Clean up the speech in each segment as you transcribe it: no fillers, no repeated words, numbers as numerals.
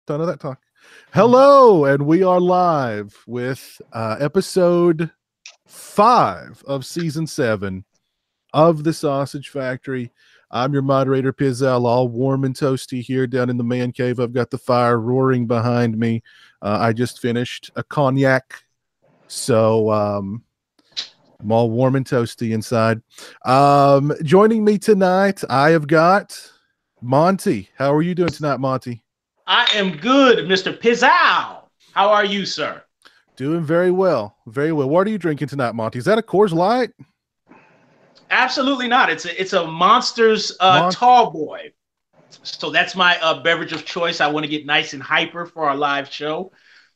None of that talk. Hello, and we are live with episode 5 of season 7 of the Sausage Factory. I'm your moderator, Pizzelle, all warm and toasty here down in the man cave. I've got the fire roaring behind me. I just finished a cognac, so I'm all warm and toasty inside. Joining me tonight, I have got Monty. How are you doing tonight, Monty? I am good, Mr. Pizzelle. How are you, sir? Doing very well. Very well. What are you drinking tonight, Monty? Is that a Coors Light? Absolutely not. It's a Monsters Tall Boy. So that's my beverage of choice. I want to get nice and hyper for our live show.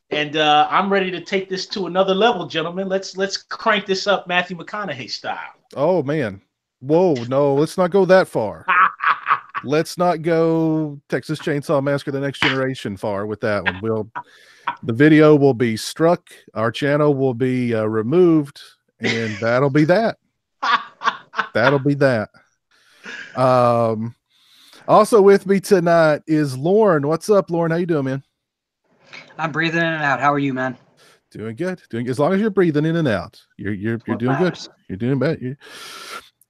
And I'm ready to take this to another level, gentlemen. Let's crank this up Matthew McConaughey style. Oh, man. Whoa, no, let's not go that far. Let's not go Texas Chainsaw Massacre: The Next Generation far with that one. The video will be struck. Our channel will be removed, and that'll be that. That'll be that. Also with me tonight is Lauren. What's up, Lauren? How you doing, man? I'm breathing in and out. How are you, man? Doing good. Doing as long as you're breathing in and out. You're doing good. You're doing bad.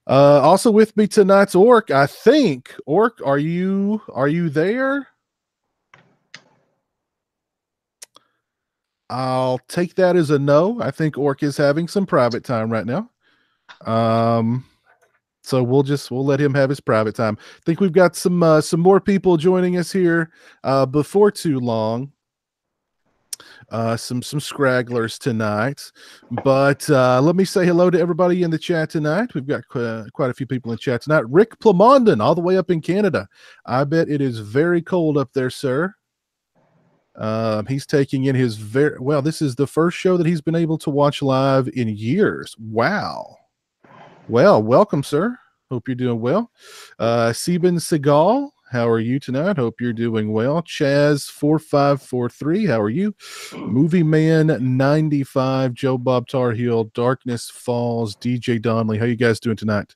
Also with me tonight's Orc. I think Orc, are you there? I'll take that as a no. I think Orc is having some private time right now. So we'll let him have his private time. I think we've got some more people joining us here before too long. Some scragglers tonight, but let me say hello to everybody in the chat tonight. We've got quite a few people in chat tonight. Rick Plamondon, all the way up in Canada. I bet it is very cold up there, sir. He's taking in his this is the first show that he's been able to watch live in years. Wow. Well, welcome, sir. Hope you're doing well. Seben Segal, how are you tonight? Hope you're doing well. Chaz4543, how are you? Movie Man 95, Joe Bob Tarhill, Darkness Falls, DJ Donnelly. How you guys doing tonight?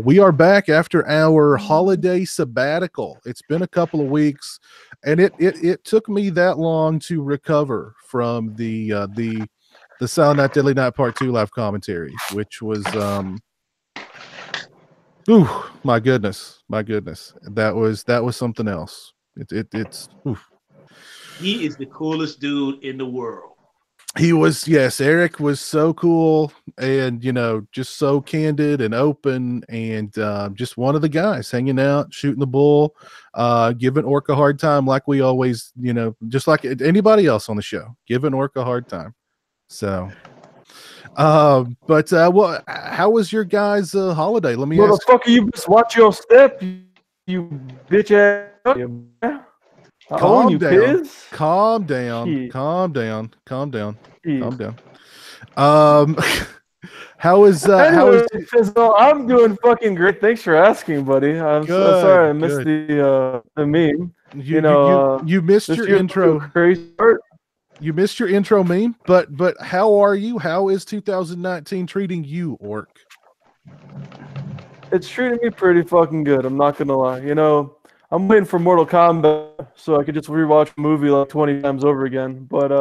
We are back after our holiday sabbatical. It's been a couple of weeks, and it took me that long to recover from the Silent Night Deadly Night Part 2 live commentaries, which was my goodness. That was something else. It's He is the coolest dude in the world. He was, yes, Eric was so cool and, just so candid and open and just one of the guys hanging out, shooting the bull, giving Orc a hard time like we always, just like anybody else on the show, giving Orc a hard time. So, how was your guys' holiday? Let me ask. Motherfucker, you just watch your step, you bitch ass. Calm down. Piz? Calm down. Shit. Calm down. How is I'm doing fucking great. Thanks for asking, buddy. I'm so sorry I missed the meme. You missed your intro. Crazy start. You missed your intro meme, but how are you? How is 2019 treating you, Orc? It's treating me pretty fucking good. I'm not gonna lie. I'm waiting for Mortal Kombat so I could just rewatch a movie like 20 times over again. But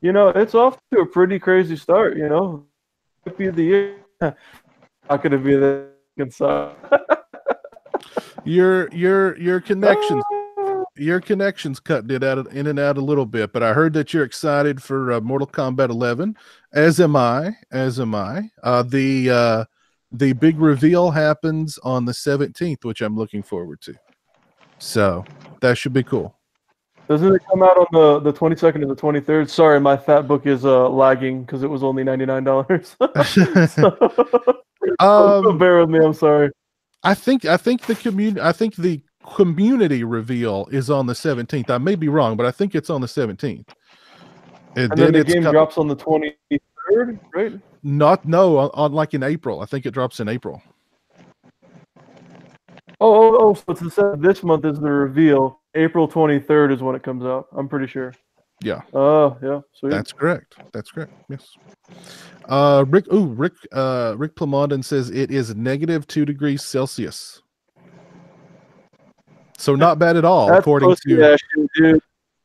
it's off to a pretty crazy start. Could be the year. Not gonna be the inside. Your connections. Your connection's cutting it out in and out a little bit, but I heard that you're excited for Mortal Kombat 11. As am I. The big reveal happens on the 17th, which I'm looking forward to. So that should be cool. Doesn't it come out on the 22nd and the 23rd? Sorry, my fat book is lagging because it was only $99. So, bear with me. I'm sorry. I think the community reveal is on the 17th. I may be wrong, but I think it's on the 17th. And then the game drops on the 23rd, right? On like in April. I think it drops in April. So it's this month is the reveal. April 23rd is when it comes out. I'm pretty sure. Yeah. Yeah. Sweet. That's correct. Yes. Rick Plamondon says it is -2 degrees Celsius. So not bad at all, That's according supposed to be to that shit, dude.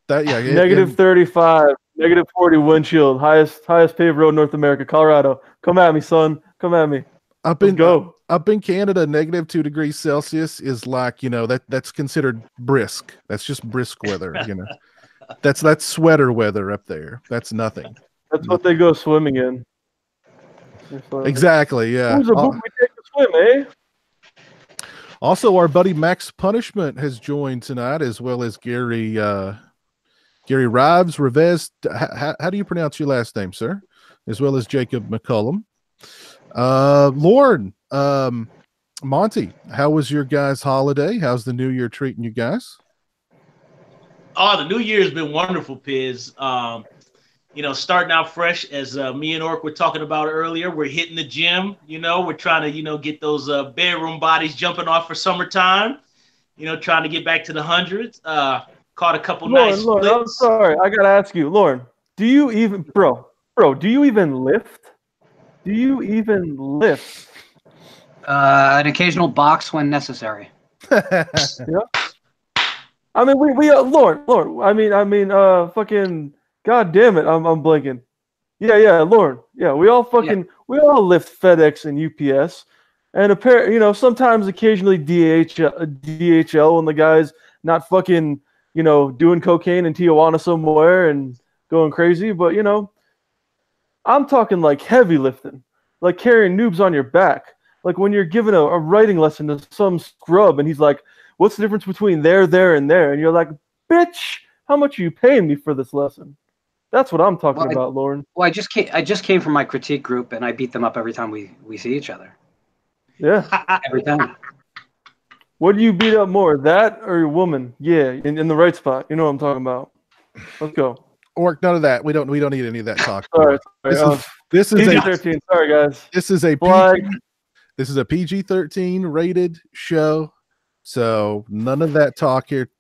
that. Yeah, Negative 35, negative 40 windshield, highest paved road in North America, Colorado. Come at me, son. Come at me. Let's go. Up in Canada, negative 2 degrees Celsius is like, that's considered brisk. That's just brisk weather. That's sweater weather up there. That's nothing. That's what they go swimming in. Exactly. Yeah. Who's a boot? We take a swim, eh? Also, our buddy Max Punishment has joined tonight, as well as Gary Rives Revez. How do you pronounce your last name, sir? As well as Jacob McCullum. Lauren, Monty, how was your guys' holiday? How's the new year treating you guys? Oh, the new year has been wonderful, Piz. Starting out fresh, as me and Ork were talking about earlier. We're hitting the gym. We're trying to, get those bedroom bodies jumping off for summertime. Trying to get back to the hundreds. Caught a couple nice Lauren, I'm sorry. I got to ask you, Lauren, do you even, bro, do you even lift? Do you even lift? An occasional box when necessary. Yeah. I mean, we Lauren. Fucking, God damn it, I'm blinking. Yeah, Lauren. Yeah, we all lift FedEx and UPS, and sometimes occasionally DHL when the guy's not fucking, doing cocaine in Tijuana somewhere and going crazy. But I'm talking like heavy lifting, like carrying noobs on your back. Like when you're giving a writing lesson to some scrub and he's like, what's the difference between there, and there? And you're like, bitch, how much are you paying me for this lesson? That's what I'm talking about, Lauren. Well, I just came from my critique group and I beat them up every time we see each other. Yeah. Every time. What do you beat up more, that or your woman? Yeah, in the right spot. You know what I'm talking about. Let's go. Ork, none of that. We don't need any of that talk. Sorry. This is PG-13. Sorry, guys. This is a PG-13 rated show, so none of that talk here.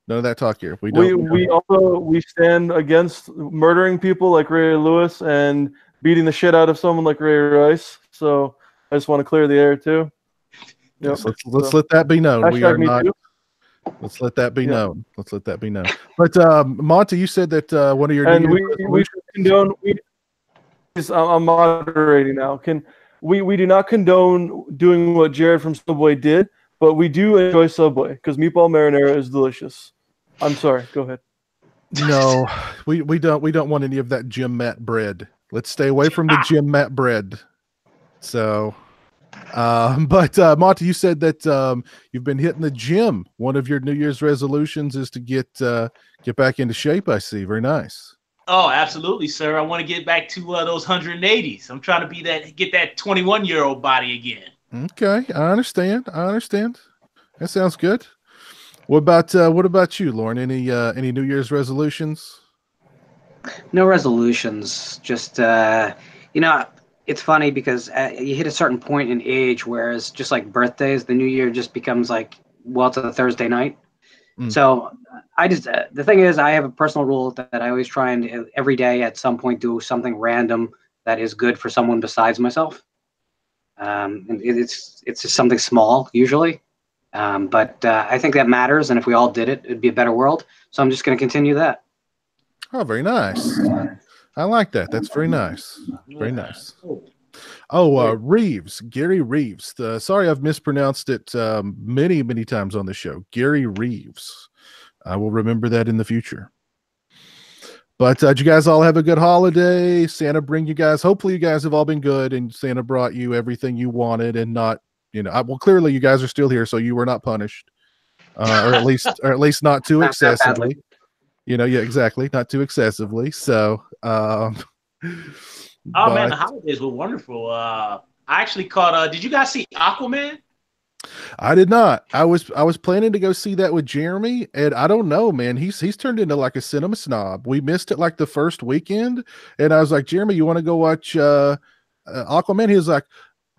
None of that talk here. We stand against murdering people like Ray Lewis and beating the shit out of someone like Ray Rice. So I just want to clear the air too. Yep. Yes, let's let that be known. We are not. Too. Let's let that be known. Let's let that be known. But Monty, you said that one of your we condone. I'm moderating now. We do not condone doing what Jared from Subway did, but we do enjoy Subway because meatball marinara is delicious. I'm sorry. Go ahead. No, we don't want any of that Jim Matt bread. Let's stay away from the Jim Matt bread. So, but Monty, you said that you've been hitting the gym. One of your New Year's resolutions is to get back into shape. I see. Very nice. Oh, absolutely, sir. I want to get back to those 180s. I'm trying to get that 21-year-old body again. Okay, I understand. That sounds good. What about you, Lauren? Any New Year's resolutions? No resolutions. Just it's funny because you hit a certain point in age, whereas just like birthdays, the New Year just becomes like, well, it's a Thursday night. So I just the thing is, I have a personal rule that I always try and every day at some point do something random that is good for someone besides myself. And it's just something small usually. But I think that matters, and if we all did it, it'd be a better world. So I'm just going to continue that. Oh, very nice. I like that. That's very nice. Very nice. Oh, Reeves, Gary Reeves. Sorry, I've mispronounced it many, many times on the show. Gary Reeves. I will remember that in the future. But did you guys all have a good holiday? Santa bring you guys? Hopefully, you guys have all been good, and Santa brought you everything you wanted, and not. Well, clearly you guys are still here, so you were not punished, or at least not too excessively. Yeah, exactly, not too excessively. So, man, the holidays were wonderful. I actually caught. Did you guys see Aquaman? I did not. I was planning to go see that with Jeremy, and I don't know, man. He's turned into like a cinema snob. We missed it like the first weekend, and I was like, Jeremy, you want to go watch Aquaman? He was like,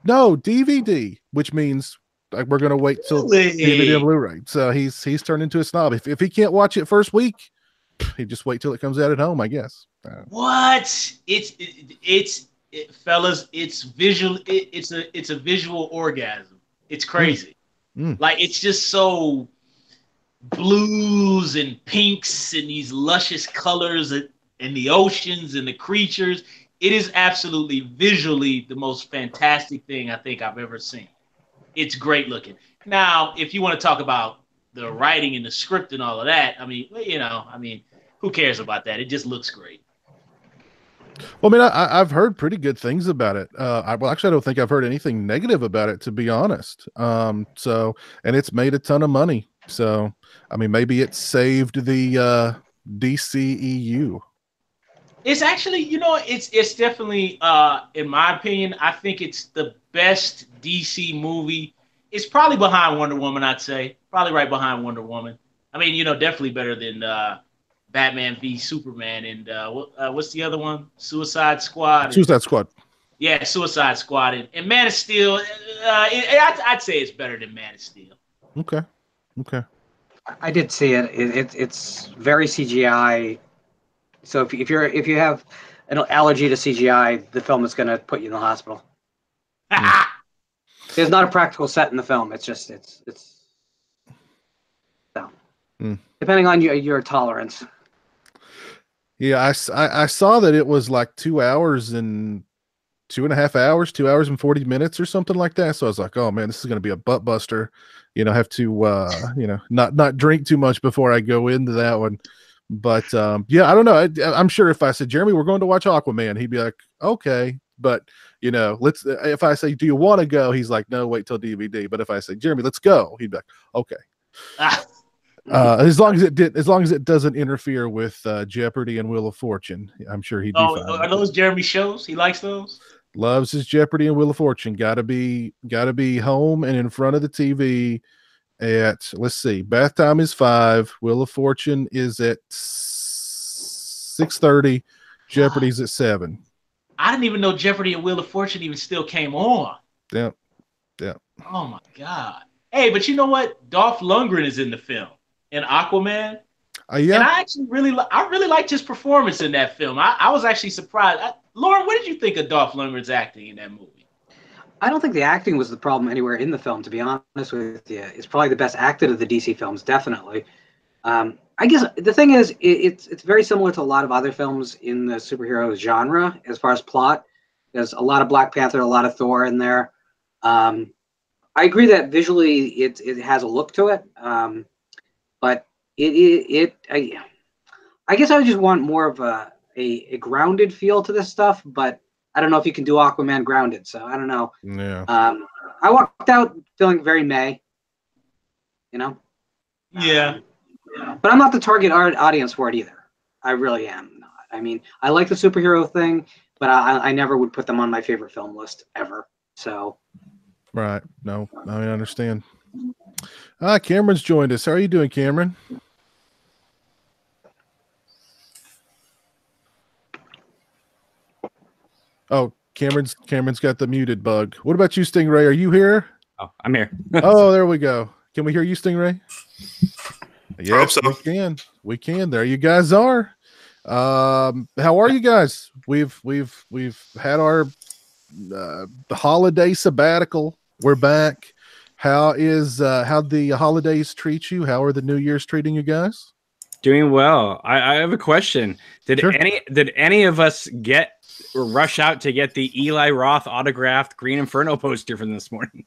no, DVD, which means like we're gonna wait till DVD and Blu-ray. So he's turned into a snob. If he can't watch it first week, he just wait till it comes out at home, I guess. What? Fellas, it's visual. It's a visual orgasm. It's crazy. Like it's just so. blues and pinks and these luscious colors and the oceans and the creatures. It is absolutely visually the most fantastic thing I think I've ever seen. It's great looking. Now, if you want to talk about the writing and the script and all of that, I mean, who cares about that? It just looks great. Well, I mean, I've heard pretty good things about it. Well, actually, I don't think I've heard anything negative about it, to be honest. And it's made a ton of money. So, I mean, maybe it saved the DCEU. It's actually, it's definitely, in my opinion, I think it's the best DC movie. It's probably behind Wonder Woman, I'd say. Probably right behind Wonder Woman. I mean, definitely better than Batman v Superman and what's the other one? Suicide Squad. Suicide Squad. Yeah, Suicide Squad and Man of Steel. I'd say it's better than Man of Steel. Okay. I did see it. It's very CGI. So if you have an allergy to CGI, the film is going to put you in the hospital. There's not a practical set in the film. It's just it's so depending on your tolerance. Yeah, I saw that it was like 2 hours and 2.5 hours, 2 hours and 40 minutes or something like that. So I was like, oh man, this is going to be a butt buster. Have to not drink too much before I go into that one. But yeah, I don't know. I'm sure if I said, Jeremy, we're going to watch Aquaman, he'd be like, okay. But let's. If I say, do you want to go? He's like, no, wait till DVD. But if I say, Jeremy, let's go, he'd be like, okay. As long as it doesn't interfere with Jeopardy and Wheel of Fortune, I'm sure he'd be fine. Are those Jeremy shows? He likes those. Loves his Jeopardy and Wheel of Fortune. Gotta be home and in front of the TV at, let's see, bath time is 5. Wheel of Fortune is at 6:30. Jeopardy's at 7. I didn't even know Jeopardy and Wheel of Fortune even still came on. Yeah. Oh my God. Hey, but you know what? Dolph Lundgren is in the film in Aquaman. Yeah. And I actually really liked his performance in that film. I was actually surprised. Lauren, what did you think of Dolph Lundgren's acting in that movie? I don't think the acting was the problem anywhere in the film, to be honest with you. It's probably the best acted of the DC films, definitely. I guess the thing is, it's very similar to a lot of other films in the superhero genre as far as plot. There's a lot of Black Panther, a lot of Thor in there. I agree that visually it has a look to it, but I guess I would just want more of a grounded feel to this stuff, but I don't know if you can do Aquaman grounded, so I don't know. Yeah. I walked out feeling very meh, Yeah. But I'm not the target audience for it either. I really am not. I mean, I like the superhero thing, but I never would put them on my favorite film list ever. So. Right. No, I understand. Cameron's joined us. How are you doing, Cameron? Oh, Cameron's got the muted bug. What about you, Stingray? Are you here? Oh, I'm here. Oh, there we go. Can we hear you, Stingray? Yes, so. We can. There you guys are. How are you guys? We've had our the holiday sabbatical. We're back. How'd the holidays treat you? How are the New Year's treating you guys? Doing well. I have a question. Did Sure. any of us rush out to get the Eli Roth autographed Green Inferno poster from this morning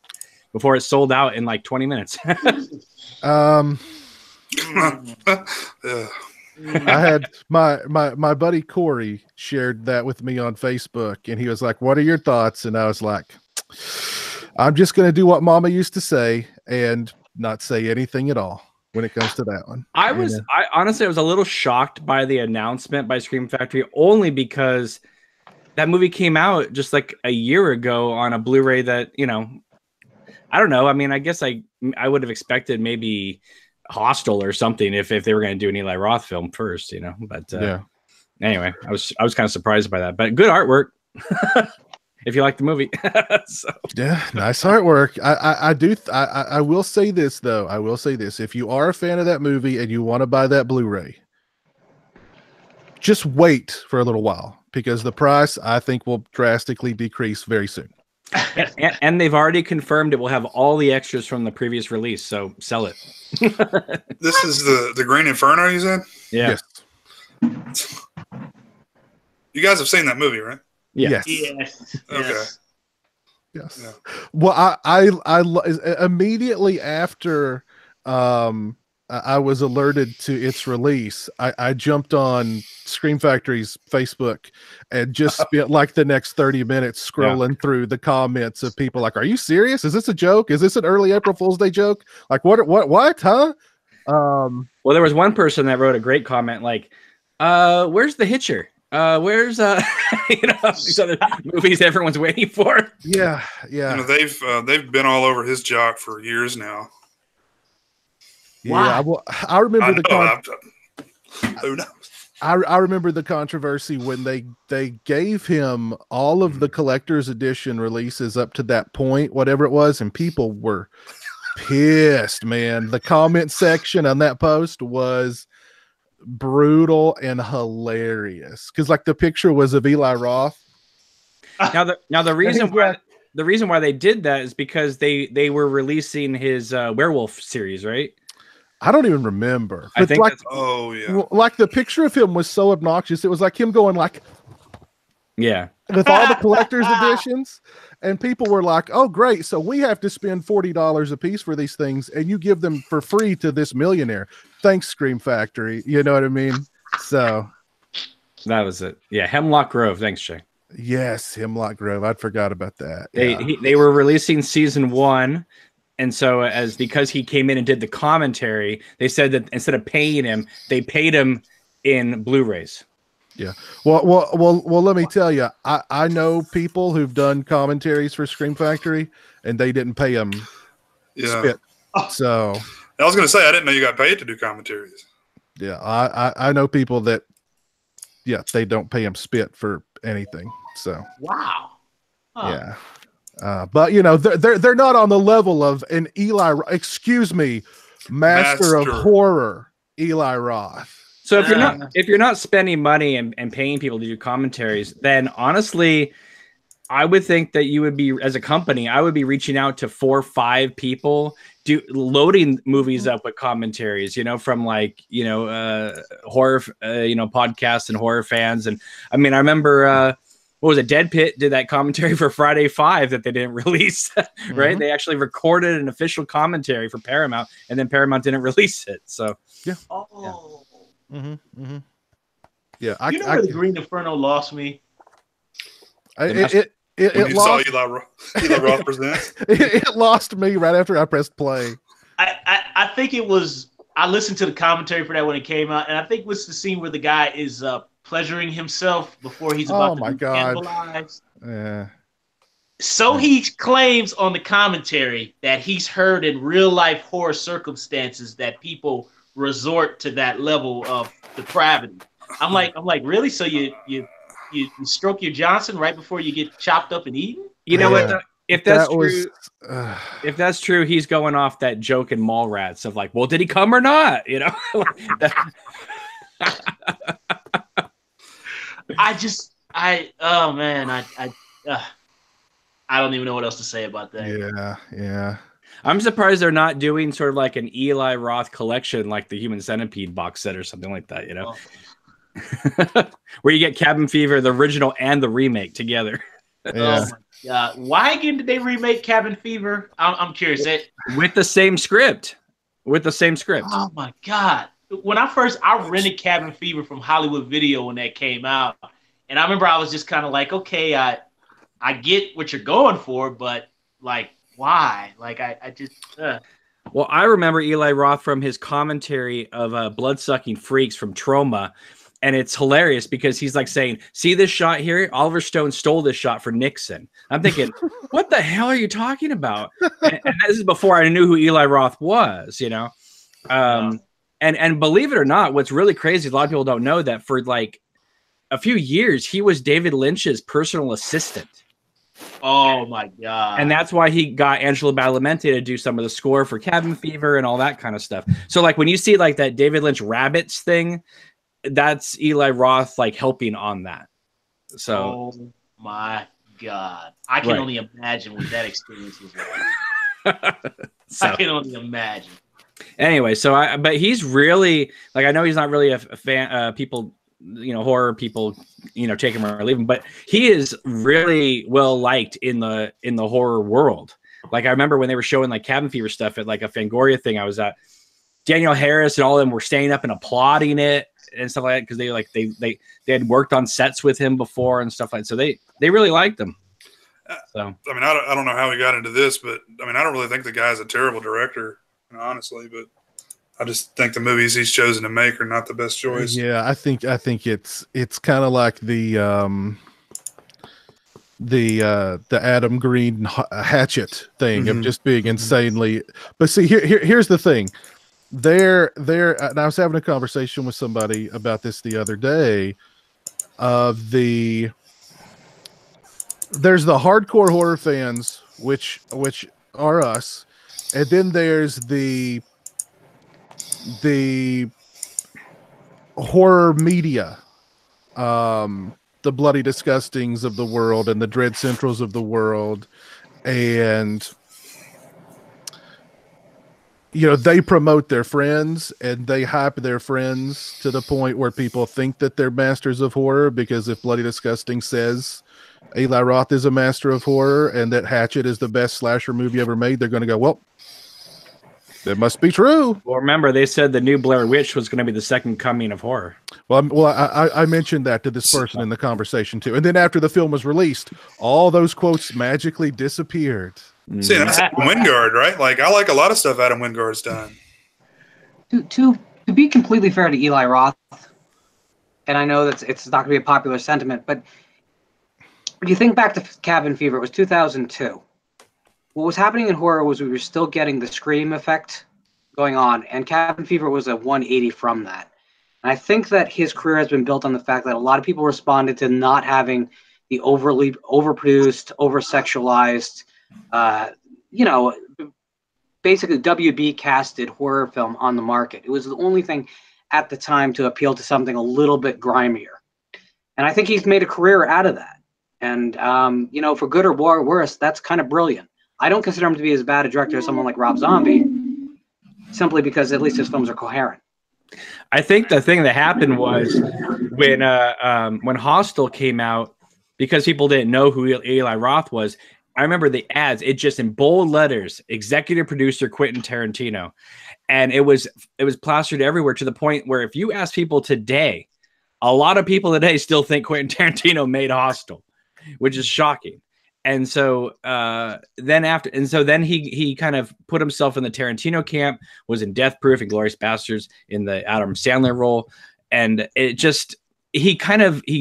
before it sold out in like 20 minutes? I had my buddy Corey shared that with me on Facebook, and he was like, "What are your thoughts?" And I was like, "I'm just going to do what Mama used to say and not say anything at all when it comes to that one." I honestly was a little shocked by the announcement by Scream Factory, only because that movie came out just like a year ago on a Blu-ray that, I don't know. I mean, I guess I would have expected maybe Hostel or something if they were going to do an Eli Roth film first, but yeah. Anyway, I was kind of surprised by that, but good artwork. If you like the movie. So. Yeah, nice artwork. I will say this though. I will say this. If you are a fan of that movie and you want to buy that Blu-ray, just wait for a little while because the price I think will drastically decrease very soon. And they've already confirmed it will have all the extras from the previous release, so sell it. This is the Green Inferno, you said? Yeah. Yes. You guys have seen that movie, right? Yes. Yes. Okay. Yes. Yes. Yeah. Well, I immediately after I was alerted to its release, I jumped on Scream Factory's Facebook and just spent like the next 30 minutes scrolling through the comments of people like, "Are you serious? Is this a joke? Is this an early April Fool's Day joke? Like what, huh?" Well, there was one person that wrote a great comment like, where's the Hitcher? Where's these other movies everyone's waiting for? Yeah. You know, they've been all over his jock for years now. Yeah, well, I remember who knows? I remember the controversy when they gave him all of the collector's edition releases up to that point, whatever it was, and people were pissed, man. The comment section on that post was brutal and hilarious because like the picture was of Eli Roth. Now the reason why they did that is because they were releasing his werewolf series, right? I don't even remember. I think like, oh yeah, like the picture of him was so obnoxious. It was like him going like, yeah, with all the collector's editions, and people were like, "Oh, great! So we have to spend $40 a piece for these things, and you give them for free to this millionaire." Thanks, Scream Factory. You know what I mean? So that was it. Yeah, Hemlock Grove. Thanks, Jay. Yes, Hemlock Grove. I'd forgot about that. They were releasing season 1. And so because he came in and did the commentary, they said that instead of paying him, they paid him in Blu-rays. Yeah. Well, let me tell you, I know people who've done commentaries for Scream Factory and they didn't pay them spit. So I was going to say, I didn't know you got paid to do commentaries. Yeah. I know people that, they don't pay them spit for anything. So, wow. Huh. Yeah. But you know, they're not on the level of an master of horror, Eli Roth. So if you're not spending money and paying people to do commentaries, then honestly, I would think that you would be, as a company, I would be reaching out to 4 or 5 people, loading movies up with commentaries, from like, horror, podcasts and horror fans. And I mean, I remember, what was it? Dead Pit did that commentary for Friday 5 that they didn't release, right? They actually recorded an official commentary for Paramount, and then Paramount didn't release it. So yeah. Oh. Yeah. You know where the Green Inferno lost me? It lost Eli Roth presents. It lost me right after I pressed play. I think it was. I listened to the commentary for that when it came out, and I think it was the scene where the guy is pleasuring himself before he's about to be cannibalized. Yeah. So he claims on the commentary that he's heard in real life horror circumstances that people resort to that level of depravity. I'm like, really? So you stroke your Johnson right before you get chopped up and eaten? You know what? If that's true, he's going off that joke in Mallrats of like, well, did he come or not? I don't even know what else to say about that. Yeah. I'm surprised they're not doing sort of like an Eli Roth collection, like the Human Centipede box set or something like that, where you get Cabin Fever, the original and the remake together. Yeah. Oh my God. Why again did they remake Cabin Fever? I'm curious. With the same script. Oh my God. When I rented Cabin Fever from Hollywood Video when that came out. And I remember I was just kind of like, okay, I get what you're going for, but like, why? Like, I just. Well, I remember Eli Roth from his commentary of Blood-Sucking Freaks from Troma. And it's hilarious because he's like saying, see this shot here? Oliver Stone stole this shot for Nixon. I'm thinking, what the hell are you talking about? And this is before I knew who Eli Roth was, And believe it or not, what's really crazy, a lot of people don't know that for like a few years, he was David Lynch's personal assistant. Oh my God. And that's why he got Angelo Badalamenti to do some of the score for Cabin Fever and all that kind of stuff. So like when you see like that David Lynch Rabbits thing, that's Eli Roth like helping on that. So oh my God, I can only imagine what that experience was like. I can only imagine. Anyway, but he's really like, I know he's not really a fan. People, horror people, take him or leave him, but he is really well liked in the horror world. Like I remember when they were showing like Cabin Fever stuff at like a Fangoria thing I was at, Daniel Harris and all of them were staying up and applauding it and stuff like that because they had worked on sets with him before and stuff like that. So they really liked him. So I mean, I don't know how he got into this, but I mean, I don't really think the guy's a terrible director, honestly, but I just think the movies he's chosen to make are not the best choice. Yeah, I think it's kind of like the Adam Green Hatchet thing of just being insanely. But see, here's the thing. And I was having a conversation with somebody about this the other day. There's the hardcore horror fans, which are us, and then there's the horror media, the Bloody Disgustings of the world and the Dread Centrals of the world, and they promote their friends and they hype their friends to the point where people think that they're masters of horror, because if Bloody Disgusting says Eli Roth is a master of horror and that Hatchet is the best slasher movie ever made, they're going to go, well, that must be true. Well, remember, they said the new Blair Witch was going to be the second coming of horror. Well, I mentioned that to this person in the conversation too. And then after the film was released, all those quotes magically disappeared. See, that's Adam Wingard, right? Like, I like a lot of stuff Adam Wingard's done. To be completely fair to Eli Roth, and I know that it's not going to be a popular sentiment, but when you think back to Cabin Fever, it was 2002. What was happening in horror was we were still getting the Scream effect going on, and Cabin Fever was a 180 from that. And I think that his career has been built on the fact that a lot of people responded to not having the overly overproduced, over-sexualized, basically WB casted horror film on the market. It was the only thing at the time to appeal to something a little bit grimier. And I think he's made a career out of that. And, for good or worse, that's kind of brilliant. I don't consider him to be as bad a director as someone like Rob Zombie, simply because at least his films are coherent. I think the thing that happened was when Hostel came out, because people didn't know who Eli Roth was, I remember the ads, it just in bold letters, executive producer Quentin Tarantino. And it was plastered everywhere to the point where if you ask people today, a lot of people today still think Quentin Tarantino made Hostel, which is shocking. And so then he kind of put himself in the Tarantino camp, was in Death Proof and Glorious Bastards in the Adam Sandler role. And it just, he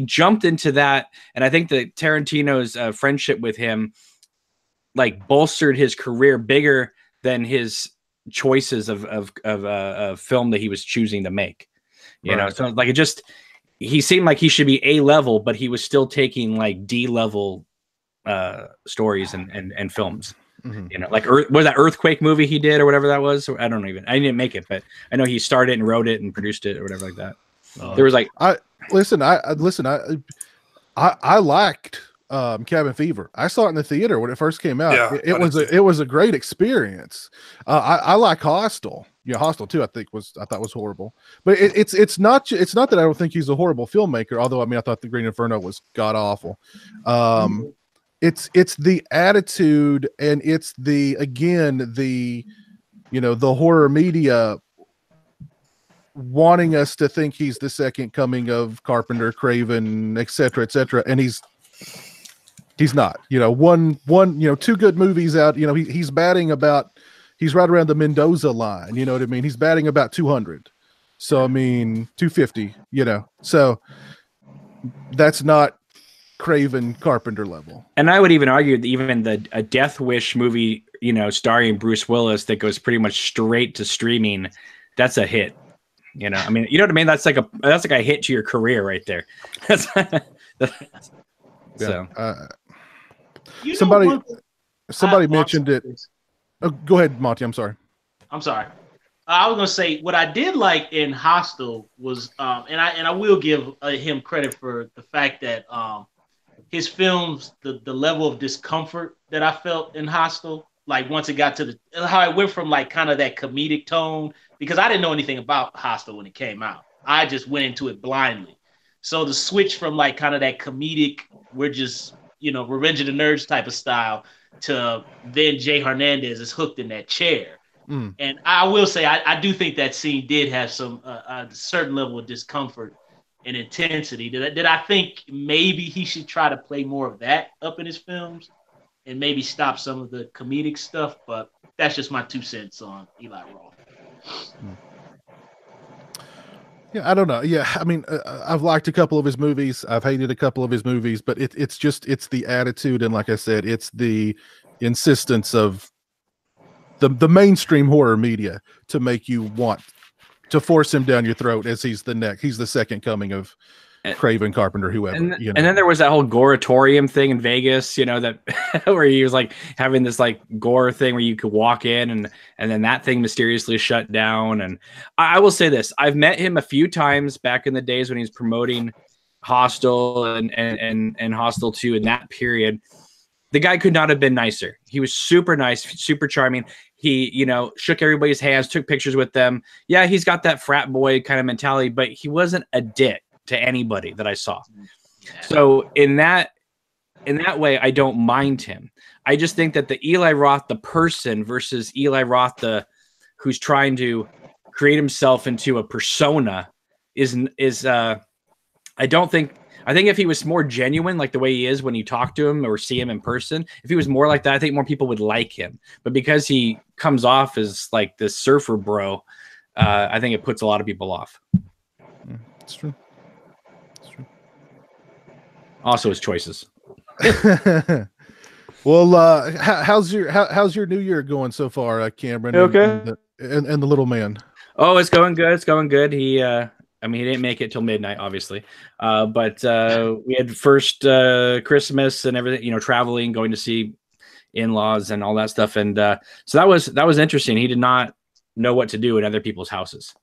jumped into that. And I think that Tarantino's friendship with him like bolstered his career bigger than his choices of film that he was choosing to make, So like he seemed like he should be A-level, but he was still taking like D-level stories and films. Like was that Earthquake movie he did or whatever that was? I don't know, I didn't make it, but I know he starred it and wrote it and produced it or whatever like that. There was like I liked Cabin Fever. I saw it in the theater when it first came out. Yeah, it was a great experience. I like Hostel. Yeah, Hostel too. I thought was horrible, but it's not that I don't think he's a horrible filmmaker. Although I thought The Green Inferno was god awful. It's the attitude, and it's the horror media wanting us to think he's the second coming of Carpenter, Craven, etc., and he's not. Two good movies out. He's batting about. He's right around the Mendoza line. You know what I mean? He's batting about 200. So 250. So that's not Craven Carpenter level. And I would even argue that even a Death Wish movie, starring Bruce Willis that goes pretty much straight to streaming, that's a hit. You know what I mean? That's like a hit to your career right there. Somebody mentioned it. Oh, go ahead, Monty. I'm sorry. I was gonna say what I did like in Hostel was, and I will give him credit for the fact that his films, the level of discomfort that I felt in Hostel, like once it got to how it went from like kind of that comedic tone, because I didn't know anything about Hostel when it came out. I just went into it blindly. So the switch from like kind of that comedic, we're just, Revenge of the Nerds type of style to then Jay Hernandez is hooked in that chair. And I will say, I do think that scene did have some a certain level of discomfort and intensity. Did I think maybe he should try to play more of that up in his films and maybe stop some of the comedic stuff? But that's just my 2 cents on Eli Roth. Yeah, I don't know. Yeah, I mean, I've liked a couple of his movies. I've hated a couple of his movies, but it's the attitude, and like I said, it's the insistence of the mainstream horror media to make you want to force him down your throat as he's the second coming of Craven, Carpenter, whoever. And then there was that whole goratorium thing in Vegas, that where he was like having this like gore thing where you could walk in and then that thing mysteriously shut down. And I will say this, I've met him a few times back in the days when he was promoting Hostel and Hostel 2 in that period. The guy could not have been nicer. He was super nice, super charming. He, shook everybody's hands, took pictures with them. Yeah, he's got that frat boy kind of mentality, but he wasn't a dick to anybody that I saw. So in that way, I don't mind him. I just think that the Eli Roth, the person, versus Eli Roth, who's trying to create himself into a persona, I think if he was more genuine, like the way he is when you talk to him or see him in person, if he was more like that, I think more people would like him. But because he comes off as like this surfer bro, I think it puts a lot of people off. It's true. Also his choices. Well, how's your new year going so far, Cameron? Okay. And the little man. Oh, it's going good. It's going good. He didn't make it till midnight, obviously. But we had first Christmas and everything, traveling, going to see in-laws and all that stuff. And so that was interesting. He did not know what to do in other people's houses,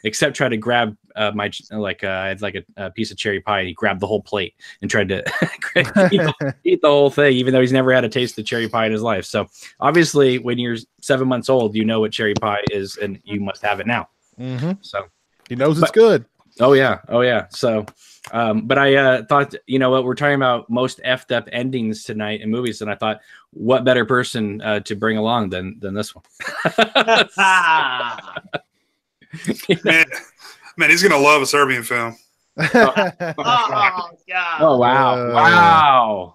except try to grab I had like a piece of cherry pie, and he grabbed the whole plate and tried to eat the whole thing, even though he's never had a taste of cherry pie in his life. So obviously when you're 7 months old, you know what cherry pie is, and you must have it now. Mm-hmm. So he knows it's good. Oh yeah. So, but I thought, what, we're talking about most effed up endings tonight in movies, and I thought, what better person to bring along than this one? Man, he's gonna love a Serbian film. Oh God! Oh wow!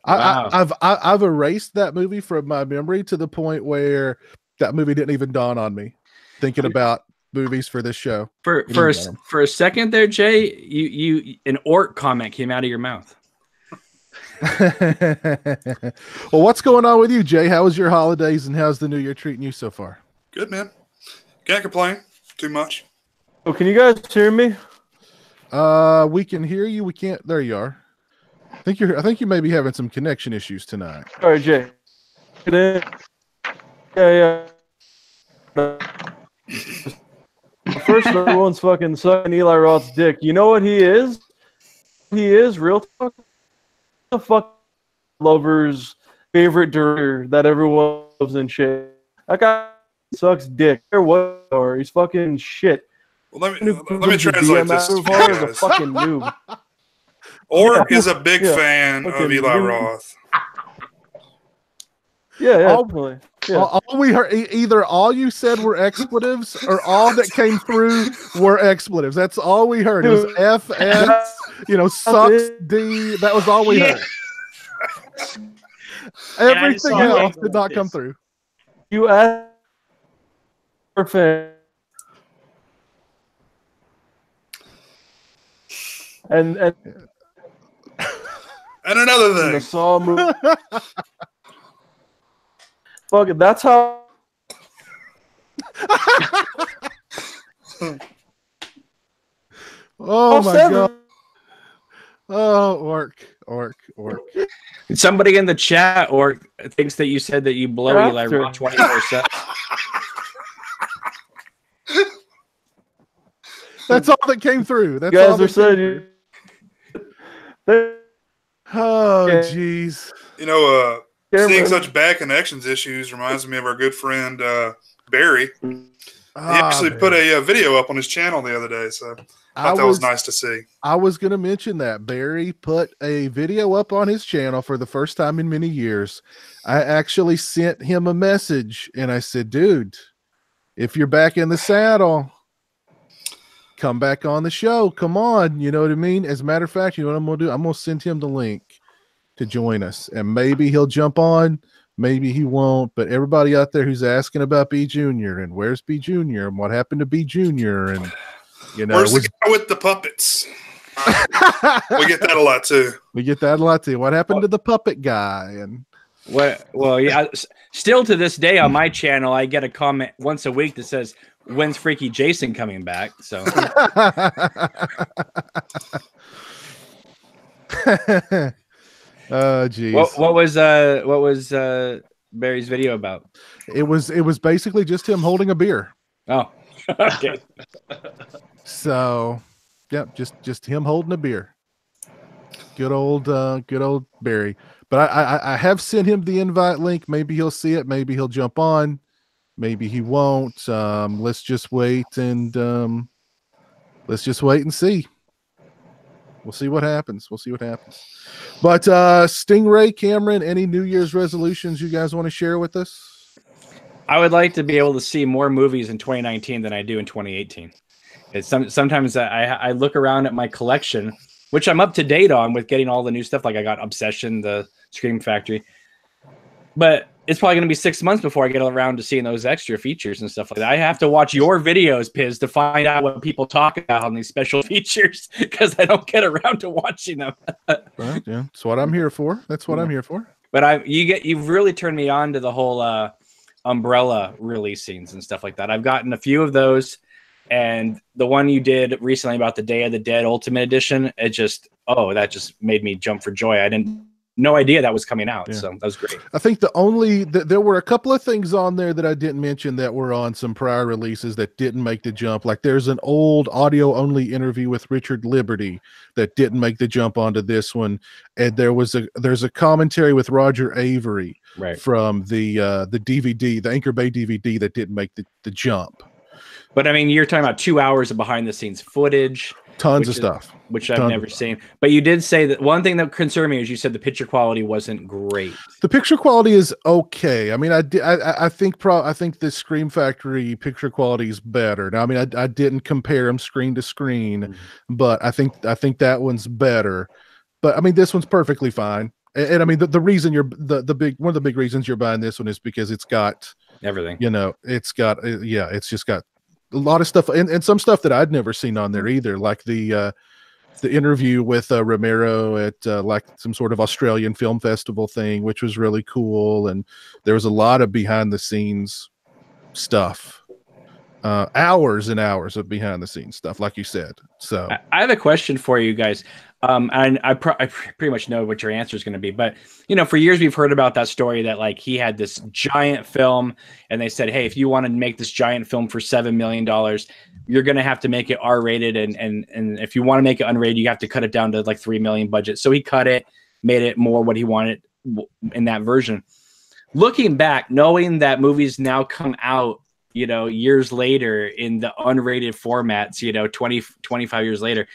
I've erased that movie from my memory to the point where that movie didn't even dawn on me. Thinking about movies for this show. For a second there, Jay, you an orc comment came out of your mouth. Well, what's going on with you, Jay? How was your holidays and how's the new year treating you so far? Good, man. Can't complain too much. Oh, can you guys hear me? We can hear you. We can't. There you are. I think you may be having some connection issues tonight. All right, Jay. Yeah. First, everyone's fucking sucking Eli Roth's dick. You know what he is? He is real talk. The fuck lover's favorite director that everyone loves and shit. That guy sucks dick. Or he's fucking shit. Well, let me translate this. Is a fucking noob. Orc is a big fan of Eli Roth. Yeah, definitely. Yeah. All we heard, either all you said were expletives or all that came through were expletives. That's all we heard. It was F, S, sucks, D. That was all we heard. Everything else did not come through. You asked for fan. And another thing. The Saw movie. Fuck it, that's how. Oh my God. Oh, orc. Somebody in the chat thinks that you said that you blow Eli Roth 24/7. That's all that came through. That's you guys all are saying Oh, jeez. You know, seeing such bad connections issues reminds me of our good friend Barry. He actually put a video up on his channel the other day, so I thought that was nice to see. I was going to mention that. Barry put a video up on his channel for the first time in many years. I actually sent him a message, and I said, dude, if you're back in the saddle, come back on the show. Come on. You know what I mean? As a matter of fact, you know what I'm going to do? I'm going to send him the link to join us, and maybe he'll jump on. Maybe he won't, but everybody out there who's asking about B Junior and where's B Junior and what happened to B Junior, and you know, where's the guy with the puppets? We get that a lot too. We get that a lot too. What happened to the puppet guy? And what? Well, yeah. Still to this day on my channel, I get a comment once a week that says, "When's Freaky Jason coming back?" So. Oh, geez. What was Barry's video about? It was basically just him holding a beer. Oh, okay. So, yeah, just him holding a beer. Good old Barry. But I have sent him the invite link. Maybe he'll see it. Maybe he'll jump on. Maybe he won't. Let's just wait and see. We'll see what happens. But Stingray, Cameron, any New Year's resolutions you guys want to share with us? I would like to be able to see more movies in 2019 than I do in 2018. Sometimes I look around at my collection, which I'm up to date on with getting all the new stuff. Like I got Obsession, the Scream Factory. But it's probably going to be 6 months before I get around to seeing those extra features and stuff like that. I have to watch your videos, Piz, to find out what people talk about on these special features because I don't get around to watching them. Right, yeah, that's what I'm here for. But you've really turned me on to the whole Umbrella releasings and stuff like that. I've gotten a few of those, and the one you did recently about the Day of the Dead Ultimate Edition, that just made me jump for joy. I didn't. No idea that was coming out, so that was great. I think there were a couple of things on there that I didn't mention that were on some prior releases that didn't make the jump. Like there's an old audio-only interview with Richard Liberty that didn't make the jump onto this one, and there's a commentary with Roger Avery from the DVD, the Anchor Bay DVD, that didn't make the jump. But I mean, you're talking about 2 hours of behind-the-scenes footage. Tons of stuff. Which I've never seen. But you did say that one thing that concerned me is you said the picture quality wasn't great. The picture quality is okay. I mean, I think the Scream Factory picture quality is better. Now, I mean, I didn't compare them screen to screen, but I think that one's better. But I mean, this one's perfectly fine. And I mean, the reason one of the big reasons you're buying this one is because it's got everything. You know, it's just got a lot of stuff and some stuff that I'd never seen on there either, like the interview with Romero at like some sort of Australian film festival thing, which was really cool. And there was a lot of behind the scenes stuff, hours and hours of behind the scenes stuff, like you said. So I have a question for you guys. And I pretty much know what your answer is going to be, but you know, for years we've heard about that story that like he had this giant film and they said, hey, if you want to make this giant film for $7 million, you're going to have to make it R-rated. And if you want to make it unrated, you have to cut it down to like 3 million budget. So he cut it, made it more what he wanted in that version. Looking back, knowing that movies now come out, you know, years later in the unrated formats, you know, 25 years later,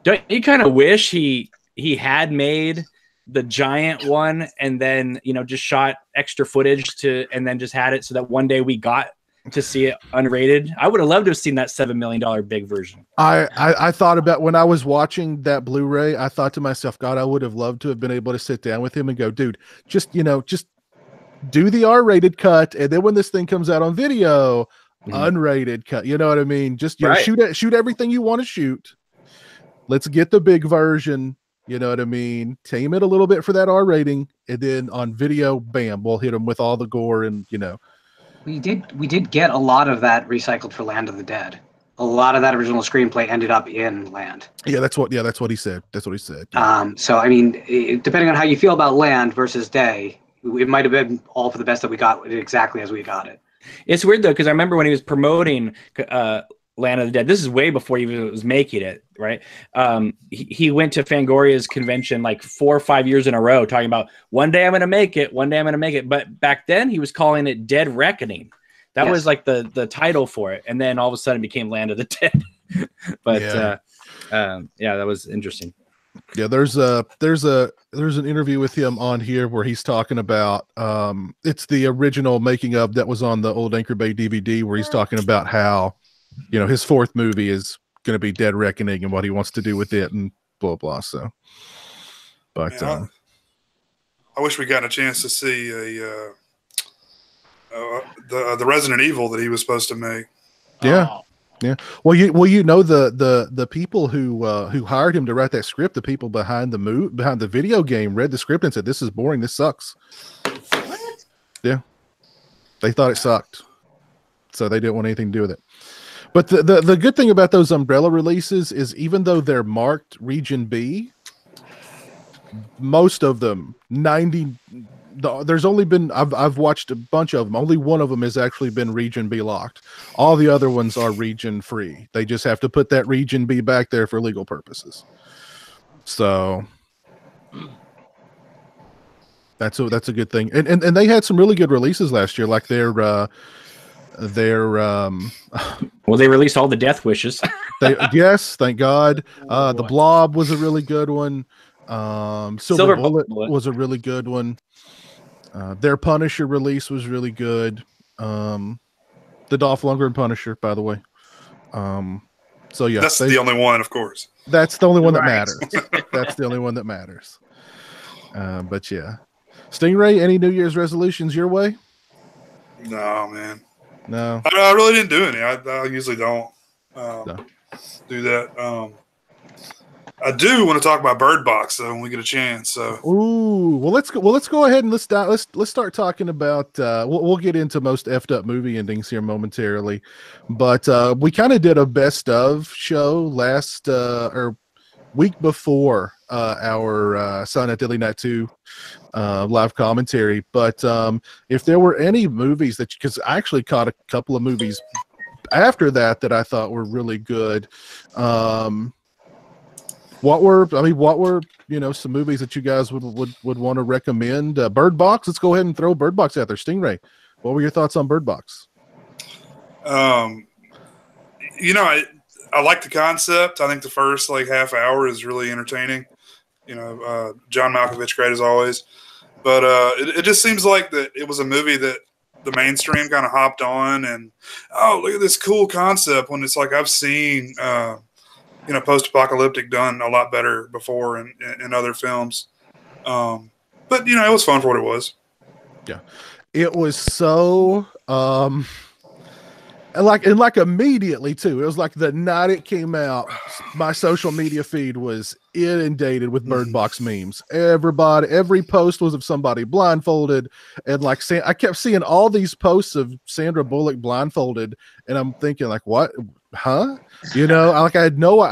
don't you kind of wish he had made the giant one and then, you know, just shot extra footage and then just had it so that one day we got to see it unrated? I would have loved to have seen that $7 million big version. I thought about when I was watching that Blu-ray, I thought to myself, God, I would have loved to have been able to sit down with him and go, dude, just do the R-rated cut, and then when this thing comes out on video, unrated cut. You know what I mean? Just shoot everything you want to shoot. Let's get the big version. You know what I mean? Tame it a little bit for that R rating, and then on video, bam, we'll hit them with all the gore. And you know, we did get a lot of that recycled for Land of the Dead. A lot of that original screenplay ended up in Land. Yeah, that's what he said. Yeah. So I mean, depending on how you feel about Land versus Day, it might have been all for the best that we got it exactly as we got it. It's weird though, because I remember when he was promoting Land of the Dead. This is way before he even was making it, right? He went to Fangoria's convention like 4 or 5 years in a row talking about one day I'm going to make it, one day I'm going to make it. But back then he was calling it Dead Reckoning. That was like the title for it. And then all of a sudden it became Land of the Dead. But that was interesting. Yeah, there's an interview with him on here where he's talking about it's the original making of that was on the old Anchor Bay DVD where he's talking about how, you know, his 4th movie is going to be Dead Reckoning and what he wants to do with it and blah blah. So, but I wish we got a chance to see the Resident Evil that he was supposed to make. Yeah. Yeah. Well, you know the people who hired him to write that script, the people behind the video game read the script and said, "This is boring. This sucks." What? Yeah. They thought it sucked, so they didn't want anything to do with it. But the good thing about those Umbrella releases is even though they're marked Region B, most of them, there's only been, I've watched a bunch of them. Only one of them has actually been Region B locked. All the other ones are region free. They just have to put that Region B back there for legal purposes. So that's a good thing. And they had some really good releases last year, like their well, they released all the Death Wishes. Yes, thank God. The Blob was a really good one. Silver Bullet was a really good one. Their Punisher release was really good. The Dolph Lundgren Punisher, by the way. So yeah, that's the only one, of course. That's the only one that matters. That's the only one that matters. But yeah, Stingray, any New Year's resolutions your way? No, man. No, I really didn't do any. I usually don't do that. I do want to talk about Bird Box though when we get a chance. So, let's go ahead and let's start talking about. We'll get into most effed up movie endings here momentarily, but we kind of did a best of show last or week before our Silent Night Deadly Night 2 live commentary. But if there were any movies that, because I actually caught a couple of movies after that I thought were really good. What were some movies that you guys would want to recommend? Bird Box. Let's go ahead and throw Bird Box out there. Stingray, what were your thoughts on Bird Box? I like the concept. I think the first half hour is really entertaining. John Malkovich, great as always. But it just seems like that it was a movie that the mainstream kind of hopped on and, oh, look at this cool concept, when it's like I've seen post-apocalyptic done a lot better before in other films. But it was fun for what it was. Yeah. It was so and immediately too. It was like the night it came out, my social media feed was inundated with Bird Box memes. Every post was of somebody blindfolded, and I kept seeing all these posts of Sandra Bullock blindfolded, and I'm thinking what? Huh? I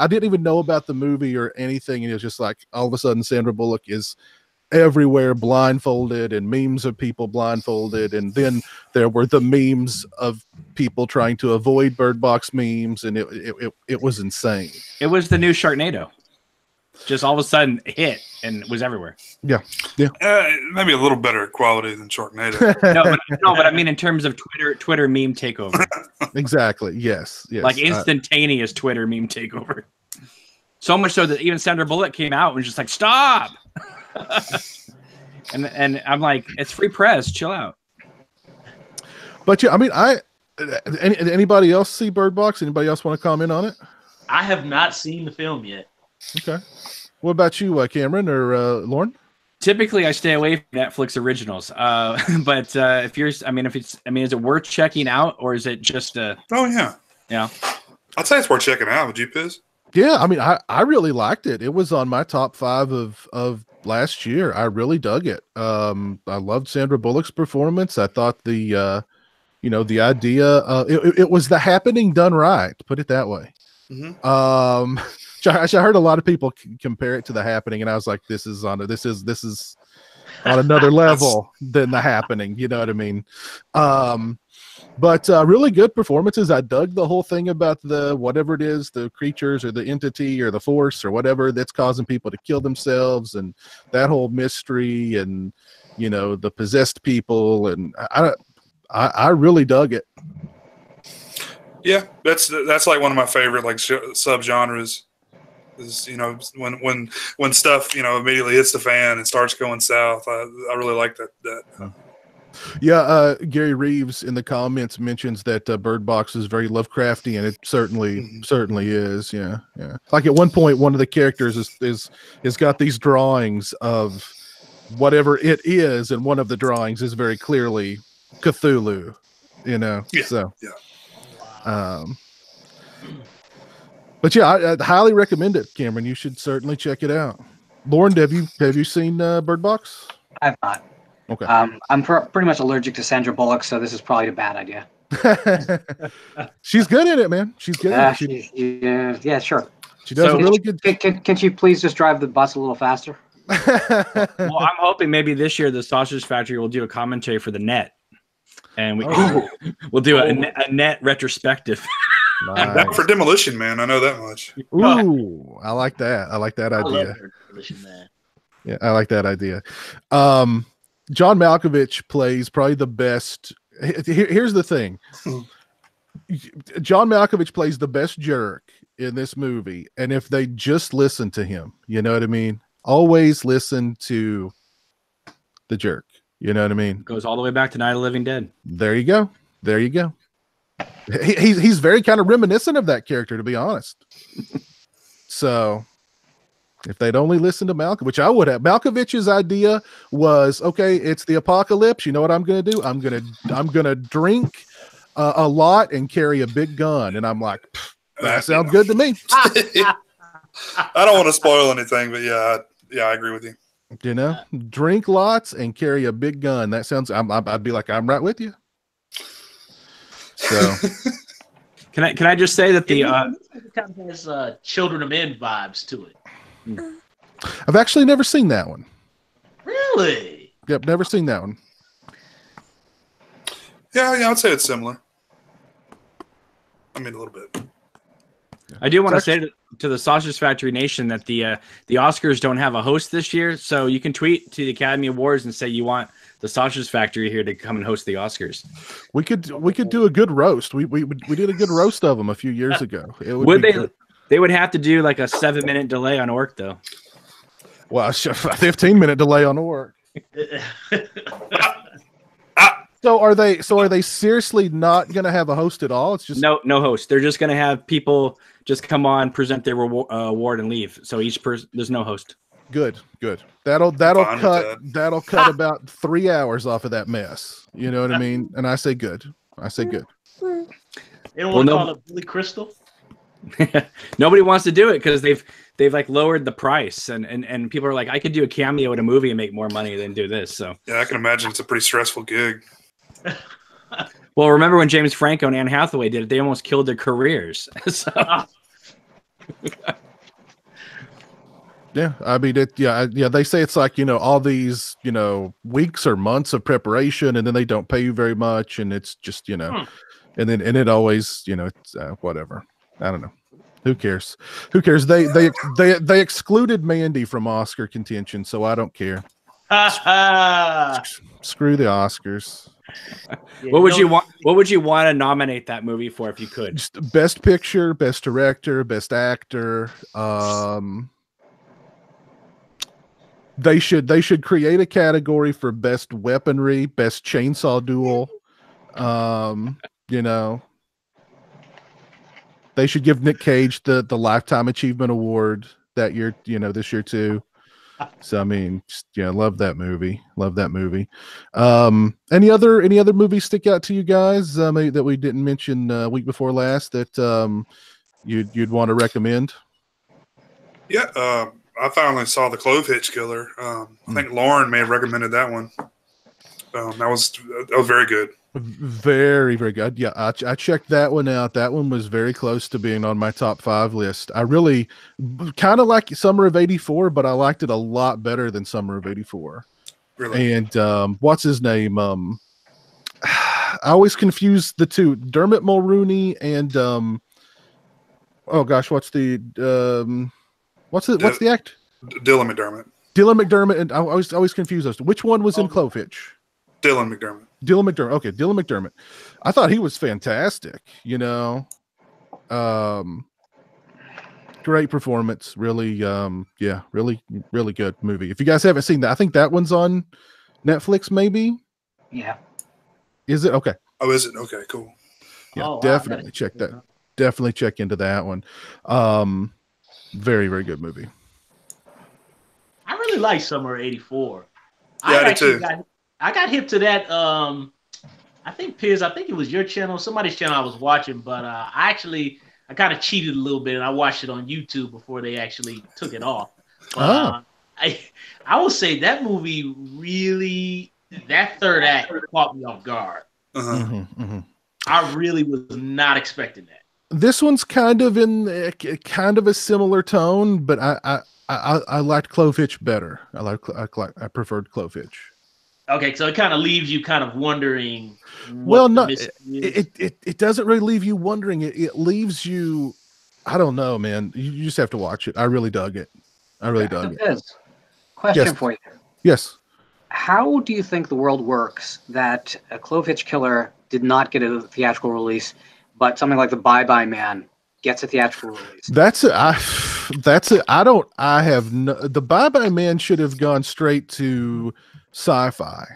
didn't even know about the movie or anything, and it was just like all of a sudden Sandra Bullock is everywhere blindfolded, and memes of people blindfolded, and then there were the memes of people trying to avoid Bird Box memes, and it was insane. It was the new Sharknado. Just all of a sudden hit and was everywhere. Yeah. Maybe a little better quality than Sharknado. no, but I mean in terms of Twitter meme takeover. Exactly. Yes. Like instantaneous Twitter meme takeover. So much so that even Sandra Bullock came out and was just like, stop. and I'm like, it's free press, chill out. But yeah, I mean, anybody else see Bird Box? Anybody else want to comment on it? I have not seen the film yet. Okay. What about you, Cameron or Lauren? Typically, I stay away from Netflix originals. But is it worth checking out, or is it just Oh yeah. Yeah. I'd say it's worth checking out. Would you, Piz? Yeah, I mean, I really liked it. It was on my top 5 of last year. I really dug it. I loved Sandra Bullock's performance. I thought the idea, it was The Happening done right. Put it that way. Mm-hmm. I heard a lot of people compare it to The Happening, and I was like, this is on another level than The Happening. You know what I mean? But really good performances. I dug the whole thing about the whatever it is, the creatures or the entity or the force or whatever that's causing people to kill themselves, and that whole mystery, and the possessed people, and I really dug it. Yeah, that's like one of my favorite like subgenres. Is when stuff immediately hits the fan and starts going south. I really like that. Yeah, Gary Reeves in the comments mentions that Bird Box is very Lovecrafty, and it certainly is. Yeah. Like at one point, one of the characters is got these drawings of whatever it is, and one of the drawings is very clearly Cthulhu. Yeah. So yeah. But yeah, I highly recommend it, Cameron. You should certainly check it out. Lauren, have you seen Bird Box? I've not. Okay. I'm pretty much allergic to Sandra Bullock, so this is probably a bad idea. She's good in it, man. She's good. Yeah, sure. She does a really good. Can she please just drive the bus a little faster? Well, I'm hoping maybe this year the Sausage Factory will do a commentary for the net, and we'll do a net retrospective. Nice. Not for Demolition Man. I know that much. Ooh, I like that. I like that idea. Demolition Man. Yeah, I like that idea. John Malkovich plays probably the best. Here's the thing. John Malkovich plays the best jerk in this movie, and if they just listen to him, you know what I mean? Always listen to the jerk. You know what I mean? Goes all the way back to Night of the Living Dead. There you go. He's very kind of reminiscent of that character, to be honest. So if they'd only listen to Malkovich, which I would have. Malkovich's idea was, okay, it's the apocalypse. You know what I'm going to do? I'm going to drink a lot and carry a big gun. And I'm like, that sounds good to me. I don't want to spoil anything, but yeah, I agree with you. Drink lots and carry a big gun. That sounds. I'd be like, I'm right with you. So, can I just say that the it kind of has Children of Men vibes to it. I've actually never seen that one. Really? Yep, never seen that one. Yeah, I'd say it's similar. I mean, a little bit. I do want to say to the Sausage Factory Nation that the Oscars don't have a host this year, so you can tweet to the Academy Awards and say you want the Sausage Factory here to come and host the Oscars. We could do a good roast. We did a good roast of them a few years ago. Would they? Good. They would have to do like a 7-minute delay on Orc, though. Well, a 15-minute delay on Orc. So are they seriously not going to have a host at all? It's just no host. They're just going to have people just come on, present their award, and leave. So each person, there's no host. Good. That'll cut about 3 hours off of that mess. You know what I mean? And I say good. You don't want to call it Billy Crystal? Nobody wants to do it because they've like lowered the price, and people are like, I could do a cameo in a movie and make more money than do this. So yeah, I can imagine it's a pretty stressful gig. Well, remember when James Franco and Anne Hathaway did it? They almost killed their careers. So. Yeah, I mean, they say it's like, all these, weeks or months of preparation, and then they don't pay you very much, and it's just, and it always, it's whatever. I don't know. Who cares? They excluded Mandy from Oscar contention, so I don't care. Screw the Oscars. What would you want? What would you want to nominate that movie for if you could? Just best picture, best director, best actor. They should create a category for best weaponry, best chainsaw duel. They should give Nick Cage the Lifetime Achievement Award that year, this year too. So I mean, love that movie. Any other movies stick out to you guys that we didn't mention week before last that you'd want to recommend? Yeah, I finally saw The Clove Hitch Killer. I think Lauren may have recommended that one. That was very good. Very, very good. Yeah, I checked that one out. That one was very close to being on my top 5 list. I really kind of like Summer of '84, but I liked it a lot better than Summer of '84. Really? And what's his name? I always confuse the two. Dermot Mulroney and oh gosh, what's the act? Dylan McDermott. Dylan McDermott, and I always confuse those. Which one was in Clovefitch? Dylan McDermott. Dylan McDermott. Okay, Dylan McDermott. I thought he was fantastic. You know, great performance. Really, yeah, really good movie. If you guys haven't seen that, I think that one's on Netflix. Maybe. Yeah. Is it okay? Oh, is it okay? Cool. Yeah, definitely check that. Definitely check into that one. Very good movie. I really like Summer '84. Yeah, I did too. I got hip to that. I think Piers, I think it was your channel, somebody's channel I was watching, but I kind of cheated a little bit and I watched it on YouTube before they actually took it off. I will say that movie really, that third act caught me off guard. I really was not expecting that. This one's kind of in a similar tone, but I liked Clovefitch better. I preferred Clovefitch. Okay, so it kind of leaves you kind of wondering. Well, no, it doesn't really leave you wondering. It leaves you. I don't know, man. You just have to watch it. I really dug it. I really dug it. Question for you. Yes. How do you think the world works that a Clovefitch Killer did not get a theatrical release, but something like The Bye Bye Man gets a theatrical release? The Bye Bye Man should have gone straight to Sci-Fi.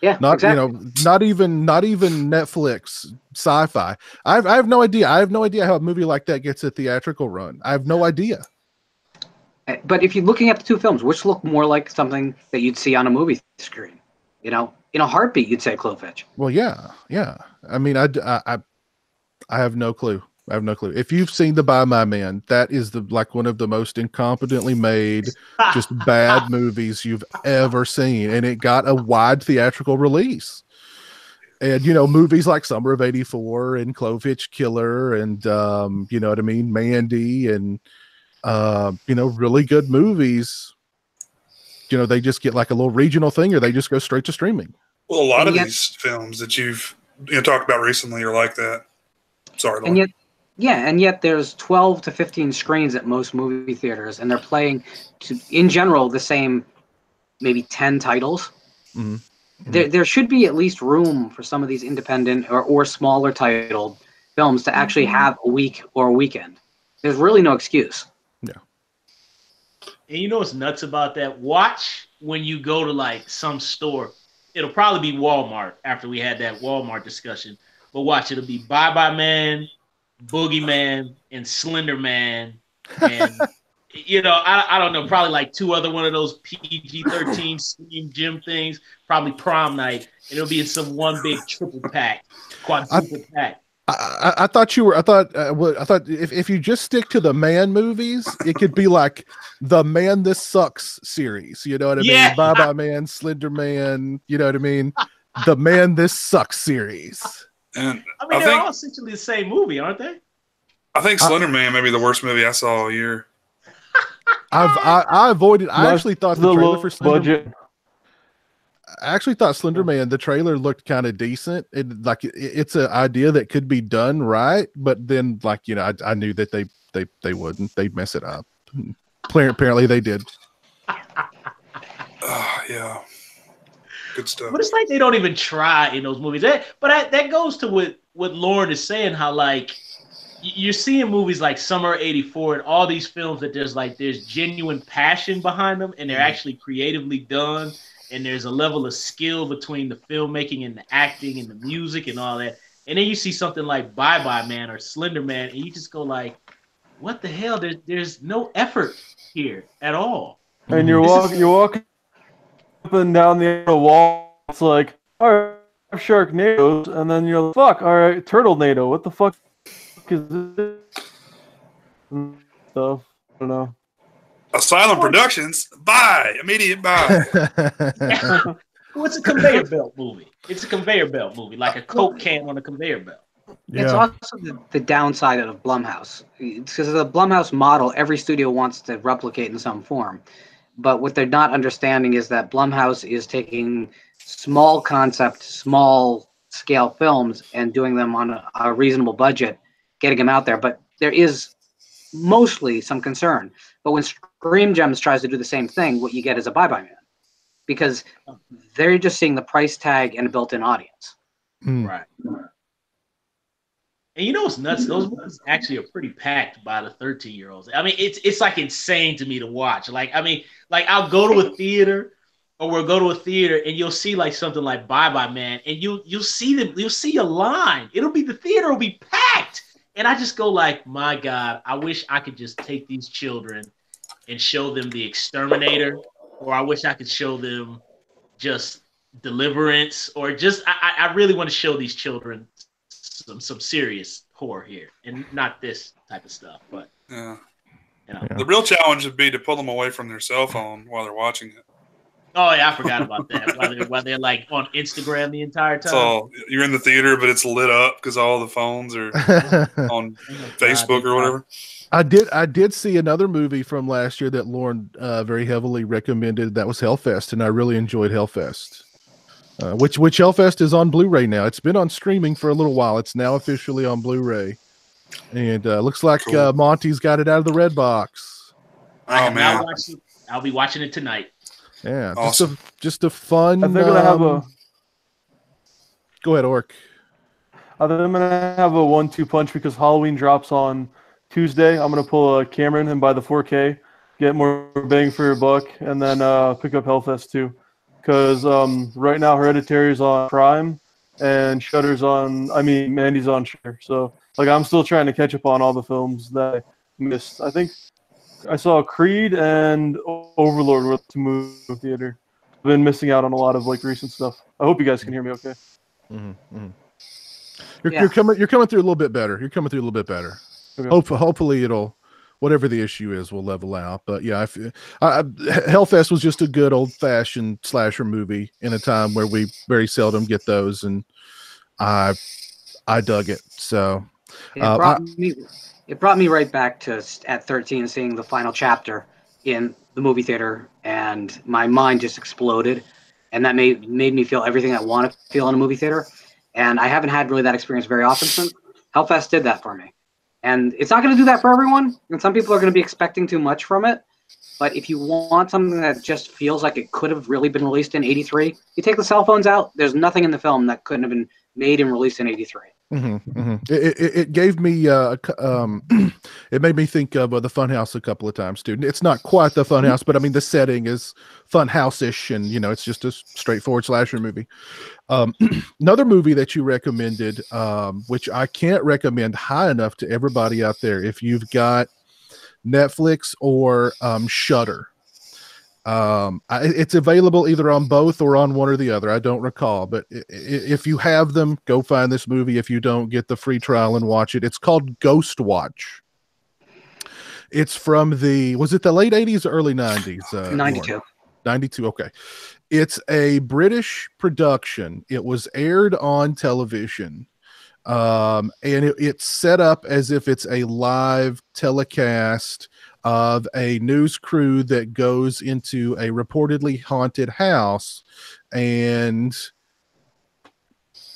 Yeah, exactly. Not even Netflix. Sci-Fi. I have no idea. I have no idea how a movie like that gets a theatrical run. I have no idea. But if you're looking at the two films, which look more like something that you'd see on a movie screen, in a heartbeat, you'd say Clovefitch. Well, yeah. I mean, I have no clue. I have no clue. If you've seen The Bye Bye Man, that is one of the most incompetently made, just bad movies you've ever seen, and it got a wide theatrical release. And movies like Summer of '84 and Clovefitch Killer, and you know what I mean, Mandy, and really good movies. They just get like a little regional thing, or they just go straight to streaming. Well, a lot of these films that you've talked about recently are like that. Sorry, and yet there's 12 to 15 screens at most movie theaters, and they're playing, in general, the same maybe 10 titles. Mm-hmm. There should be at least room for some of these independent or smaller titled films to actually have a week or a weekend. There's really no excuse. Yeah. And you know what's nuts about that? Watch when you go to like some store. It'll probably be Walmart after we had that Walmart discussion. But watch, it'll be Bye Bye Man, Boogeyman, and Slender Man, and I don't know, probably like two other one of those PG-13 Steam Gym things, probably Prom Night, and it'll be in some one big quadruple pack. I thought if you just stick to the man movies, it could be like the Man This Sucks series. You know what I mean? Bye Bye Man, Slender Man. You know what I mean? The Man This Sucks series. And they're all essentially the same movie, aren't they? I think Slender Man may be the worst movie I saw all year. I avoided. I actually thought the trailer for Slender. Budget. I actually thought Slender Man, the trailer looked kind of decent. It's an idea that could be done right, but then I knew that they wouldn't. They'd mess it up. Apparently they did. Yeah. Good stuff. But it's like they don't even try in those movies. That goes to what Lauren is saying, how like you're seeing movies like Summer '84 and all these films that there's genuine passion behind them, and they're actually creatively done, and there's a level of skill between the filmmaking and the acting and the music and all that. And then you see something like Bye Bye Man or Slender Man, and you just go like, what the hell? There's no effort here at all. And you're walking up and down the wall. It's like, all right, Sharknadoes, and then you're like, fuck, all right, Turtlenado. What the fuck is this? Stuff. I don't know. Asylum Productions, immediate buy. Well, it's a conveyor belt movie. It's a conveyor belt movie, like a Coke can on a conveyor belt. Yeah. It's also the downside of Blumhouse. Because of the Blumhouse model, every studio wants to replicate in some form. But what they're not understanding is that Blumhouse is taking small concept, small scale films and doing them on a reasonable budget, getting them out there. But there is mostly some concern. But when Scream Gems tries to do the same thing, what you get is a bye-bye man, because they're just seeing the price tag and a built-in audience. Right. And you know what's nuts? Those movies actually are pretty packed by the 13-year-olds. I mean, it's like insane to me to watch. Like, I mean, like I'll go to a theater, or we'll go to a theater, and you'll see like something like Bye Bye Man, and you'll see them, you'll see a line. The theater will be packed, and I just go like, my God, I wish I could just take these children and show them The Exterminator, or I wish I could show them just Deliverance, or just I really want to show these children some serious horror here, and not this type of stuff. But yeah, you know. The real challenge would be to pull them away from their cell phone while they're watching it. Oh yeah, I forgot about that. While they're like on Instagram the entire time. So you're in the theater, but it's lit up because all the phones are on Facebook or whatever. I did see another movie from last year that Lauren very heavily recommended. That was Hellfest, and I really enjoyed Hellfest. Which Hellfest is on Blu-ray now. It's been on streaming for a little while. It's now officially on Blu-ray, and looks like cool. Monty's got it out of the red box. I have not watched it. I'll be watching it tonight. Yeah, awesome. just a fun. I think I'm gonna have a. Go ahead, Orc. I think I'm gonna have a 1-2 punch because Halloween drops on Tuesday. I'm gonna pull a Cameron and buy the 4K, get more bang for your buck, and then pick up Hellfest too. Because right now Hereditary's on Prime and Shudder's on. I mean, Mandy's on Shudder. So like I'm still trying to catch up on all the films that I missed. I think I saw Creed and Overlord were to move to theater. I've been missing out on a lot of like recent stuff. I hope you guys can hear me okay. Mm-hmm, mm-hmm. You're coming through a little bit better. You're coming through a little bit better. Okay. Hopefully it'll, whatever the issue is, will level out. But yeah, Hellfest was just a good old-fashioned slasher movie in a time where we very seldom get those, and I dug it. So it brought me right back to at 13, seeing the final chapter in the movie theater, and my mind just exploded, and that made me feel everything I want to feel in a movie theater. And I haven't had really that experience very often since. Hellfest did that for me. And it's not going to do that for everyone, and some people are going to be expecting too much from it. But if you want something that just feels like it could have really been released in '83, you take the cell phones out. There's nothing in the film that couldn't have been made and released in '83. Mm-hmm, mm-hmm. It gave me it made me think of the Funhouse a couple of times, dude. It's not quite the Funhouse, but I mean the setting is Funhouse-ish, and it's just a straightforward slasher movie. Another movie that you recommended, which I can't recommend high enough to everybody out there, if you've got Netflix or Shudder. It's available either on both or on one or the other. I don't recall, but if you have them, go find this movie. If you don't, get the free trial and watch it. It's called Ghost Watch. It's from was it the late 80s or early 90s? 92. 92. Okay. It's a British production. It was aired on television. And it's set up as if it's a live telecast of a news crew that goes into a reportedly haunted house, and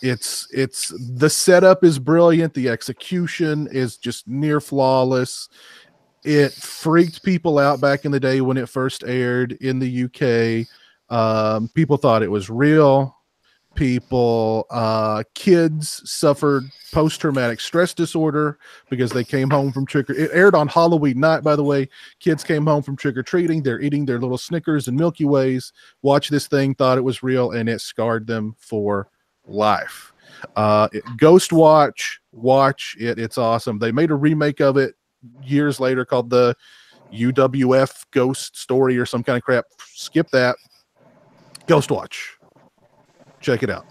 it's the setup is brilliant. The execution is just near flawless. It freaked people out back in the day when it first aired in the UK. People thought it was real. Kids suffered post-traumatic stress disorder because they came home from it aired on Halloween night, by the way. Kids came home from trick-or-treating. They're eating their little Snickers and Milky Ways, watched this thing, thought it was real, and it scarred them for life. Ghost Watch it. It's awesome. They made a remake of it years later called the UWF Ghost Story or some kind of crap. Skip that. Ghost Watch. Check it out.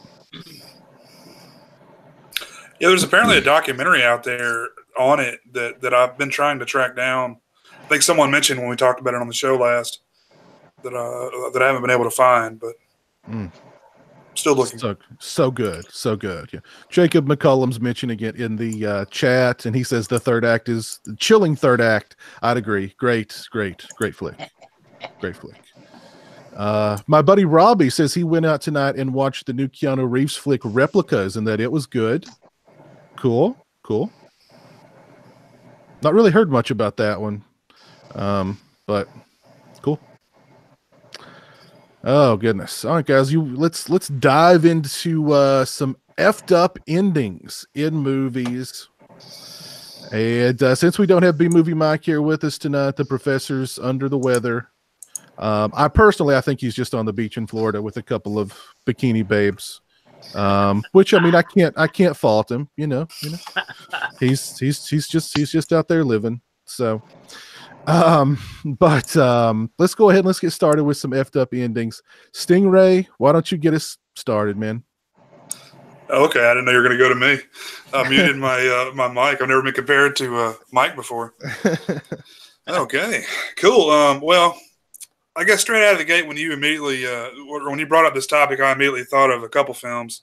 Yeah, there's apparently a documentary out there on it that I've been trying to track down. I think someone mentioned when we talked about it on the show last that I haven't been able to find, but still looking. So good. Yeah. Jacob McCullum's mentioning it in the chat, and he says the third act is the chilling third act. I'd agree. Great flick. Great flick. My buddy Robbie says he went out tonight and watched the new Keanu Reeves flick Replicas and that it was good. Cool. Not really heard much about that one, but cool. Oh goodness! All right, guys, let's dive into some effed up endings in movies. And since we don't have B Movie Mike here with us tonight, the professor's under the weather. I think he's just on the beach in Florida with a couple of bikini babes. Which I mean, I can't fault him. You know, he's just out there living. So, let's go ahead and let's get started with some effed up endings. Stingray, why don't you get us started, man? Okay, I didn't know you were going to go to me. I muted my my mic. I've never been compared to Mike before. Okay, cool. Well, I guess straight out of the gate when you immediately when you brought up this topic, I immediately thought of a couple films.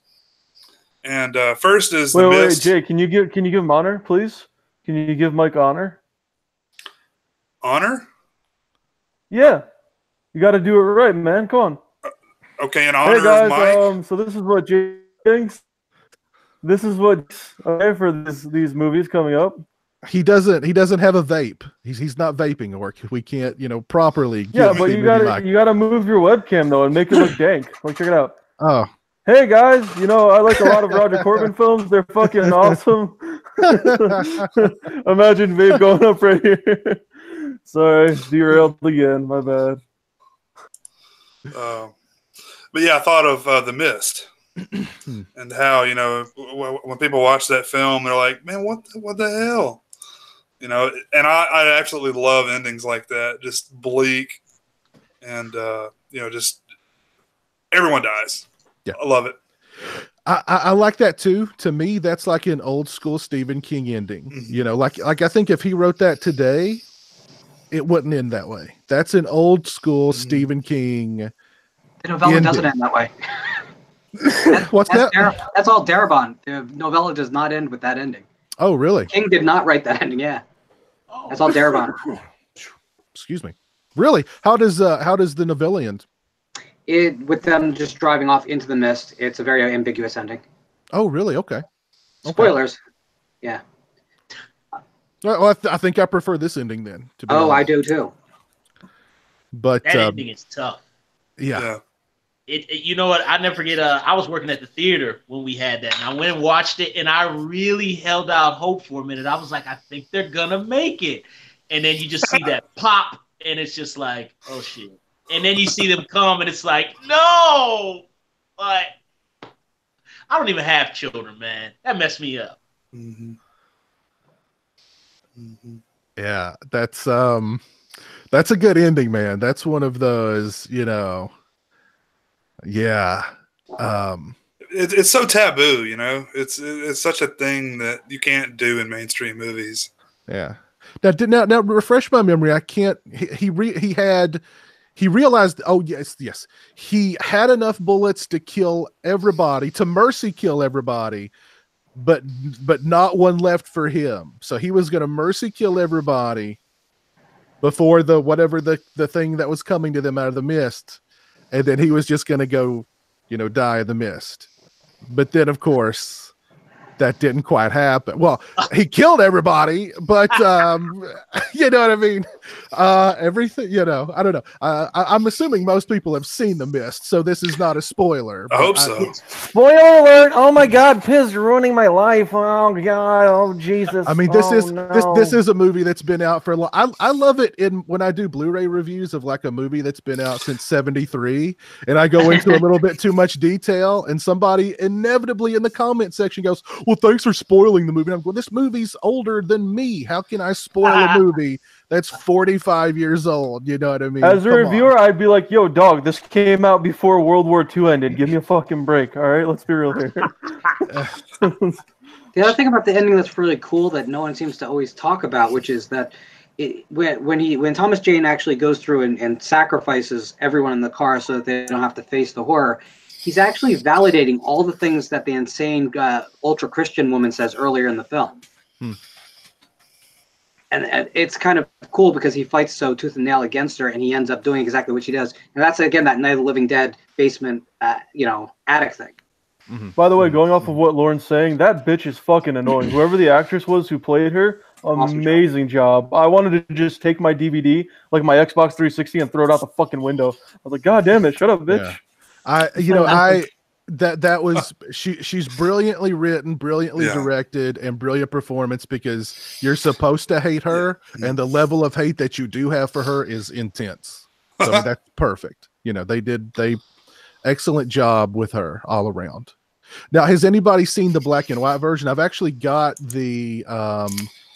And first is The Mist. Wait, Jay, can you give him honor, please? Can you give Mike honor? Honor? Yeah, you got to do it right, man. Come on. Okay, in honor hey guys, of Mike. So this is what Jay thinks. This is what for these movies coming up. He doesn't have a vape. He's not vaping, or we can't properly. Yeah, but you gotta move your webcam though and make it look dank. Like, check it out. Oh, hey guys, I like a lot of Roger Corman films. They're fucking awesome. Imagine vape going up right here. Sorry, derailed again. My bad. But yeah, I thought of The Mist. And how when people watch that film, they're like, "Man, what the hell?" And I absolutely love endings like that, just bleak, and just everyone dies. Yeah, I love it. I like that too. To me, that's like an old school Stephen King ending. Mm-hmm. Like I think if he wrote that today, it wouldn't end that way. That's an old school Stephen King. The novella doesn't end that way. What's that? That's all Darabont. The novella does not end with that ending. Oh, really? King did not write that ending. Yeah, that's all Darabont. Excuse me. Really? How does the novella end? With them just driving off into the mist. It's a very ambiguous ending. Oh, really? Okay. Spoilers. Yeah. Well, I think I prefer this ending then. To be honest. I do too. But that ending is tough. Yeah. You know what? I never forget. I was working at the theater when we had that, and I went and watched it, and I really held out hope for a minute. I was like, I think they're gonna make it, and then you just see that pop, and it's just like, oh shit. And then you see them come, and it's like, no, but I don't even have children, man. That messed me up. Mm-hmm. Mm-hmm. Yeah, that's a good ending, man. That's one of those, Yeah. It's so taboo, It's such a thing that you can't do in mainstream movies. Yeah. Now refresh my memory. I can't. He realized. Oh yes. He had enough bullets to kill everybody, to mercy kill everybody, but not one left for him. So he was going to mercy kill everybody before the thing that was coming to them out of the mist, and then he was just going to go, die in the mist. But then, of course, that didn't quite happen. Well, he killed everybody, but you know what I mean? Everything, I don't know. I'm assuming most people have seen The Mist, so this is not a spoiler. I hope so. Spoiler alert! Oh my God, Piz, you're ruining my life. Oh God, oh Jesus. I mean, this is a movie that's been out for a long. I love it when I do Blu-ray reviews of like a movie that's been out since '73, and I go into a little bit too much detail, and somebody inevitably in the comment section goes, "Well, thanks for spoiling the movie." And I'm going, "This movie's older than me. How can I spoil a movie that's 45 years old?" You know what I mean? As a reviewer, I'd be like, "Yo, dog, this came out before World War II ended. Give me a fucking break, all right? Let's be real here." The other thing about the ending that's really cool that no one seems to always talk about, which is that when Thomas Jane actually goes through and sacrifices everyone in the car so that they don't have to face the horror, he's actually validating all the things that the insane ultra-Christian woman says earlier in the film. and it's kind of cool because he fights so tooth and nail against her, and he ends up doing exactly what she does. And that's again that Night of the Living Dead basement, attic thing. Mm-hmm. By the way, going off of what Lauren's saying, that bitch is fucking annoying. Whoever the actress was who played her, amazing job. I wanted to just take my DVD, like my Xbox 360, and throw it out the fucking window. I was like, God damn it, shut up, bitch. Yeah. That was she's brilliantly written, brilliantly directed, and brilliant performance, because you're supposed to hate her, and the level of hate that you do have for her is intense. So I mean, that's perfect. They excellent job with her all around. Now, has anybody seen the black and white version? I've actually got the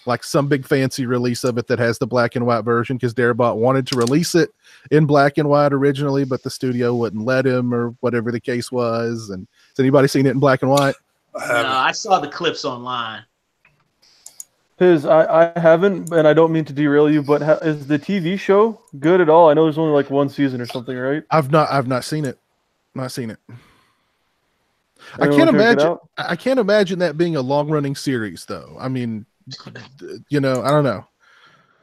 like some big fancy release of it that has the black and white version, because Darabont wanted to release it in black and white originally, but the studio wouldn't let him, or whatever the case was. And has anybody seen it in black and white? No, I saw the clips online. I haven't, and I don't mean to derail you, but is the TV show good at all? I know there's only like one season or something, right? I've not seen it. Not seen it. I can't imagine that being a long running series, though. I mean, I don't know.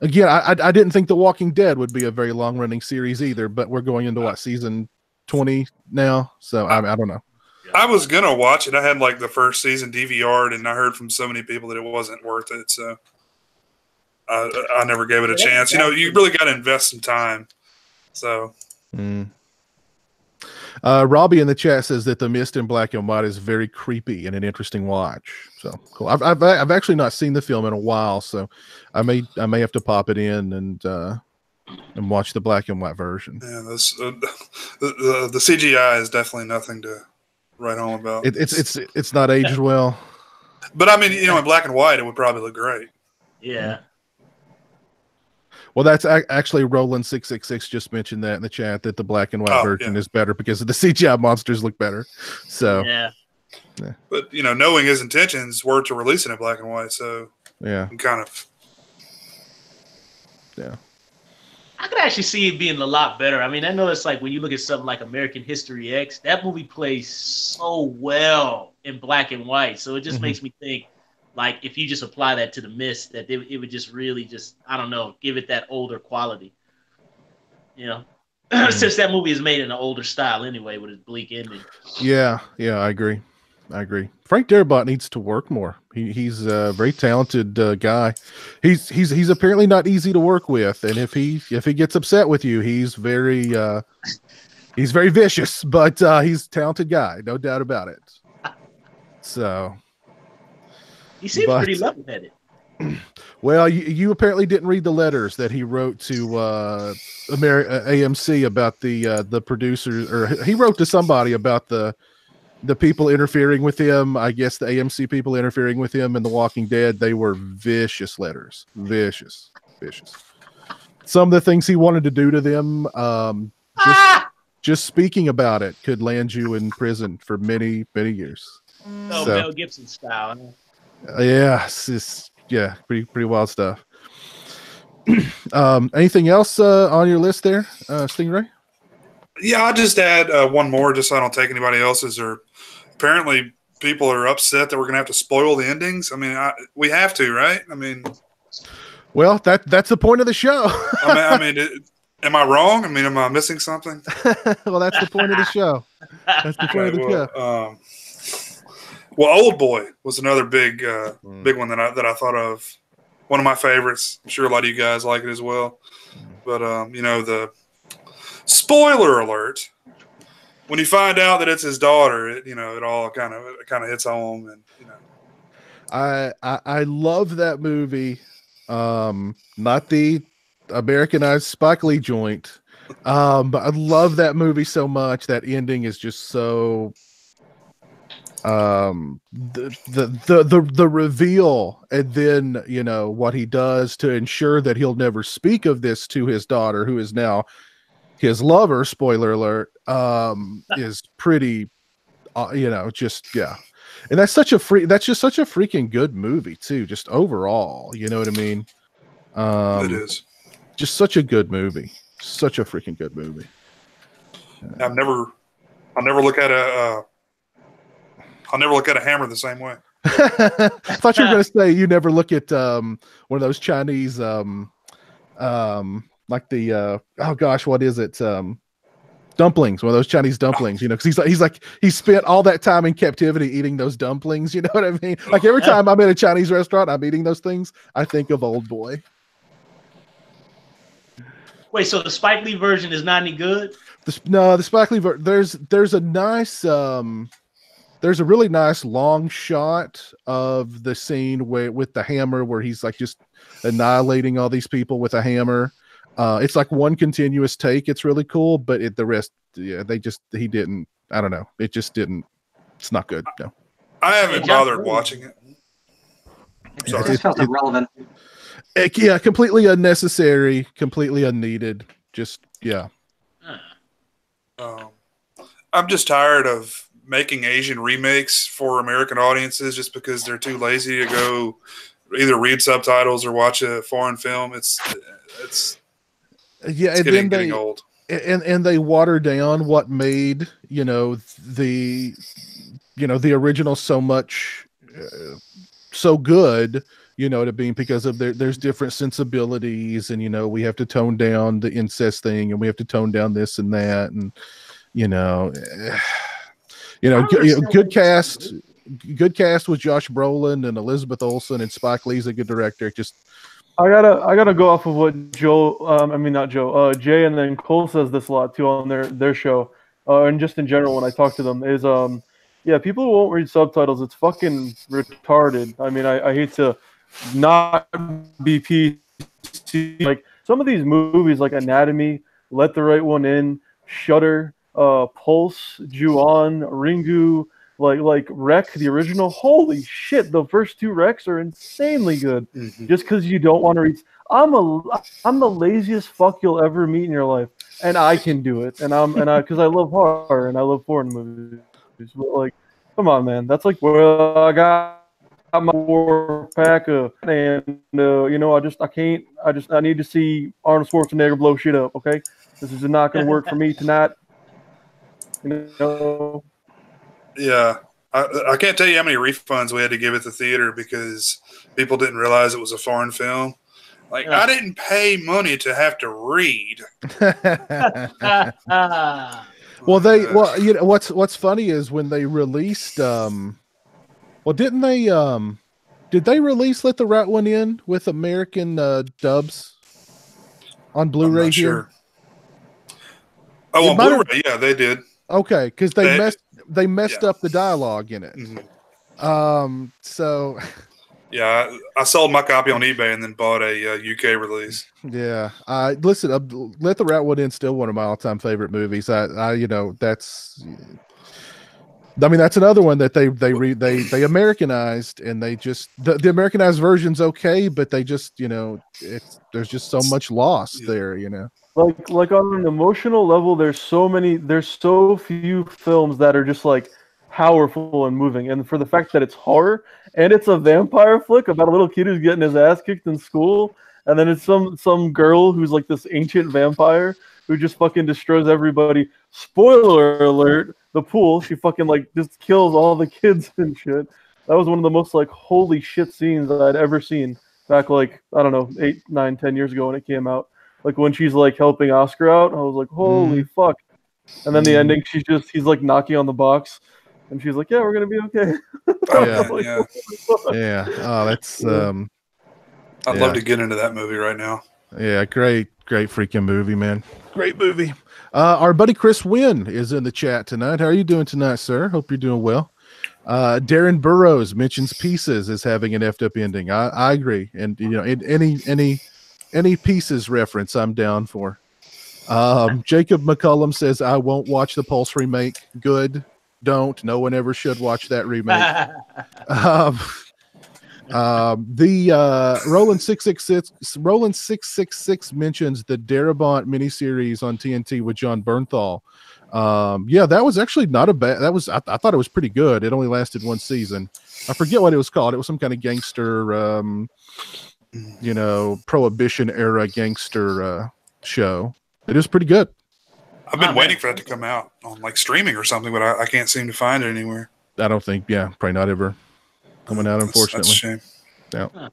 Again, I didn't think The Walking Dead would be a very long running series either, but we're going into season 20 now, so I don't know. I was gonna watch it. I had like the first season DVR'd, and I heard from so many people that it wasn't worth it, so I never gave it a chance. You really got to invest some time. So. Robbie in the chat says that The Mist in black and white is very creepy and an interesting watch. So cool. I've actually not seen the film in a while, so I may have to pop it in and watch the black and white version. Yeah, the CGI is definitely nothing to write home about. It's not aged well. But I mean, in black and white, it would probably look great. Yeah. Well, that's actually Roland666 just mentioned that in the chat, that the black and white version is better because of the CGI monsters look better. So yeah. But knowing his intentions were to release it in black and white, so I'm kind of I could actually see it being a lot better. I mean, I know it's like when you look at something like American History X, that movie plays so well in black and white. So it just makes me think, like, if you just apply that to The Mist, that it would just really I don't know, give it that older quality. Since that movie is made in an older style anyway, with its bleak ending. Yeah, I agree. Frank Darabont needs to work more. He's a very talented guy. He's apparently not easy to work with, and if he gets upset with you, he's very vicious. But he's a talented guy, no doubt about it. So. He seems pretty level-headed. Well, you apparently didn't read the letters that he wrote to AMC about the producers, or he wrote to somebody about the people interfering with him. I guess the AMC people interfering with him in The Walking Dead. They were vicious letters, vicious. Some of the things he wanted to do to them, just speaking about it could land you in prison for many, many years. So Mel Gibson style. Pretty wild stuff. Anything else on your list there, Stingray? Yeah, I'll just add one more, just so I don't take anybody else's. Apparently, people are upset that we're going to have to spoil the endings. I mean, we have to, right? I mean, well, that's the point of the show. Am I wrong? I mean, am I missing something? Well, that's the point of the show. That's the point of the show. Well, Old Boy was another big one that I thought of. One of my favorites. I'm sure a lot of you guys like it as well. But the spoiler alert. When you find out that it's his daughter, it all kind of hits home, and I love that movie. Not the Americanized Spike Lee joint, but I love that movie so much. That ending is just so. The reveal, and then what he does to ensure that he'll never speak of this to his daughter, who is now his lover, spoiler alert, is pretty and that's just such a freaking good movie too, just overall, you know what I mean? It is just such a good movie, such a freaking good movie. I'll never look at a hammer the same way. I thought you were going to say you never look at one of those Chinese, like the oh gosh, what is it? Dumplings, one of those Chinese dumplings, you know, because he spent all that time in captivity eating those dumplings. You know what I mean? Like every time I'm in a Chinese restaurant, I'm eating those things, I think of Old Boy. Wait, so the Spike Lee version is not any good? No, the Spike Lee there's a nice there's a really nice long shot of the scene with the hammer where he's like just annihilating all these people with a hammer. It's like one continuous take. It's really cool, but the rest, yeah, he didn't. I don't know. It just didn't. It's not good. No. I haven't bothered watching it. It just felt irrelevant. Yeah, completely unnecessary, completely unneeded. Just yeah. I'm just tired of making Asian remakes for American audiences just because they're too lazy to go either read subtitles or watch a foreign film. It's yeah, and then getting old. And they water down what made the original so much so good, to being because of there's different sensibilities, and we have to tone down the incest thing, and we have to tone down this and that, and good cast with Josh Brolin and Elizabeth Olsen, and Spike Lee's a good director. Just I gotta go off of what Jay and then Cole says this a lot too on their show, and just in general when I talk to them is people who won't read subtitles, it's fucking retarded. I mean, I hate to not be PC, like some of these movies like Anatomy, Let the Right One In, Shudder, Pulse, Ju-On, Ringu, like Wreck, the original. Holy shit, the first two Wrecks are insanely good. Mm-hmm. Just because you don't want to read. I'm the laziest fuck you'll ever meet in your life, and I can do it. And because I love horror and I love foreign movies. But like, come on, man, that's like where I got my 4-pack of, and I need to see Arnold Schwarzenegger blow shit up. Okay, this is not going to work for me tonight. Yeah, I can't tell you how many refunds we had to give at the theater because people didn't realize it was a foreign film. Like, I didn't pay money to have to read. What's funny is when they released did they release Let the Right One In with American dubs on Blu-ray here? Sure. Oh, on Blu-ray, yeah, they did. Okay, because they messed up the dialogue in it. Mm-hmm. So yeah, I sold my copy on eBay and then bought a UK release. Yeah, listen, Let the Right One In still one of my all-time favorite movies. That's another one that they Americanized, and they just the Americanized version's okay, but they just there's just so much loss there. Like on an emotional level, there's so few films that are just like powerful and moving. And for the fact that it's horror and it's a vampire flick about a little kid who's getting his ass kicked in school, and then it's some girl who's like this ancient vampire who just fucking destroys everybody. Spoiler alert, the pool, she fucking like just kills all the kids and shit. That was one of the most like holy shit scenes that I'd ever seen back like, I don't know, 8, 9, 10 years ago when it came out. Like when she's like helping Oscar out, I was like, holy fuck. And then the ending, he's like knocking on the box, and she's like, yeah, we're gonna be okay. Yeah. Oh, that's I'd love to get into that movie right now. Yeah, great freaking movie, man. Great movie. Our buddy Chris Wynn is in the chat tonight. How are you doing tonight, sir? Hope you're doing well. Darren Burrows mentions Pieces as having an effed up ending. I agree. And any Pieces reference I'm down for. Jacob McCullum says, I won't watch the Pulse remake. Good. Don't. No one ever should watch that remake. The Roland 666 mentions the Darabont miniseries on TNT with John Bernthal. That was actually not a bad. I thought it was pretty good. It only lasted one season. I forget what it was called. It was some kind of gangster, Prohibition era gangster show. It is pretty good. I've been waiting for that to come out on like streaming or something, but I can't seem to find it anywhere. I don't think. Yeah, probably not ever. coming out, unfortunately. That's a shame. Yeah.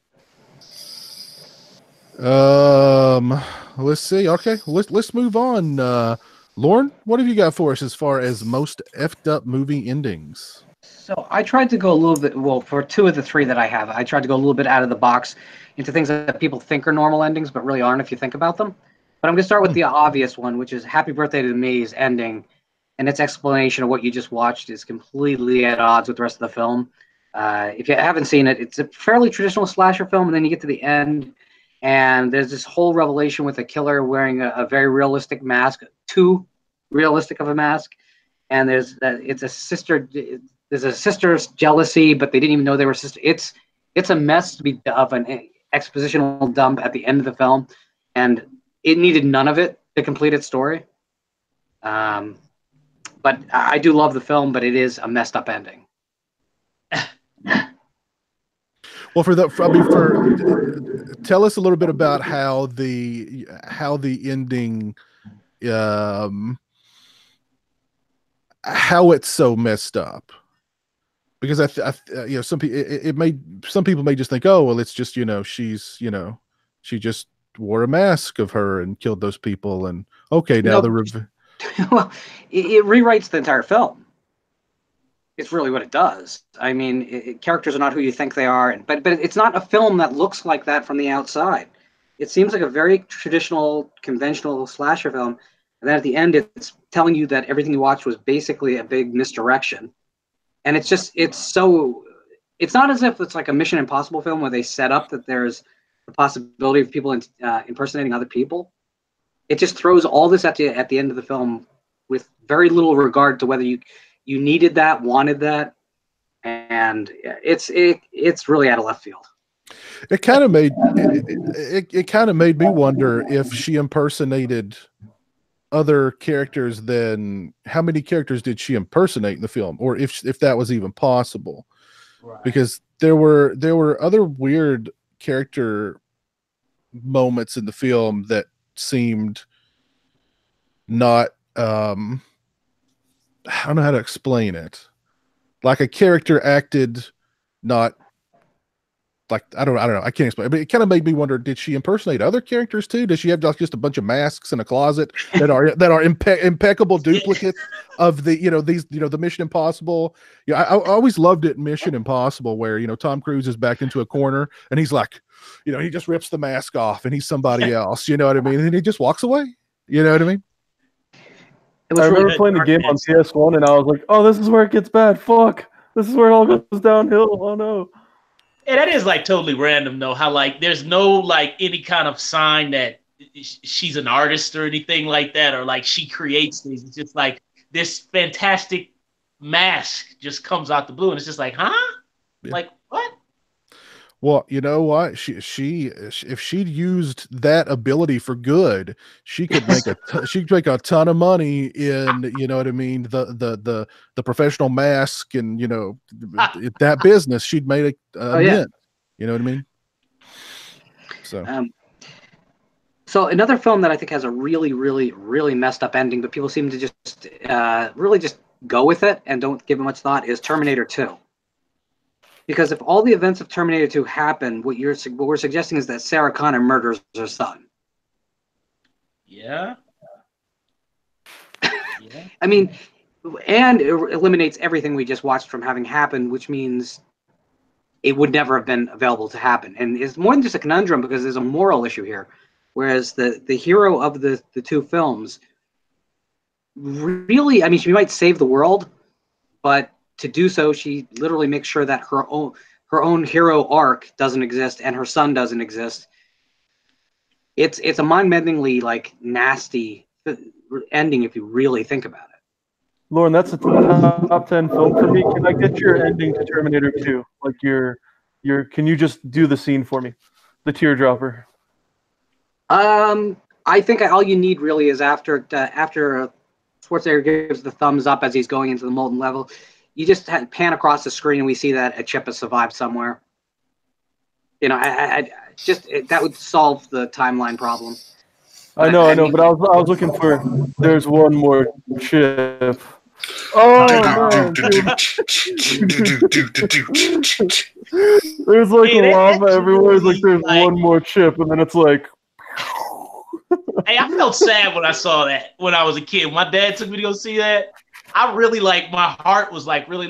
Let's see. Okay, let's move on. Lauren, what have you got for us as far as most effed up movie endings? So I tried to go a little bit, well, for 2 of the 3 that I have, I tried to go a little bit out of the box into things that people think are normal endings, but really aren't if you think about them. But I'm going to start with the obvious one, which is Happy Birthday to Me's ending, and its explanation of what you just watched is completely at odds with the rest of the film. If you haven't seen it, it's a fairly traditional slasher film, and then you get to the end, and there's this whole revelation with a killer wearing a very realistic mask, too realistic of a mask, and there's a sister's jealousy, but they didn't even know they were sisters. It's a mess of an expositional dump at the end of the film, and it needed none of it to complete its story. But I do love the film, but it is a messed up ending. Well, tell us a little bit about how the ending, how it's so messed up. Because some people may just think, oh, well, it's just she just wore a mask of her and killed those people, and okay, now well, it rewrites the entire film. It's really what it does. I mean, characters are not who you think they are, but it's not a film that looks like that from the outside. It seems like a very traditional, conventional slasher film, and then at the end, it's telling you that everything you watched was basically a big misdirection. And it's not as if it's like a Mission Impossible film where they set up that there's the possibility of people impersonating other people. It just throws all this at the end of the film with very little regard to whether you needed that, wanted that, and it's really out of left field. It kind of made me wonder if she impersonated other characters. Then how many characters did she impersonate in the film, or if that was even possible? Right. Because there were other weird character moments in the film that seemed not I don't know how to explain it. Like a character acted not like I don't know. I can't explain. But it kind of made me wonder: did she impersonate other characters too? Does she have just a bunch of masks in a closet that are impeccable duplicates of the the Mission Impossible? Yeah, I always loved it in Mission Impossible where Tom Cruise is backed into a corner and he's like, he just rips the mask off and he's somebody else. You know what I mean? And he just walks away. You know what I mean? I remember playing the game on PS1 and I was like, oh, this is where it gets bad. Fuck. This is where it all goes downhill. Oh no. Yeah, that is like totally random though. How like there's no like any kind of sign that she's an artist or anything like that, or like she creates these. It's just like this fantastic mask just comes out the blue, and it's just like, huh? Yeah. Like what? Well, you know what? If she'd used that ability for good, she could make a ton of money in, you know what I mean, the professional mask and that business. She'd made a mint. You know what I mean? So another film that I think has a really, really, really messed up ending, but people seem to just really just go with it and don't give it much thought is Terminator 2. Because if all the events of Terminator 2 happen, what we're suggesting is that Sarah Connor murders her son. Yeah. I mean, and it eliminates everything we just watched from having happened, which means it would never have been available to happen. And it's more than just a conundrum because there's a moral issue here. Whereas the hero of the 2 films really, I mean, she might save the world, but to do so, she literally makes sure that her own hero arc doesn't exist and her son doesn't exist. It's a mind-bendingly like nasty ending if you really think about it. Lauren, that's a top 10 film for me. Can I get your ending to Terminator 2? Like your can you just do the scene for me? The teardropper. I think all you need really is after Schwarzenegger gives the thumbs up as he's going into the molten level. You just pan across the screen and we see that a chip has survived somewhere. That would solve the timeline problem. I know, but I was looking for. There's one more chip. Oh man, there's like lava everywhere. It's like there's one more chip, and then it's like. Hey, I felt sad when I saw that when I was a kid. My dad took me to go see that. I really my heart was really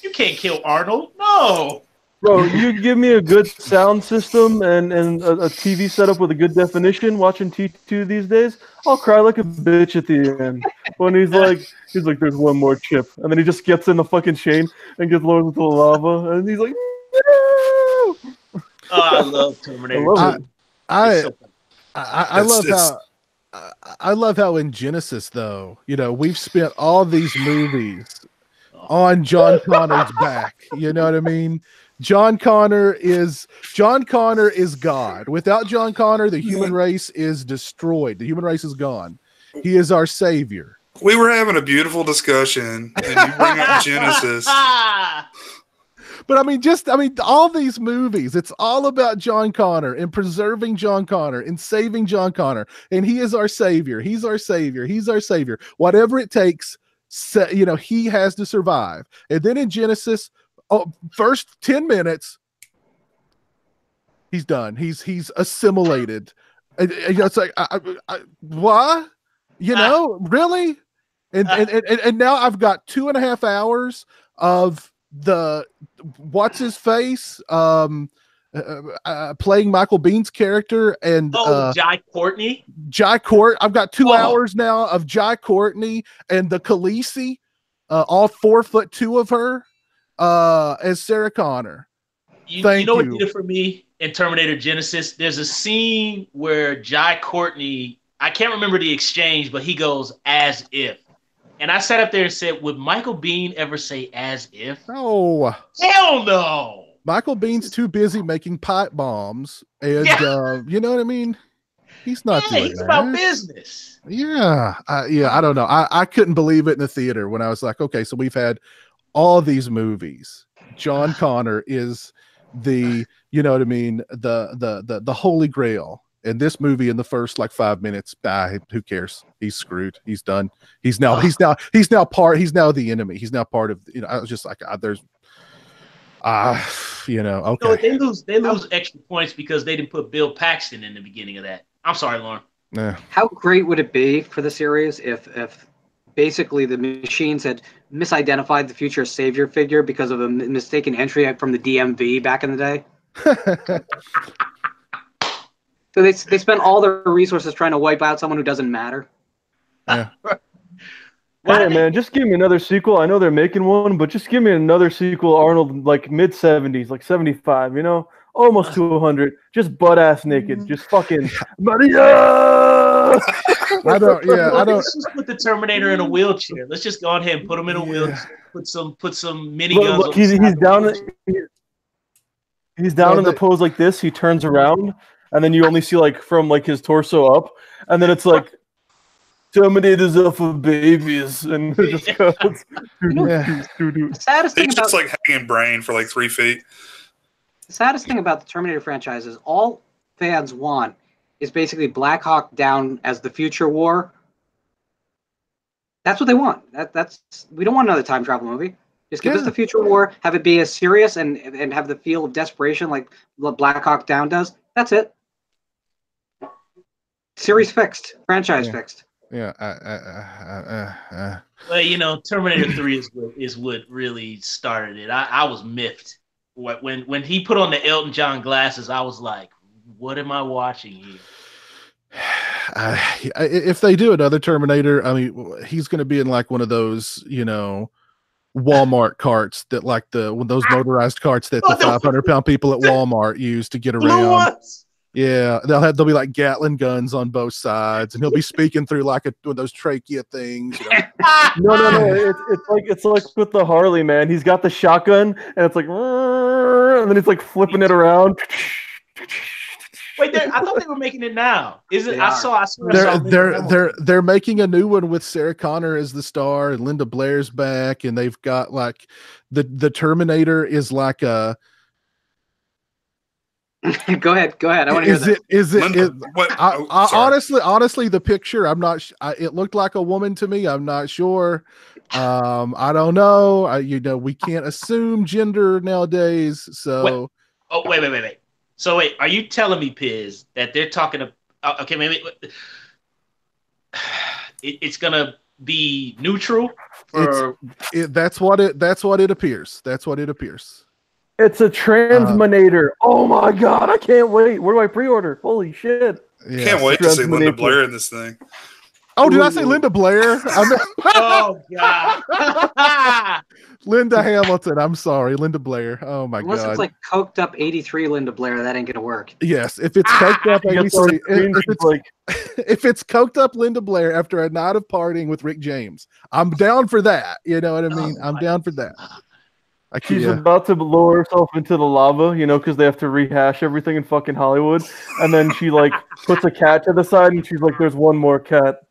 you can't kill Arnold. No. Bro, you give me a good sound system and a TV setup with a good definition watching T2 these days, I'll cry like a bitch at the end. When he's like, there's one more chip. And then he just gets in the fucking chain and gets lowered into the lava. And he's like, no! Oh, I love Terminator. I love how in Genesis, though, we've spent all these movies on John Connor's back. You know what I mean? John Connor is God. Without John Connor, the human race is destroyed. The human race is gone. He is our savior. We were having a beautiful discussion, and you bring up Genesis. But all these movies, it's all about John Connor and preserving John Connor and saving John Connor. And he is our savior. He's our savior. He's our savior. Whatever it takes, he has to survive. And then in Genesis, first 10 minutes, he's done. He's assimilated. It's like, what? Really? And now I've got 2.5 hours of the what's his face playing Michael Bihn's character and Jai Courtney. I've got 2 hours now of Jai Courtney and the Khaleesi, all 4'2" of her as Sarah Connor. You know what did it for me in Terminator Genesis? There's a scene where Jai Courtney, I can't remember the exchange, but he goes, "as if." And I sat up there and said, would Michael Biehn ever say "as if"? No. Hell no. Michael Bihn's too busy making pipe bombs. And, you know what I mean? He's not doing he's that. about business. Yeah. I don't know. I couldn't believe it in the theater when I was like, okay, so we've had all these movies. John Connor is the, you know what I mean? The holy grail. And this movie in the first 5 minutes, who cares? He's screwed. He's done. He's now the enemy. He's now part of, I was just like, okay. They lose extra points because they didn't put Bill Paxton in the beginning of that. I'm sorry, Lauren. Yeah. How great would it be for the series if basically the machines had misidentified the future savior figure because of a mistaken entry from the DMV back in the day? So they spent all their resources trying to wipe out someone who doesn't matter. Yeah. Hey man, just give me another sequel. I know they're making one, but just give me another sequel. Arnold, mid 70s, 75. Almost to 100. Just butt ass naked. Just fucking Maria. I don't. Let's just put the Terminator in a wheelchair. Let's just go ahead and put him in a wheelchair. Put some miniguns. Look, he's down. He's down in the pose like this. He turns around. And then you only see from his torso up, and then it's Terminators are for babies, and it just goes. The saddest thing He's just hanging brain for 3 feet. The saddest thing about the Terminator franchise is all fans want is basically Black Hawk Down as the future war. That's what they want. We don't want another time travel movie. Just give us the future war, have it be as serious and have the feel of desperation like what Black Hawk Down does. That's it. Series fixed, franchise fixed. Yeah. Well, Terminator 3 is what really started it. I was miffed when he put on the Elton John glasses. I was like, "What am I watching here?" If they do another Terminator, he's going to be in one of those, Walmart carts that those motorized carts that the 500-pound people at Walmart use to get around. Yeah, they'll be Gatling guns on both sides, and he'll be speaking through one of those trachea things. No. It's like with the Harley, man. He's got the shotgun, and it's and then it's flipping it around. Wait, I thought they were making it now. Is it? They're making a new one with Sarah Connor as the star, and Linda Blair's back, and they've got the Terminator is Go ahead. I want to hear that. Honestly, the picture, I'm not. It looked like a woman to me. I'm not sure. I don't know. We can't assume gender nowadays. So, wait. So wait, are you telling me, Piz, that they're talking? Okay, maybe it's gonna be neutral. That's what it appears. That's what it appears. It's a Transminator. Oh my god, I can't wait. Where do I pre-order? Holy shit. Yeah. Can't wait to see Linda Blair in this thing. Oh, did I say Linda Blair? Oh god. Linda Hamilton. I'm sorry, Linda Blair. Oh my god. Unless it's like coked up 83 Linda Blair, that ain't gonna work. Yes, if it's coked up 83, if it's coked up Linda Blair after a night of partying with Rick James, I'm down for that. You know what I mean? I'm down for that. She's about to lower herself into the lava, because they have to rehash everything in fucking Hollywood. And then she puts a cat to the side, and she's like, "There's one more cat."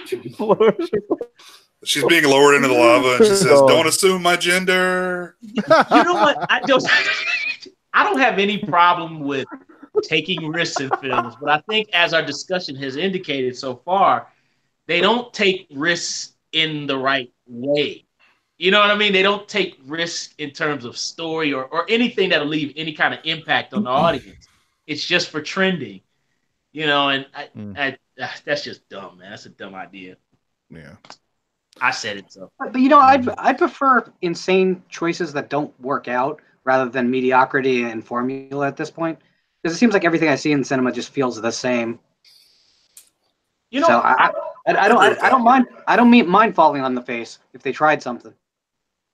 She's being lowered into the lava, and she says, "Don't assume my gender." You know what? I don't have any problem with taking risks in films, but I think, as our discussion has indicated so far, they don't take risks in the right way. You know what I mean? They don't take risks in terms of story or anything that'll leave any kind of impact on the audience. It's just for trending, and that's just dumb, man. That's a dumb idea. Yeah. I said it, so. But I'd prefer insane choices that don't work out rather than mediocrity and formula at this point. Because it seems like everything I see in cinema just feels the same. So I don't mind. I don't mind falling on the face if they tried something.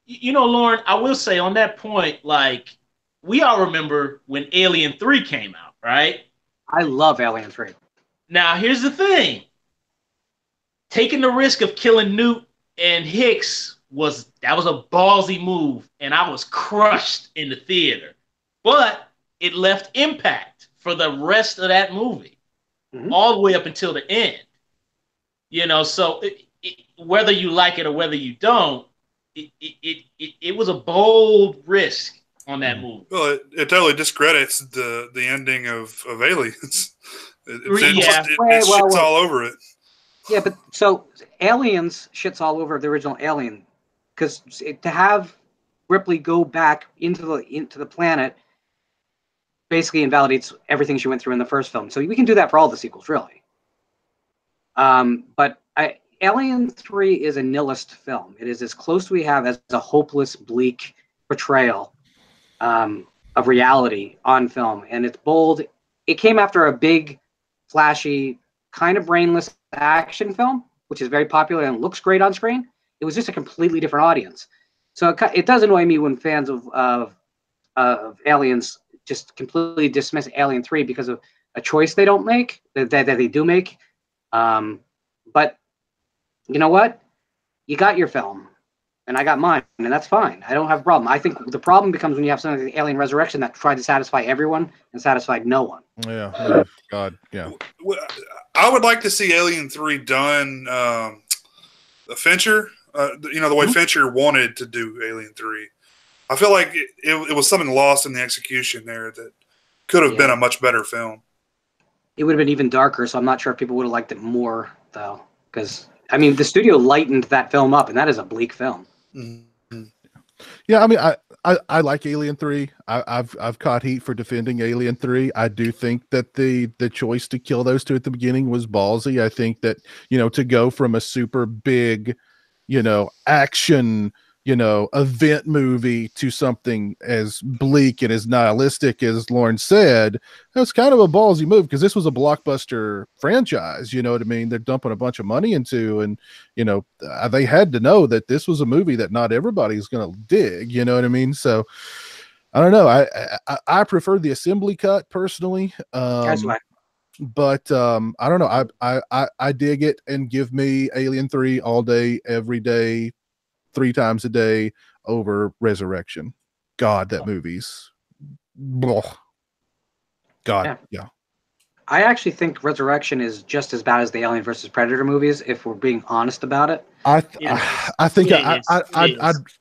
Lauren, I will say on that point, we all remember when Alien 3 came out, right? I love Alien 3. Now, here's the thing. Taking the risk of killing Newt and Hicks was a ballsy move, and I was crushed in the theater. But it left impact for the rest of that movie, all the way up until the end. So whether you like it or whether you don't, it was a bold risk on that movie. Well, it totally discredits the ending of Aliens. It shits all over it. Yeah, but so Aliens shits all over the original Alien, because to have Ripley go back into the planet basically invalidates everything she went through in the first film. So we can do that for all the sequels, really. But Alien 3 is a nihilist film. It is as close we have as a hopeless, bleak portrayal of reality on film. And it's bold. It came after a big, flashy, kind of brainless action film, which is very popular and looks great on screen. It was just a completely different audience. So it does annoy me when fans of Aliens just completely dismiss Alien 3 because of a choice they don't make, that they do make. But you know what? You got your film, and I got mine, and that's fine. I don't have a problem. I think the problem becomes when you have something like Alien Resurrection that tried to satisfy everyone and satified no one. Yeah. God, yeah. I would like to see Alien 3 done Fincher, the way Fincher wanted to do Alien 3. I feel like it was something lost in the execution there that could have been a much better film. It would have been even darker, so I'm not sure if people would have liked it more, though. Because, the studio lightened that film up, and that is a bleak film. Mm-hmm. Yeah, I like Alien 3. I've caught heat for defending Alien 3. I do think that the choice to kill those two at the beginning was ballsy. I think that, to go from a super big, action, event movie to something as bleak and as nihilistic as Lauren said, that's kind of a ballsy move, because this was a blockbuster franchise. You know what I mean? They're dumping a bunch of money into, and they had to know that this was a movie that not everybody's going to dig. You know what I mean? So I don't know. I prefer the assembly cut personally. That's right. But I don't know. I dig it, and give me Alien 3 all day, every day, 3 times a day over Resurrection. God, that movie's God, yeah. I actually think Resurrection is just as bad as the Alien versus Predator movies, if we're being honest about it. I think It is.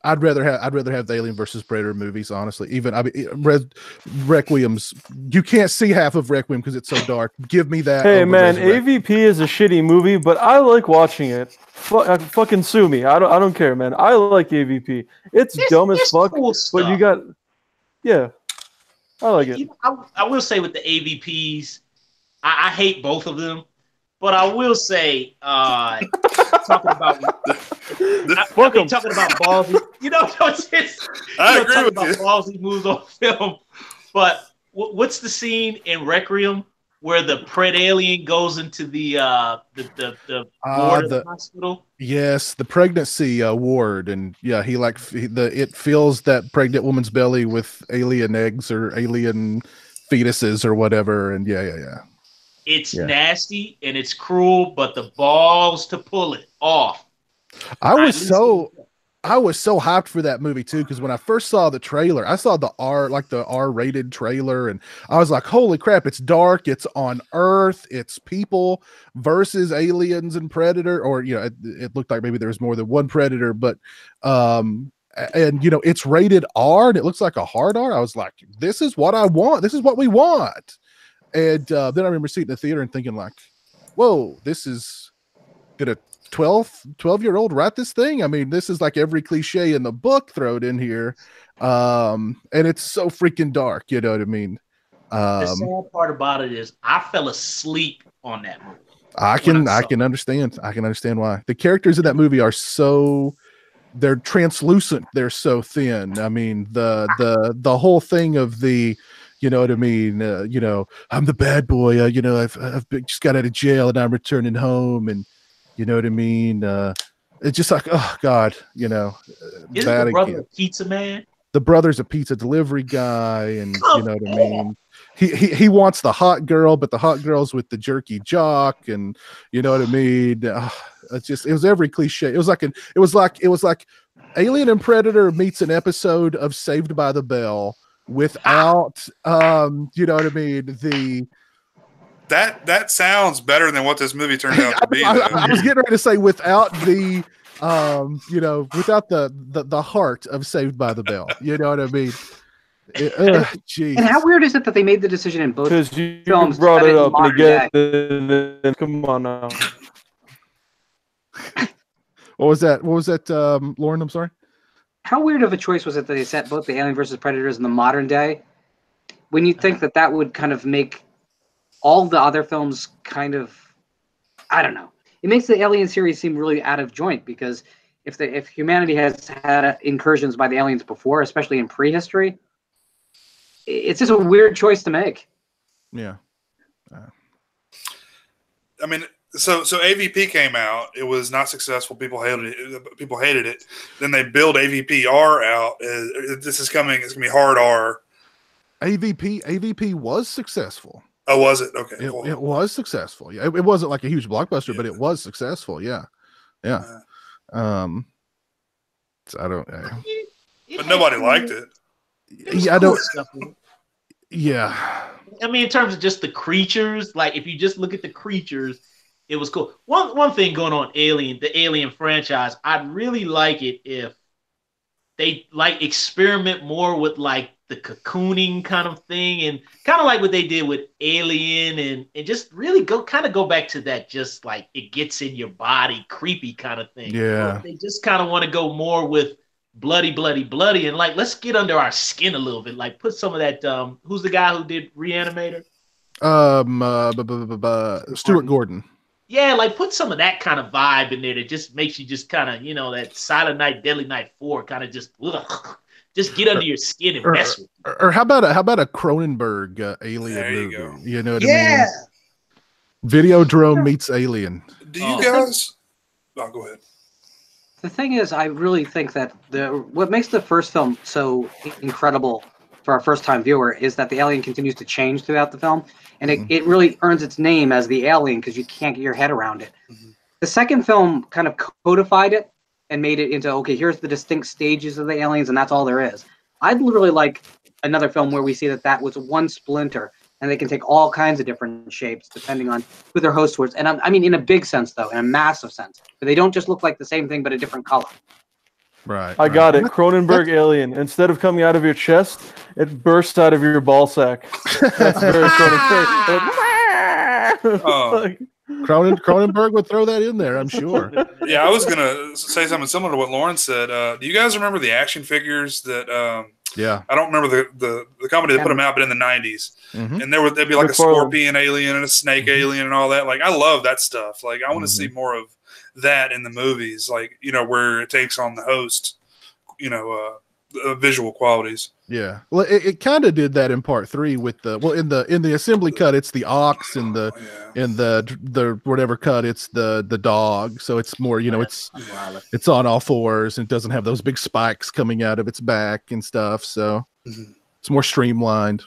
I'd rather have the Alien versus Predator movies, honestly. Even Requiem's, you can't see half of Requiem because it's so dark. Give me that. Hey over man, Resurrection. AVP is a shitty movie, but I like watching it. Fucking sue me. I don't care, man. I like AVP. It's dumb as fuck, cool but you got, yeah, I like it. I will say with the AVPs, I hate both of them, but I will say, talking about ballsy, I agree with about you. ballsy moves on film. But what's the scene in Requiem where the pred alien goes into the ward of the hospital? Yes, the pregnancy ward, and yeah, it fills that pregnant woman's belly with alien eggs or alien fetuses or whatever, and yeah. It's nasty and it's cruel, but the balls to pull it off. I was so hyped for that movie too, because when I first saw the trailer, I saw the R-rated trailer, and I was like, holy crap, it's dark, it's on Earth, it's people versus aliens and Predator, or it looked like maybe there was more than one Predator, but and it's rated R and it looks like a hard R. I was like, this is what I want, this is what we want. And then I remember sitting in the theater and thinking like, whoa, this is gonna 12-year-old write this thing? I mean, this is like every cliche in the book thrown in here. And it's so freaking dark, you know what I mean? The sad part about it is I fell asleep on that movie. I can understand why. The characters in that movie are they're translucent, they're so thin. I mean, the whole thing of the, you know what I mean? I'm the bad boy. I've just got out of jail and I'm returning home, and you know what I mean? It's just like, oh God, Isn't the brother a pizza man? The brother's a pizza delivery guy, and you know what I mean? He wants the hot girl, but the hot girl's with the jerky jock, and you know what I mean? It was every cliche. It was like Alien and Predator meets an episode of Saved by the Bell without you know what I mean? That sounds better than what this movie turned out to be. I was getting ready to say without the without the heart of Saved by the Bell. You know what I mean? Geez. And how weird is it that they made the decision in both Because you films brought it up and again. Come on now. What was that, Lauren? I'm sorry. How weird of a choice was it that they set both the Alien versus Predators in the modern day, when you think that would kind of make all the other films kind of, I don't know. It makes the Alien series seem really out of joint, because if humanity has had incursions by the aliens before, especially in prehistory, it's just a weird choice to make. Yeah. I mean, so AVP came out. It was not successful. People hated it. Then they build AVP-R out. This is coming. It's gonna be hard R. AVP was successful. Oh, was it? Okay. It was successful. Yeah, it wasn't like a huge blockbuster, but it was successful. Yeah. So I don't. But nobody liked it. Yeah, I don't. Yeah. I mean, in terms of just the creatures, like if you just look at the creatures, it was cool. One thing going on the Alien franchise, I'd really like it if they like experiment more with like the cocooning kind of thing, and kind of like what they did with Alien, and just really go back to that, just like it gets in your body creepy kind of thing. Yeah. They just kind of want to go more with bloody, and like let's get under our skin a little bit. Like put some of that who's the guy who did Reanimator? Stuart Gordon. Yeah, like put some of that kind of vibe in there that just makes you just kind of, that Silent Night, Deadly Night 4 kind of just get under your skin and mess with you. Or how about a Cronenberg Alien movie? Go. You know what I mean? Videodrome meets Alien. Do you guys? Oh, go ahead. The thing is, I really think that what makes the first film so incredible for our first-time viewer is that the alien continues to change throughout the film, and it really earns its name as the alien because you can't get your head around it. Mm-hmm. The second film kind of codified it and made it into, okay, here's the distinct stages of the aliens, and that's all there is. I'd really like another film where we see that was one splinter, and they can take all kinds of different shapes depending on who their host was. And I mean, in a big sense, though, in a massive sense. But they don't just look like the same thing, but a different color. Right. I got it. Cronenberg alien. Instead of coming out of your chest, it bursts out of your ball sack. That's very Cronenberg. Oh. Cronenberg would throw that in there, I'm sure. Yeah, I was gonna say something similar to what Lauren said. Do you guys remember the action figures that? Yeah, I don't remember the company that put them out, but in the '90s, and there'd be like a scorpion alien and a snake alien and all that. Like, I love that stuff. Like, I want to see more of that in the movies. Like, where it takes on the host, visual qualities. Yeah, well, it kind of did that in part 3 with in the assembly cut, it's the ox, and the whatever cut, it's the dog. So it's more, it's on all fours and doesn't have those big spikes coming out of its back and stuff. So it's more streamlined.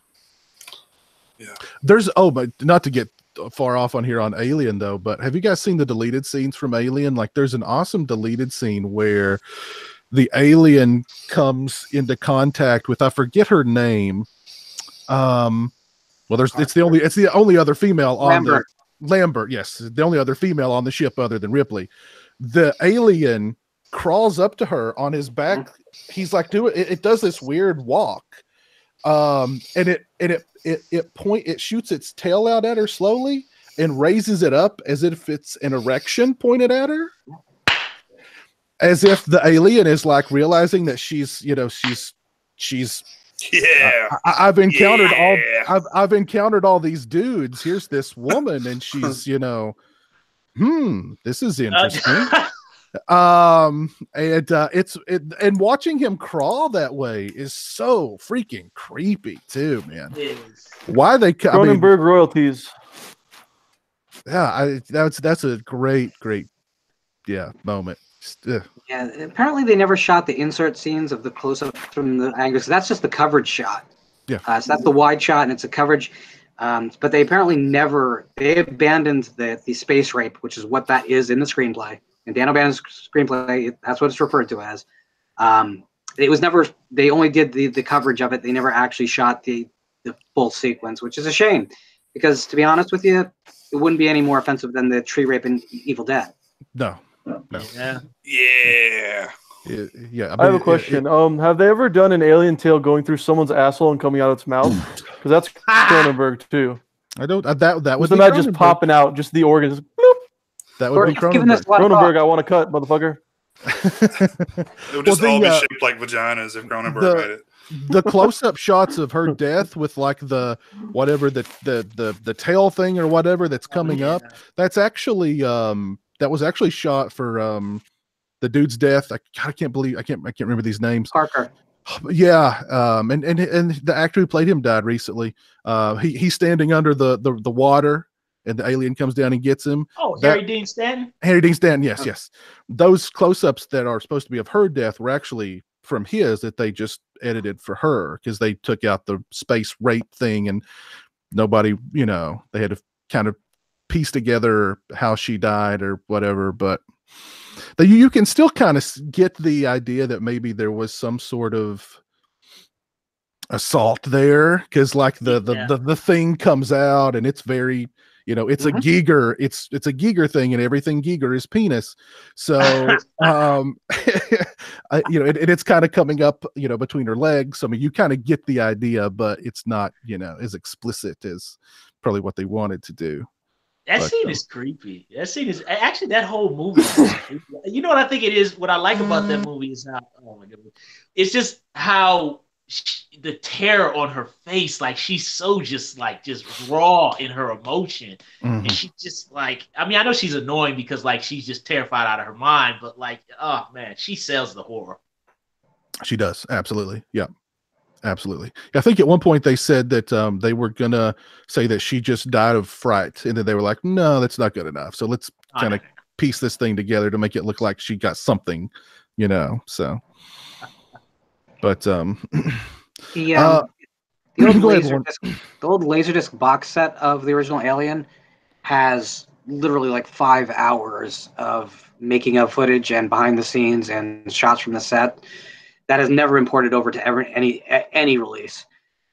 Yeah. But not to get far off on here on Alien though, but have you guys seen the deleted scenes from Alien? Like, there's an awesome deleted scene where the alien comes into contact with, I forget her name. It's the only other female on the Lambert. Yes, the only other female on the ship other than Ripley. The alien crawls up to her on his back. He's like, it does this weird walk. And it shoots its tail out at her slowly and raises it up as if it's an erection pointed at her. As if the alien is like realizing that she's I've encountered all these dudes. Here's this woman, and she's this is interesting. And watching him crawl that way is so freaking creepy too, man. Why they Cronenberg royalties? Yeah, that's a great moment. Yeah, apparently they never shot the insert scenes of the close-up from the angle. So that's just the coverage shot. Yeah. So that's the wide shot, and it's a coverage. But they apparently they abandoned the space rape, which is what that is in the screenplay. In Dan O'Bannon's screenplay, that's what it's referred to as. It was never. They only did the coverage of it. They never actually shot the full sequence, which is a shame, because to be honest with you, it wouldn't be any more offensive than the tree rape in Evil Dead. No. Yeah. Yeah. I have a question. Have they ever done an alien tail going through someone's asshole and coming out its mouth? Because that's Cronenberg too. I don't. That was not just popping out, just the organs. That would be Cronenberg. Cronenberg, I want to cut, motherfucker. It would just all be shaped like vaginas if Cronenberg made it. The close-up shots of her death with like the tail thing or whatever that's coming up. That's actually that was actually shot for the dude's death. I can't remember these names. Parker. Yeah, and the actor who played him died recently. He's standing under the water, and the alien comes down and gets him. Oh, Harry Dean Stanton. Harry Dean Stanton. Yes. Those close-ups that are supposed to be of her death were actually from his that they just edited for her because they took out the space rape thing, and nobody, they had to kind of piece together how she died or whatever. But you can still kind of get the idea that maybe there was some sort of assault there, because like the thing comes out and it's very, it's a Giger, it's a Giger thing, and everything Giger is penis. So it's kind of coming up between her legs. I mean, you kind of get the idea, but it's not as explicit as probably what they wanted to do. That scene is creepy. That scene is actually, that whole movie is creepy. You know what I think it is? What I like about that movie is how, oh my goodness, it's just how the terror on her face, like she's so just raw in her emotion. And she just I know she's annoying because like she's just terrified out of her mind, but like, oh man, she sells the horror. She does. Absolutely. Yeah. Absolutely. I think at one point they said that they were gonna say that she just died of fright, and then they were like, no, that's not good enough. So let's kind of piece this thing together to make it look like she got something, so. But the old Laserdisc box set of the original Alien has literally like 5 hours of making of footage and behind the scenes and shots from the set that has never imported over to any release.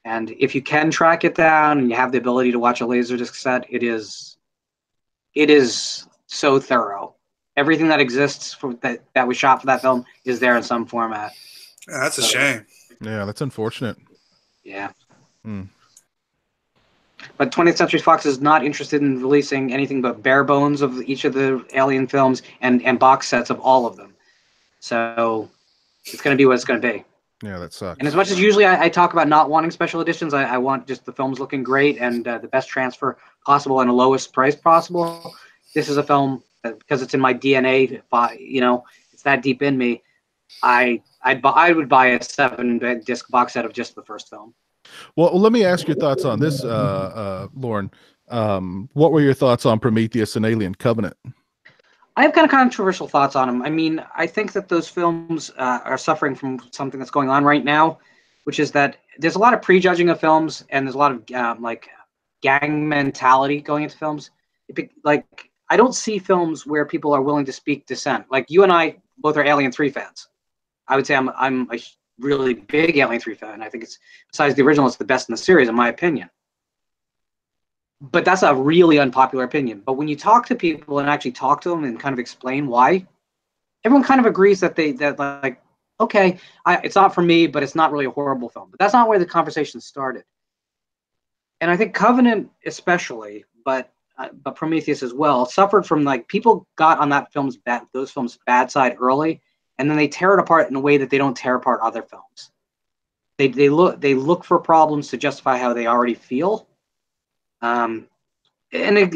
And if you can track it down and you have the ability to watch a Laserdisc set, it is so thorough. Everything that exists that was shot for that film is there in some format. Yeah, that's a shame. Yeah, that's unfortunate. Yeah. Hmm. But 20th Century Fox is not interested in releasing anything but bare bones of each of the Alien films and box sets of all of them. So it's going to be what it's going to be. Yeah, that sucks. And as much as usually I talk about not wanting special editions, I want just the films looking great and the best transfer possible and the lowest price possible. This is a film that, because it's in my DNA, it's that deep in me. I would buy a 7-disc box set of just the first film. Well, let me ask your thoughts on this, Lauren. What were your thoughts on Prometheus and Alien Covenant? I have kind of controversial thoughts on them. I mean, I think that those films are suffering from something that's going on right now, which is that there's a lot of prejudging of films and there's a lot of like gang mentality going into films. Like, I don't see films where people are willing to speak dissent. Like, you and I both are Alien 3 fans. I would say I'm a really big Alien 3 fan. I think it's, besides the original, it's the best in the series, in my opinion. But that's a really unpopular opinion. But when you talk to people and actually talk to them and kind of explain why, everyone kind of agrees that like, okay, it's not for me, but it's not really a horrible film. But that's not where the conversation started. And I think Covenant especially, but Prometheus as well, suffered from, like, people got on those films' bad side early, and then they tear it apart in a way that they don't tear apart other films. They look for problems to justify how they already feel. And a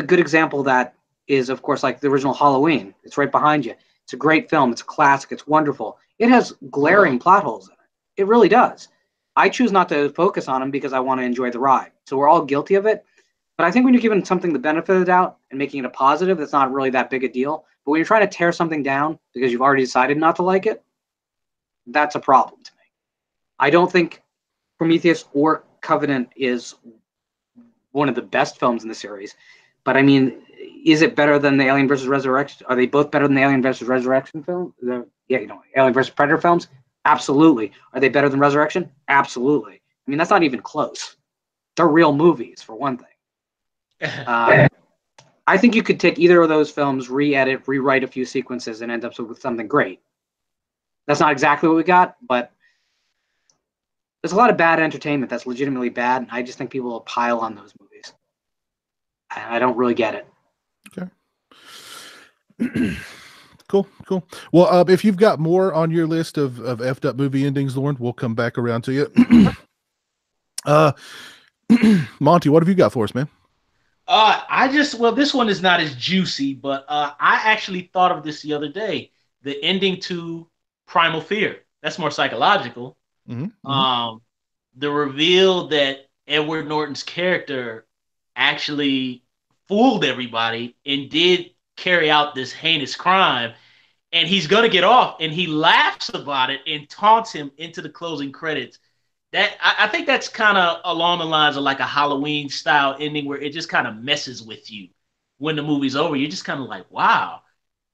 good example of that is, of course, like the original Halloween. It's right behind you. It's a great film. It's a classic. It's wonderful. It has glaring plot holes in it. It really does. I choose not to focus on them because I want to enjoy the ride. So we're all guilty of it. But I think when you're giving something the benefit of the doubt and making it a positive, that's not really that big a deal. But when you're trying to tear something down because you've already decided not to like it, that's a problem to me. I don't think Prometheus or Covenant is one of the best films in the series. But I mean, is it better than the Alien versus Resurrection? Are they both better than the Alien versus Resurrection film? Alien versus Predator films? Absolutely. Are they better than Resurrection? Absolutely. I mean, that's not even close. They're real movies, for one thing. I think you could take either of those films, re-edit, rewrite a few sequences, and end up with something great. That's not exactly what we got, but there's a lot of bad entertainment that's legitimately bad, and I just think people will pile on those movies. I don't really get it. Okay. Cool. Well, if you've got more on your list of effed up movie endings, Lauren, we'll come back around to you. Monty, what have you got for us, man? This one is not as juicy, but I actually thought of this the other day. The ending to Primal Fear. That's more psychological. Mm-hmm. The reveal that Edward Norton's character actually fooled everybody and did carry out this heinous crime, and he's gonna get off, and he laughs about it and taunts him into the closing credits. That I think that's kind of along the lines of like a Halloween style ending where it just kind of messes with you when the movie's over. You're just kind of like, wow,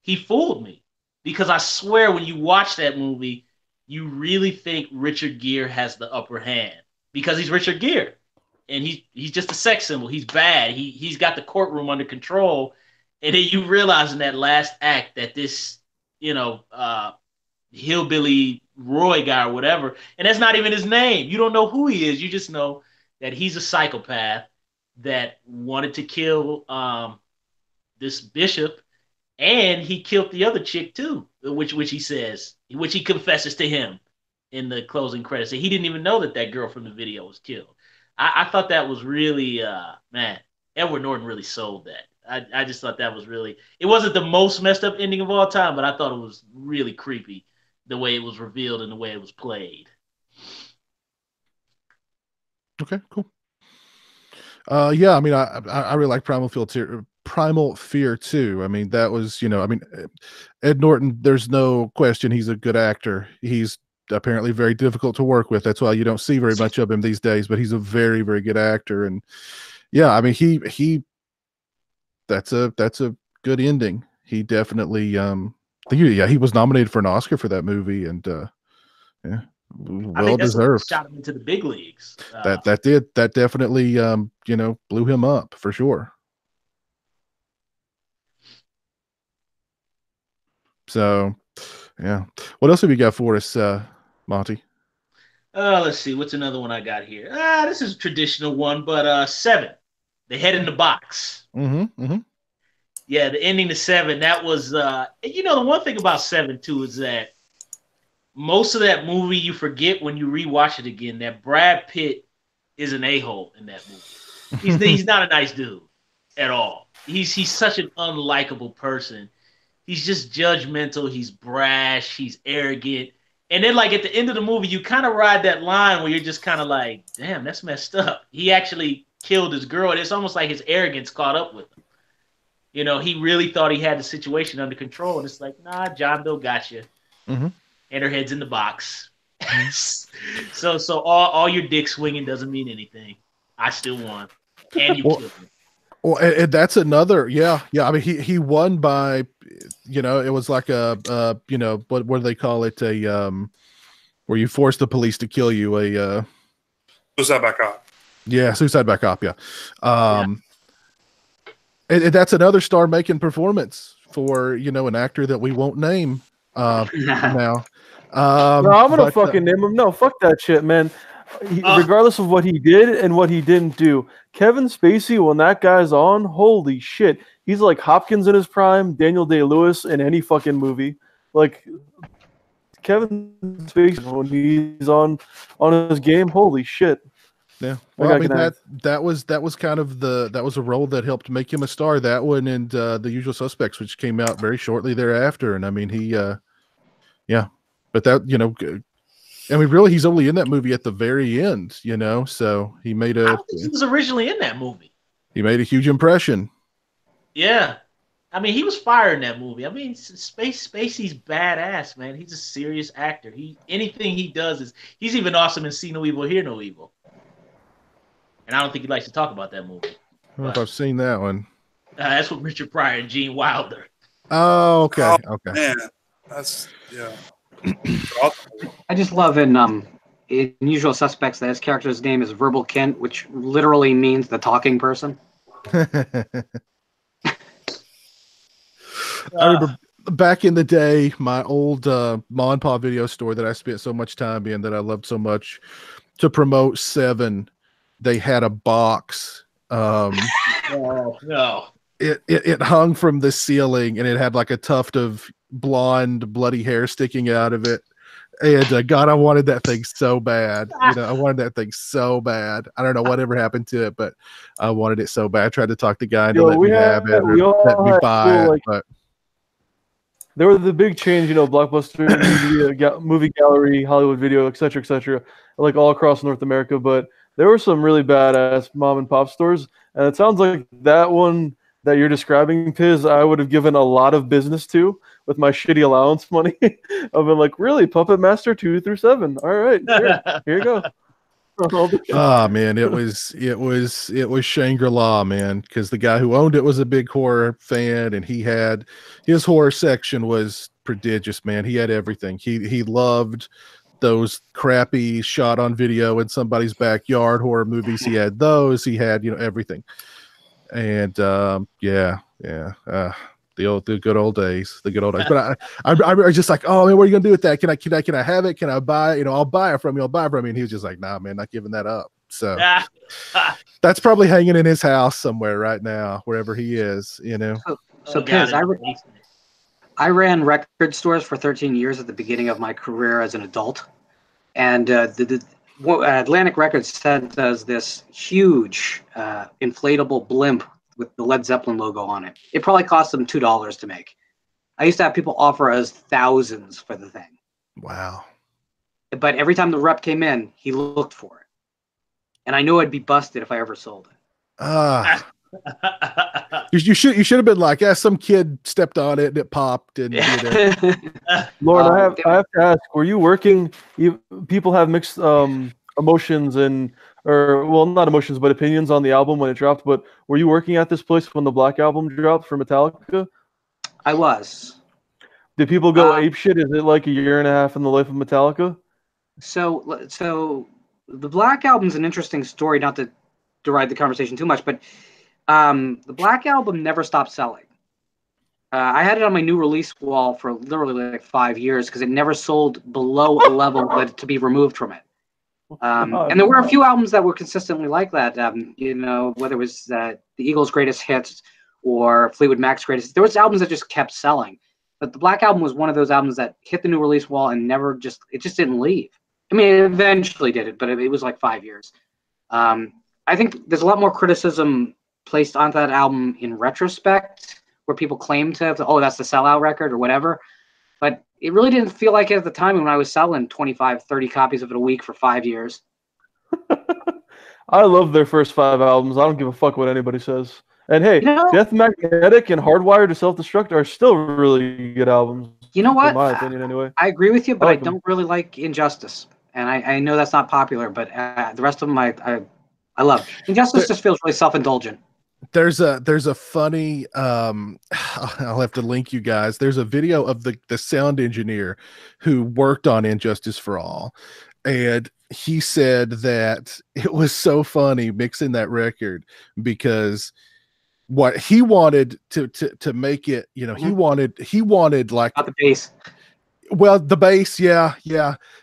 he fooled me. Because I swear when you watch that movie, you really think Richard Gere has the upper hand because he's Richard Gere. And he's just a sex symbol. He's bad. He's got the courtroom under control. And then you realize in that last act that this, hillbilly Roy guy or whatever, and that's not even his name. You don't know who he is. You just know that he's a psychopath that wanted to kill this bishop, and he killed the other chick too, which he confesses to him in the closing credits. So he didn't even know that girl from the video was killed. I thought that was really, man, Edward Norton really sold that. I just thought that was really, it wasn't the most messed up ending of all time, but I thought it was really creepy the way it was revealed and the way it was played. Okay, cool. Yeah, I mean, I really like Primal Fear too. I mean, that was, Ed Norton, there's no question he's a good actor. He's apparently very difficult to work with. That's why you don't see very much of him these days, but he's a very, very good actor. And yeah, I mean, that's a good ending. He definitely, he was nominated for an Oscar for that movie, and yeah, well think that's what deserved. shot him into the big leagues. That definitely blew him up for sure. So, yeah. What else have you got for us, Monty? Let's see. What's another one I got here? This is a traditional one, but Seven, the head in the box. Mm-hmm. Yeah, the ending to Seven. That was, the one thing about Seven too is that most of that movie you forget when you rewatch it again. That Brad Pitt is an a-hole in that movie. He's not a nice dude at all. He's such an unlikable person. He's just judgmental. He's brash. He's arrogant. And then, like, at the end of the movie, you kind of ride that line where you're just kind of like, damn, that's messed up. He actually killed his girl. And it's almost like his arrogance caught up with him. He really thought he had the situation under control. And it's like, nah, John Doe got you. Mm-hmm. And her head's in the box. so all your dick swinging doesn't mean anything. I still won. And you killed me. Well, and that's another, yeah. I mean, he won by, it was like what do they call it? Where you force the police to kill you. Suicide by cop. Yeah, suicide by cop. Yeah. And that's another star-making performance for an actor that we won't name now. No, I'm gonna fucking name him. No, fuck that shit, man. Regardless of what he did and what he didn't do, Kevin Spacey, when that guy's on, holy shit, he's like Hopkins in his prime, Daniel Day-Lewis in any fucking movie. Like Kevin Spacey when he's on his game, holy shit. Yeah, well, I mean that was kind of that was a role that helped make him a star. That one and The Usual Suspects, which came out very shortly thereafter, and I mean but that I mean, really, he's only in that movie at the very end, so he made I don't think he was originally in that movie. He made a huge impression. Yeah. I mean, he was fire in that movie. I mean, Spacey's badass, man. He's a serious actor. Anything he does he's even awesome in See No Evil, Hear No Evil. And I don't think he likes to talk about that movie. I don't know if I've seen that one. That's with Richard Pryor and Gene Wilder. Oh, okay. Okay. Man, that's, yeah. I just love in Usual Suspects that his character's name is Verbal Kent, which literally means the talking person. I remember back in the day, my old Ma and Pa video store that I spent so much time in, that I loved so much, to promote Seven, they had a box. Oh, no. It hung from the ceiling, and it had like a tuft of blonde, bloody hair sticking out of it. And God, I wanted that thing so bad. I wanted that thing so bad. I don't know whatever happened to it, but I wanted it so bad. I tried to talk the guy into letting me have it, or let me buy it. But there was the big change, Blockbuster, movie gallery, Hollywood Video, etc., like all across North America. But there were some really badass mom and pop stores, and it sounds like that one that you're describing, Piz, I would have given a lot of business to with my shitty allowance money. I've been like, really, Puppet Master 2 through 7. All right, here you go. Oh man, it was Shangri-La, man, because the guy who owned it was a big horror fan, and his horror section was prodigious, man. He had everything. He loved those crappy shot on video in somebody's backyard horror movies. He had those. He had everything. And the good old days. But I was just like, oh man, what are you gonna do with that? Can I have it? Can I buy it? I'll buy it from you. And he was just like, nah, man, not giving that up. So that's probably hanging in his house somewhere right now, wherever he is. So Piz, I ran record stores for 13 years at the beginning of my career as an adult, and Atlantic Records sent us this huge inflatable blimp with the Led Zeppelin logo on it. It probably cost them $2 to make. I used to have people offer us thousands for the thing. Wow. But every time the rep came in, he looked for it. And I knew I'd be busted if I ever sold it. You should have been like, some kid stepped on it and it popped. And Lauren, I have to ask, were you working? People have mixed emotions not emotions, but opinions on the album when it dropped. But were you working at this place when the Black Album dropped for Metallica? I was. Did people go ape shit? Is it like a year and a half in the life of Metallica? So the Black Album's an interesting story, not to deride the conversation too much, but the Black Album never stopped selling. I had it on my new release wall for literally like 5 years because it never sold below a level to be removed from it. And there were a few albums that were consistently like that. Whether it was the Eagles' greatest hits or Fleetwood Mac's greatest. There was albums that just kept selling, but the Black Album was one of those albums that hit the new release wall and it just didn't leave. I mean, it eventually did it, but it was like 5 years. I think there's a lot more criticism placed onto that album in retrospect, where people claim that's the sellout record or whatever. But it really didn't feel like it at the time when I was selling 25, 30 copies of it a week for 5 years. I love their first 5 albums. I don't give a fuck what anybody says. And hey, Death Magnetic and Hardwired to Self-Destruct are still really good albums. You know what? In my opinion, anyway. I agree with you, but I don't really like Injustice. And I know that's not popular, but the rest of them I love. Injustice just feels really self-indulgent. There's a funny I'll have to link you guys. There's a video of the sound engineer who worked on Injustice for All, and he said that it was so funny mixing that record because what he wanted to make it, he wanted like not the bass. Well, the bass, yeah,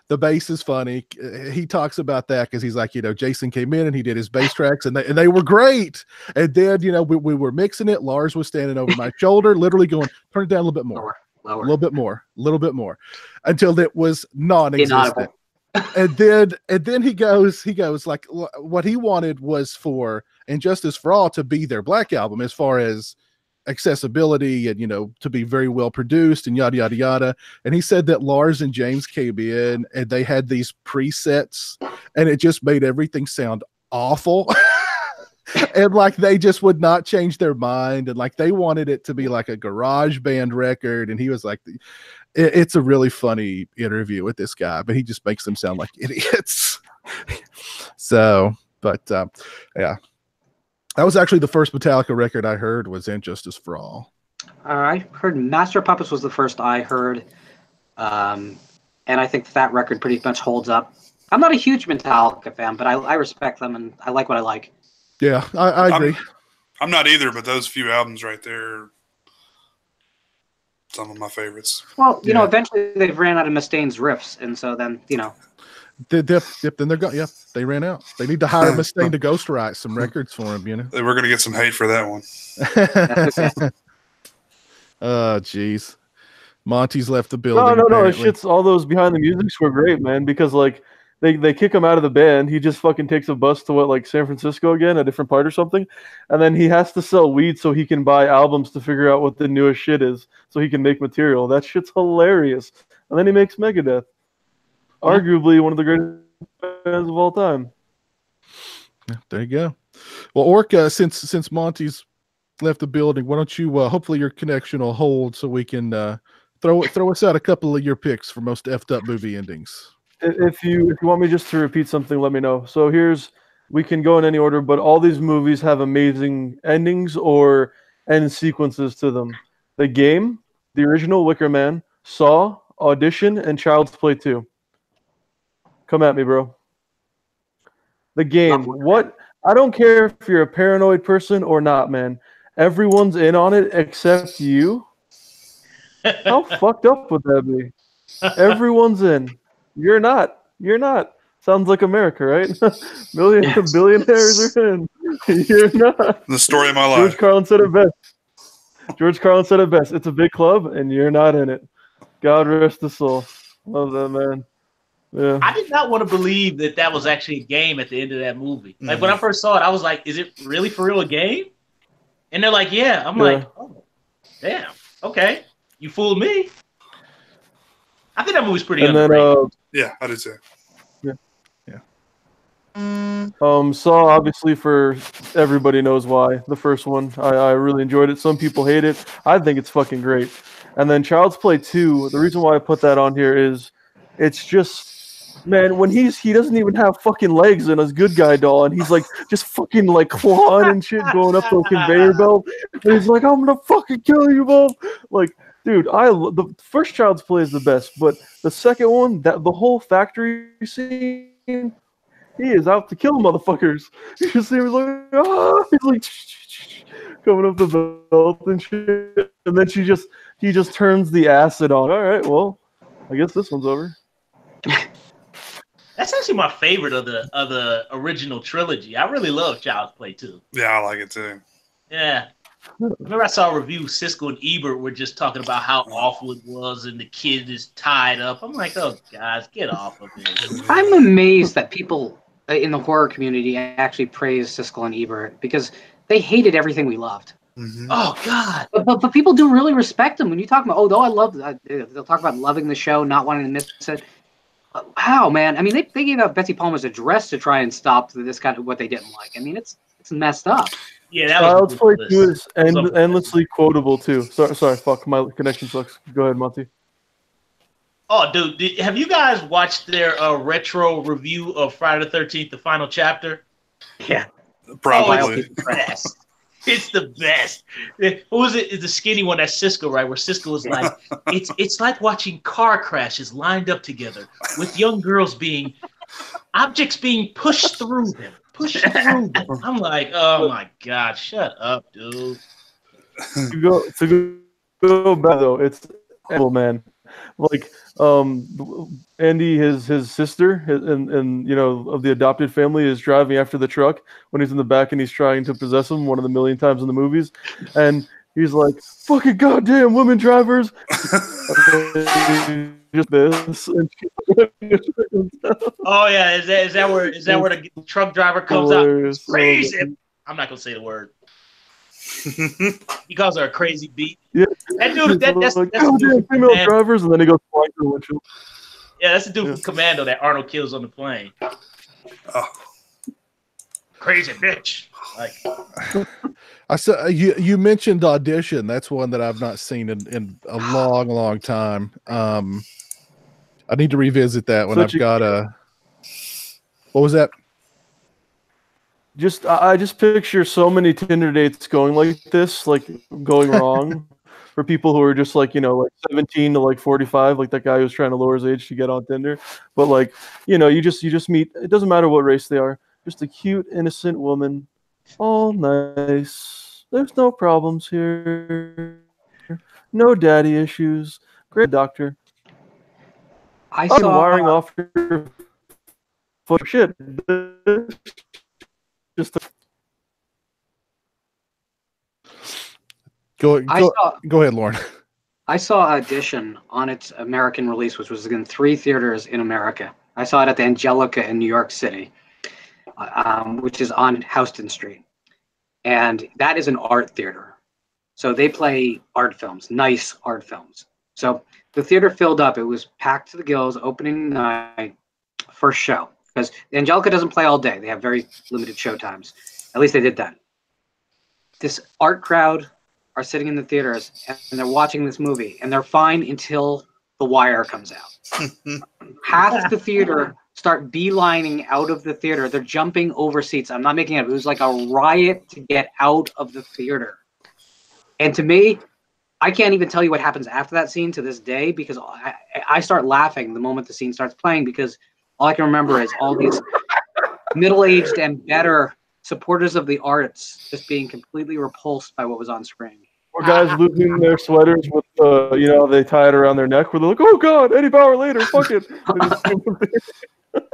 the bass is funny. He talks about that because he's like, Jason came in and he did his bass tracks and they were great. And then, we were mixing it. Lars was standing over my shoulder, literally going, turn it down a little bit more, lower. A little bit more, until it was non-existent. and then he goes like, what he wanted was for Injustice for All to be their Black Album as far as accessibility and to be very well produced and yada yada yada. And he said that Lars and James came in and they had these presets and it just made everything sound awful. And like they just would not change their mind, and like they wanted it to be like a garage band record. And he was like, it's a really funny interview with this guy, but he just makes them sound like idiots. So, but yeah. That was actually the first Metallica record I heard was Injustice for All. I heard Master of Puppets was the first I heard. And I think that record pretty much holds up. I'm not a huge Metallica fan, but I respect them and I like what I like. Yeah, I agree. I'm not either, but those few albums right there are some of my favorites. Well, eventually they've ran out of Mustaine's riffs, and so then, then they're gone. Yep, they ran out. They need to hire Mustaine to ghostwrite some records for him. They were going to get some hate for that one. Oh, jeez. Monty's left the building. No. Shit's all those behind the musics were great, man. Because like they kick him out of the band. He just fucking takes a bus to San Francisco again, a different part or something, and then he has to sell weed so he can buy albums to figure out what the newest shit is, so he can make material. That shit's hilarious. And then he makes Megadeth. Arguably one of the greatest bands of all time. Yeah, there you go. Well, Orca, since Monty's left the building, why don't you? Hopefully, your connection will hold so we can throw us out a couple of your picks for most effed up movie endings. If you want me just to repeat something, let me know. So we can go in any order, but all these movies have amazing endings or end sequences to them. The Game, the original Wicker Man, Saw, Audition, and Child's Play 2. Come at me, bro. The Game. What? I don't care if you're a paranoid person or not, man. Everyone's in on it except you. How fucked up would that be? Everyone's in. You're not. Sounds like America, right? Billionaires are in. You're not. The story of my life. George Carlin said it best. It's a big club, and you're not in it. God rest his soul. Love that, man. Yeah. I did not want to believe that was actually a game at the end of that movie. Like when I first saw it, I was like, "Is it really for real a game?" And they're like, "Yeah." I'm like, "Oh, damn. Okay, you fooled me." I think that movie's pretty underrated. Yeah, I did too. Saw, obviously, for everybody knows why. The first one, I really enjoyed it. Some people hate it. I think it's fucking great. And then Child's Play 2, the reason why I put that on here is it's just, man, when he doesn't even have fucking legs in his good guy doll, and he's like just fucking like clawing and shit going up the conveyor belt, and he's like, "I'm gonna fucking kill you, Bob." Like, Dude, the first Child's Play is the best, but the second one, that the whole factory scene, he is out to kill motherfuckers. You just see him like, ah, he's like coming up the belt and shit, and then he just turns the acid on. All right, well, I guess this one's over. That's actually my favorite of the original trilogy. I really love Child's Play 2. Yeah, I like it too. Yeah. Remember I saw a review, Siskel and Ebert were just talking about how awful it was and the kid is tied up. I'm like, oh, guys, get off of it. I'm amazed that people in the horror community actually praise Siskel and Ebert because they hated everything we loved. Mm-hmm. Oh, God. But people do really respect them. When you talk about, I love, they'll talk about loving the show, not wanting to miss it. How, man? I mean, they gave out Betsy Palmer's address to try and stop this kind of what they didn't like. I mean, it's messed up. Yeah, that Child's Play 2 is endlessly quotable too. Sorry, fuck, my connection sucks. Go ahead, Monty. Oh, dude, have you guys watched their retro review of Friday the 13th, the final chapter? Yeah, probably. It's the best. Who was it? Is the skinny one? That's Siskel, right? Where Siskel is like, it's like watching car crashes lined up together with young girls objects being pushed through them. I'm like, oh my God, shut up, dude. To go back though, it's man. Like Andy, his sister, and you know, of the adopted family, is driving after the truck when he's in the back and he's trying to possess him one of the million times in the movies, and he's like, "Fucking goddamn women drivers!" Just this. Oh yeah, is that where the truck driver comes out? It's crazy. I'm not gonna say the word. He calls her a crazy beat. Yeah. That dude, that's like, goddamn female drivers, and then he goes flying through the windshield. Yeah, that's the dude from Commando that Arnold kills on the plane. Oh. Crazy bitch. Like, I saw you mentioned Audition. That's one that I've not seen in a long time. I need to revisit that when I've got a. What was that? I just picture so many Tinder dates going like this, like going wrong for people who are just like, you know, like 17 to like 45, like that guy who's trying to lower his age to get on Tinder. But like, you know, you just meet. It doesn't matter what race they are. Just a cute, innocent woman. All nice. There's no problems here. No daddy issues. Great doctor. I saw wiring off your foot. Shit. Just go ahead, Lauren. I saw Audition on its American release, which was in 3 theaters in America. I saw it at the Angelica in New York City, which is on Houston Street. And that is an art theater. So they play art films, nice art films. So the theater filled up. It was packed to the gills, opening night, first show. Because Angelica doesn't play all day. They have very limited show times. At least they did that. This art crowd are sitting in the theaters, and they're watching this movie, and they're fine until The Wire comes out. Half the theater start beelining out of the theater. They're jumping over seats. I'm not making it up. It was like a riot to get out of the theater. And to me, I can't even tell you what happens after that scene to this day, because I start laughing the moment the scene starts playing, because all I can remember is all these middle-aged and better supporters of the arts just being completely repulsed by what was on screen. Or guys losing their sweaters with, you know, they tie it around their neck where they're like, oh, God, Eddie Bauer later, fuck it.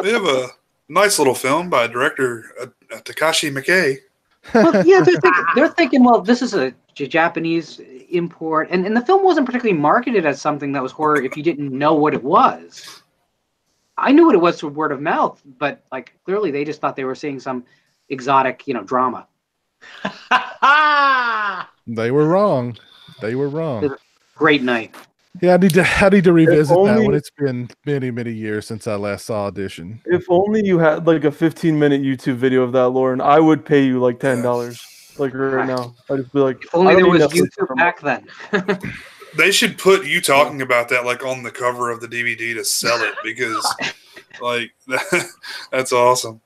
They have a nice little film by director Takashi Miike. Well, yeah, they're thinking, well, this is a Japanese import. And the film wasn't particularly marketed as something that was horror if you didn't know what it was. I knew what it was through word of mouth, but like clearly they just thought they were seeing some exotic, you know, drama. They were wrong. Great night. Yeah, I need to revisit that one. It's been many years since I last saw Audition. If only you had like a 15-minute YouTube video of that, Lauren, I would pay you like $10. Like right now. I'd just be like, if only there was YouTube back then. They should put you talking about that like on the cover of the DVD to sell it, because like that's awesome.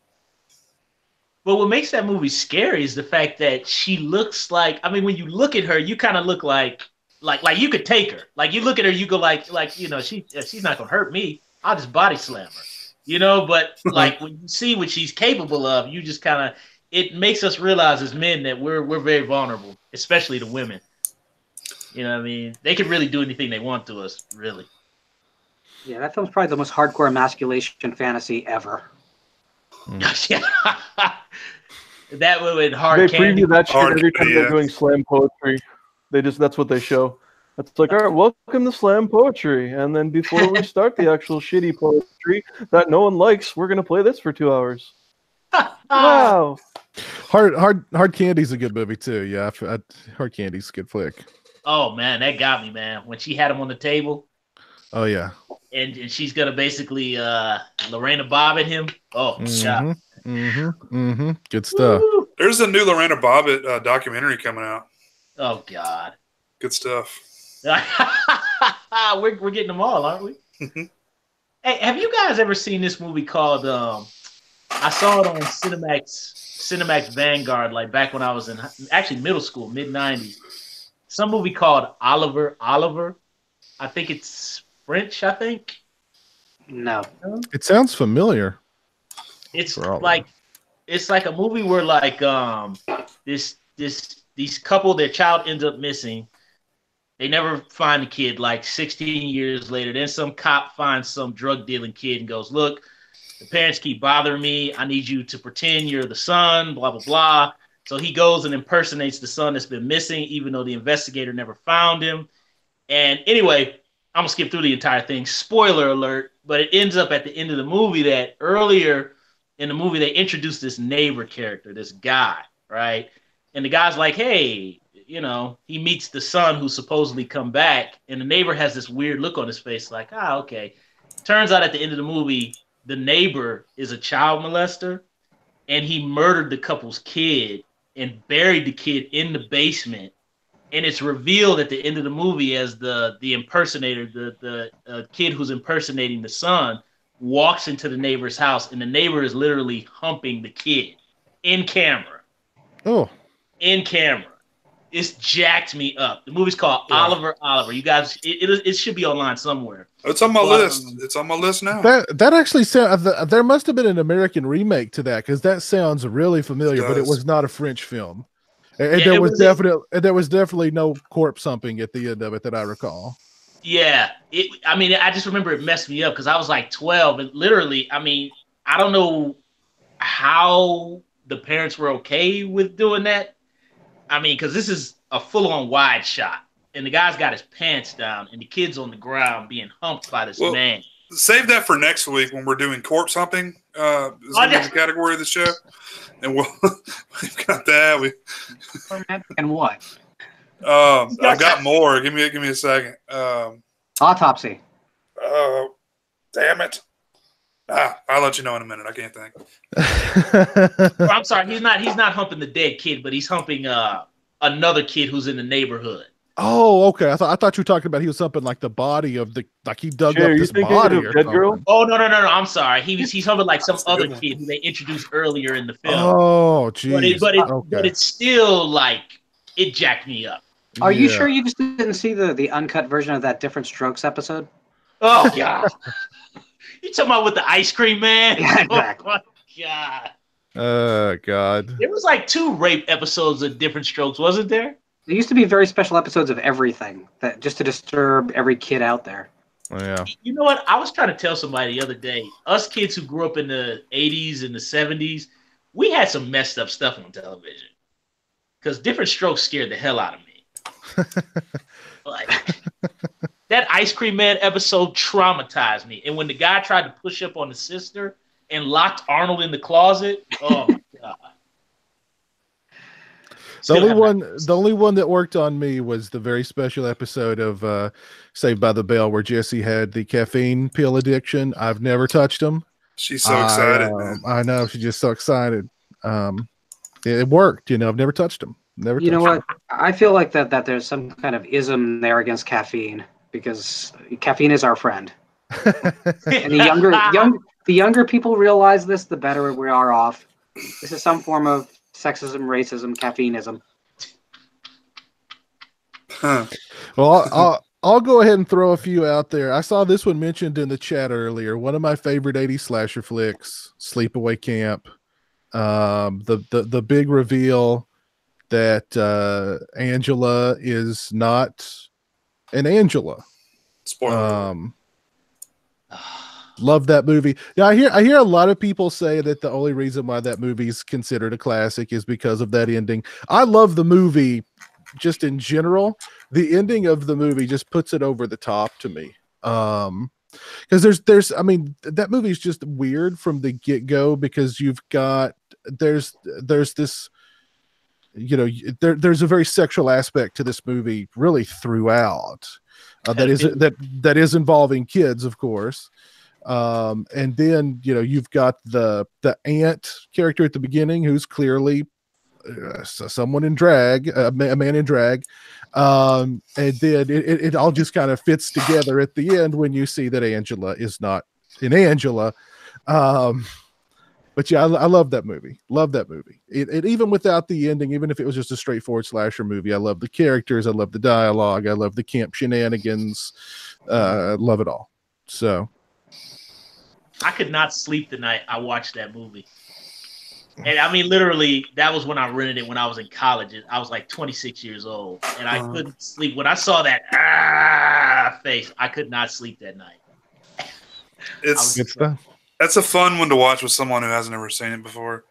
But what makes that movie scary is the fact that she looks like, I mean, when you look at her, you kind of look like Like you could take her. Like you look at her, you go like you know, she's not gonna hurt me. I'll just body slam her. You know, but like when you see what she's capable of, you just kind of it makes us realize as men that we're very vulnerable, especially the women. You know what I mean? They can really do anything they want to us, really. Yeah, that film's probably the most hardcore emasculation fantasy ever. That would They hard candy. preview that shit Hard every time candy, they're yeah. doing slam poetry. That's what they show. It's like, all right, welcome to slam poetry, and then before we start the actual shitty poetry that no one likes, we're gonna play this for 2 hours. Wow. Hard Candy's a good movie too. Yeah, Hard Candy's a good flick. Oh man, that got me, man. When she had him on the table, Oh yeah. and she's gonna basically Lorena Bobbitt him. Oh yeah. Good stuff. Woo! There's a new Lorena Bobbitt documentary coming out. Oh god. Good stuff. we're getting them all, aren't we? Hey, have you guys ever seen this movie called I saw it on Cinemax Vanguard, like back when I was in actually middle school, mid-90s. Some movie called Oliver. I think it's French, I think. No. It sounds familiar. It's like a movie where like these couple, their child ends up missing. They never find the kid, like 16 years later. Then some cop finds some drug dealing kid and goes, look, the parents keep bothering me. I need you to pretend you're the son, blah, blah, blah. So he goes and impersonates the son that's been missing, even though the investigator never found him. And anyway, I'm going to skip through the entire thing. Spoiler alert, but it ends up at the end of the movie that earlier in the movie, they introduced this neighbor character, this guy, right? And the guy's like, hey, you know, he meets the son who's supposedly come back, and the neighbor has this weird look on his face, like, okay. Turns out at the end of the movie, the neighbor is a child molester, and he murdered the couple's kid and buried the kid in the basement. And it's revealed at the end of the movie as the impersonator, the kid who's impersonating the son, walks into the neighbor's house, and the neighbor is literally humping the kid in camera. Oh. In camera. It's jacked me up. The movie's called Oliver. You guys, it should be online somewhere. It's on my list. It's on my list now. That actually sounds. There must have been an American remake to that, because that sounds really familiar, but it was not a French film. And there was definitely no corpse humping at the end of it that I recall. Yeah, I just remember it messed me up because I was like 12, and literally, I don't know how the parents were okay with doing that. Because this is a full-on wide shot, and the guy's got his pants down, and the kid's on the ground being humped by this man. Save that for next week when we're doing corpse humping. Is the category of the show, and we've got that. And what? I've got more. Give me a second. Autopsy. Oh, damn it! I'll let you know in a minute. I can't think. Well, I'm sorry. He's not humping the dead kid, but he's humping another kid who's in the neighborhood. Oh, okay. I thought you were talking about he was humping like the body of he dug up this body or something. Girl? Oh no! I'm sorry. He's humping like some other kid who they introduced earlier in the film. Oh, geez. But it's still like it jacked me up. Are you sure you just didn't see the uncut version of that Different Strokes episode? Oh God. You talking about with the ice cream man? Yeah, exactly. Oh my God. God. There was like 2 rape episodes of Different Strokes, wasn't there? There used to be very special episodes of everything that just to disturb every kid out there. Yeah. You know what? I was trying to tell somebody the other day, us kids who grew up in the 80s and the 70s, we had some messed up stuff on television. Because Different Strokes scared the hell out of me. Like, that Ice Cream Man episode traumatized me. And when the guy tried to push up on the sister and locked Arnold in the closet, oh my God. The only one that worked on me was the very special episode of Saved by the Bell where Jesse had the caffeine pill addiction. I've never touched them. She's so excited, man. I know. She's just so excited. It worked. I've never touched them. You know what? I feel like that there's some kind of ism there against caffeine because caffeine is our friend. And the younger people realize this, the better we are off. This is some form of sexism, racism, caffeineism. Huh. Well, I'll go ahead and throw a few out there. I saw this one mentioned in the chat earlier. One of my favorite 80s slasher flicks, Sleepaway Camp. The big reveal that Angela is not an Angela. Spoiler. Love that movie. Yeah, I hear a lot of people say that the only reason why that movie's considered a classic is because of that ending. I love the movie just in general. The ending of the movie just puts it over the top to me. Because there's I mean, that movie is just weird from the get-go, because you've got there's this, you know, there's a very sexual aspect to this movie really throughout, that is involving kids, of course. And then, you know, you've got the aunt character at the beginning, who's clearly someone in drag, a man in drag. And then it all just kind of fits together at the end when you see that Angela is not an Angela. But yeah, I love that movie. Love that movie. It even without the ending, even if it was just a straightforward slasher movie, I love the characters. I love the dialogue. I love the camp shenanigans. Love it all. So I could not sleep the night I watched that movie. And I mean, literally, that was when I rented it when I was in college. I was like 26 years old, and I couldn't sleep. When I saw that face, I could not sleep that night. It's good stuff. That's a fun one to watch with someone who hasn't ever seen it before.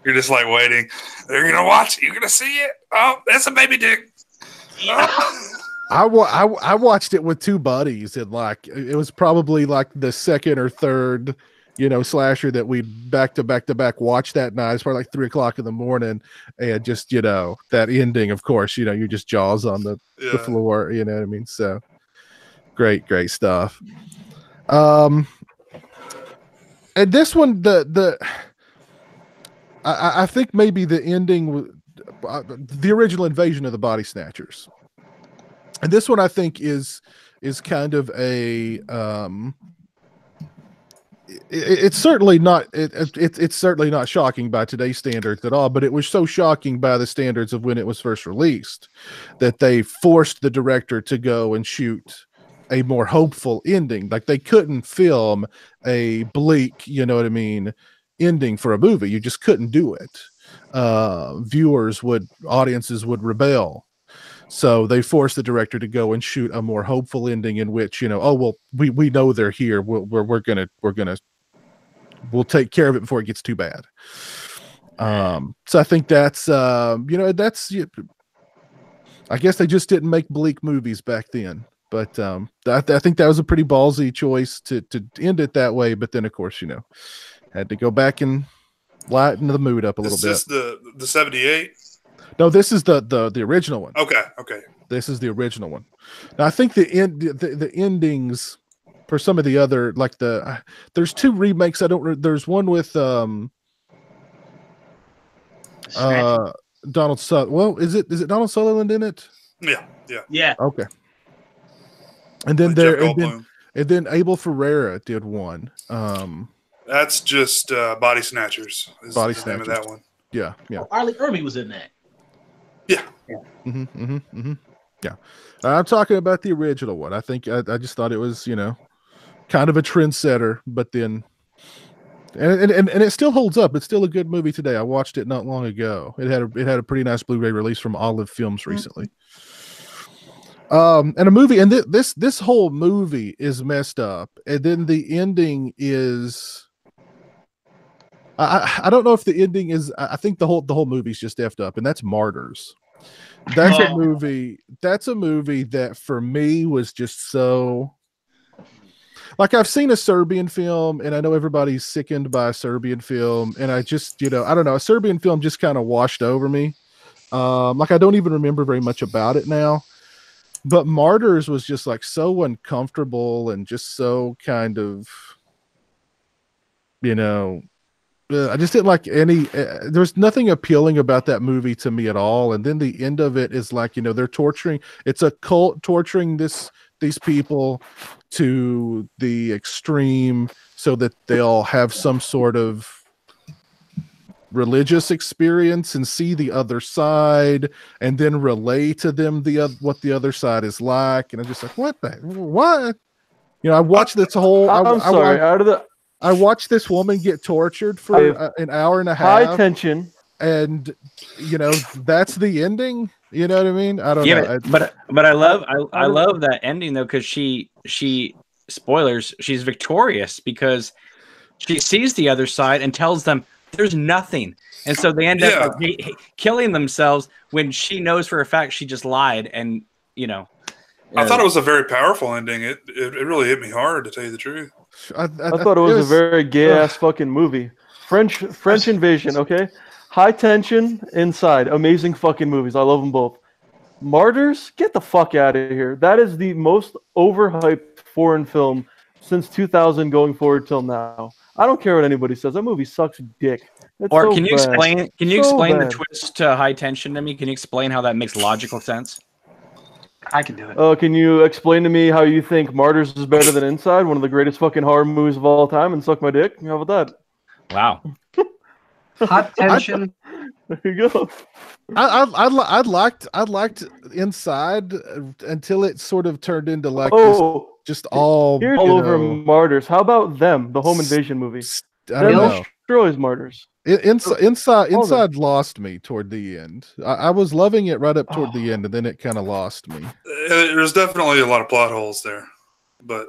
You're just like waiting. They're going to watch it. You're going to see it. Oh, that's a baby dick. Yeah. I watched it with two buddies, and like it was probably like the second or third, you know, slasher that we back to back watched that night. It's probably like 3 o'clock in the morning, and just, you know, that ending, of course, you know, you just jaws on the floor, you know what I mean? So great stuff. And this one, I think maybe the ending, the original Invasion of the Body Snatchers. And this one I think is kind of a it's certainly not it's certainly not shocking by today's standards at all, but it was so shocking by the standards of when it was first released that they forced the director to go and shoot a more hopeful ending. Like, they couldn't film a bleak, you know what I mean, ending for a movie. You just couldn't do it. Audiences would rebel. So they forced the director to go and shoot a more hopeful ending in which, you know, oh, well, we know they're here. We'll take care of it before it gets too bad. So I think that's, you know, that's, I guess they just didn't make bleak movies back then. But I think that was a pretty ballsy choice to end it that way. But then, of course, you know, had to go back and lighten the mood up a little bit. Is this the 78? No, this is the original one. Okay. This is the original one. Now, I think the endings for some of the other, like there's two remakes. There's one with Donald Sutherland. Well, is it Donald Sutherland in it? Yeah. Okay. And then and then Abel Ferreira did one. That's just Body Snatchers. Body the Snatchers. Name of that one. Yeah. Oh, Arlie Ermey was in that. Yeah. Yeah. I'm talking about the original one. I think I just thought it was, you know, kind of a trendsetter, but then and it still holds up. It's still a good movie today. I watched it not long ago. It had a pretty nice Blu-ray release from Olive Films recently. And a movie, and this whole movie is messed up, and then the ending is I don't know if the ending is, I think the whole movie's just effed up, and that's Martyrs. That's a movie that for me was just so, like, I've seen a Serbian film, and I know everybody's sickened by a Serbian film, and I just, you know, I don't know, a Serbian film just kind of washed over me. Like, I don't even remember very much about it now. But Martyrs was just like so uncomfortable and just so kind of, you know, I just didn't like any, there's nothing appealing about that movie to me at all. And then the end of it is like, you know, they're torturing, it's a cult torturing these people to the extreme so that they'll have some sort of religious experience and see the other side and then relay to them what the other side is like. And I'm just like, what? You know, I watched this whole. I'm sorry. I watched this woman get tortured for an hour and a half. High tension. And you know, that's the ending. You know what I mean? I don't know. But I love that ending though, because she spoilers, she's victorious because she sees the other side and tells them there's nothing. And so they end up killing themselves when she knows for a fact she just lied. And, you know. I thought it was a very powerful ending. It really hit me hard, to tell you the truth. I thought it was a very gay-ass fucking movie. French Invasion, okay? High Tension, Inside. Amazing fucking movies. I love them both. Martyrs? Get the fuck out of here. That is the most overhyped foreign film since 2000 going forward till now. I don't care what anybody says. That movie sucks dick. It's or so can you bad. explain? Can you So explain the bad. twist to High Tension to me? Can you explain how that makes logical sense? I can do it. Can you explain to me how you think Martyrs is better than Inside, one of the greatest fucking horror movies of all time, and suck my dick? How about that? Wow. Hot Tension. There you go. I liked Inside until it sort of turned into like just all over Martyrs. How about them? The home invasion movie. I don't know. Destroys Martyrs. Inside lost me toward the end. I was loving it right up toward the end, and then it kind of lost me. There's definitely a lot of plot holes there, but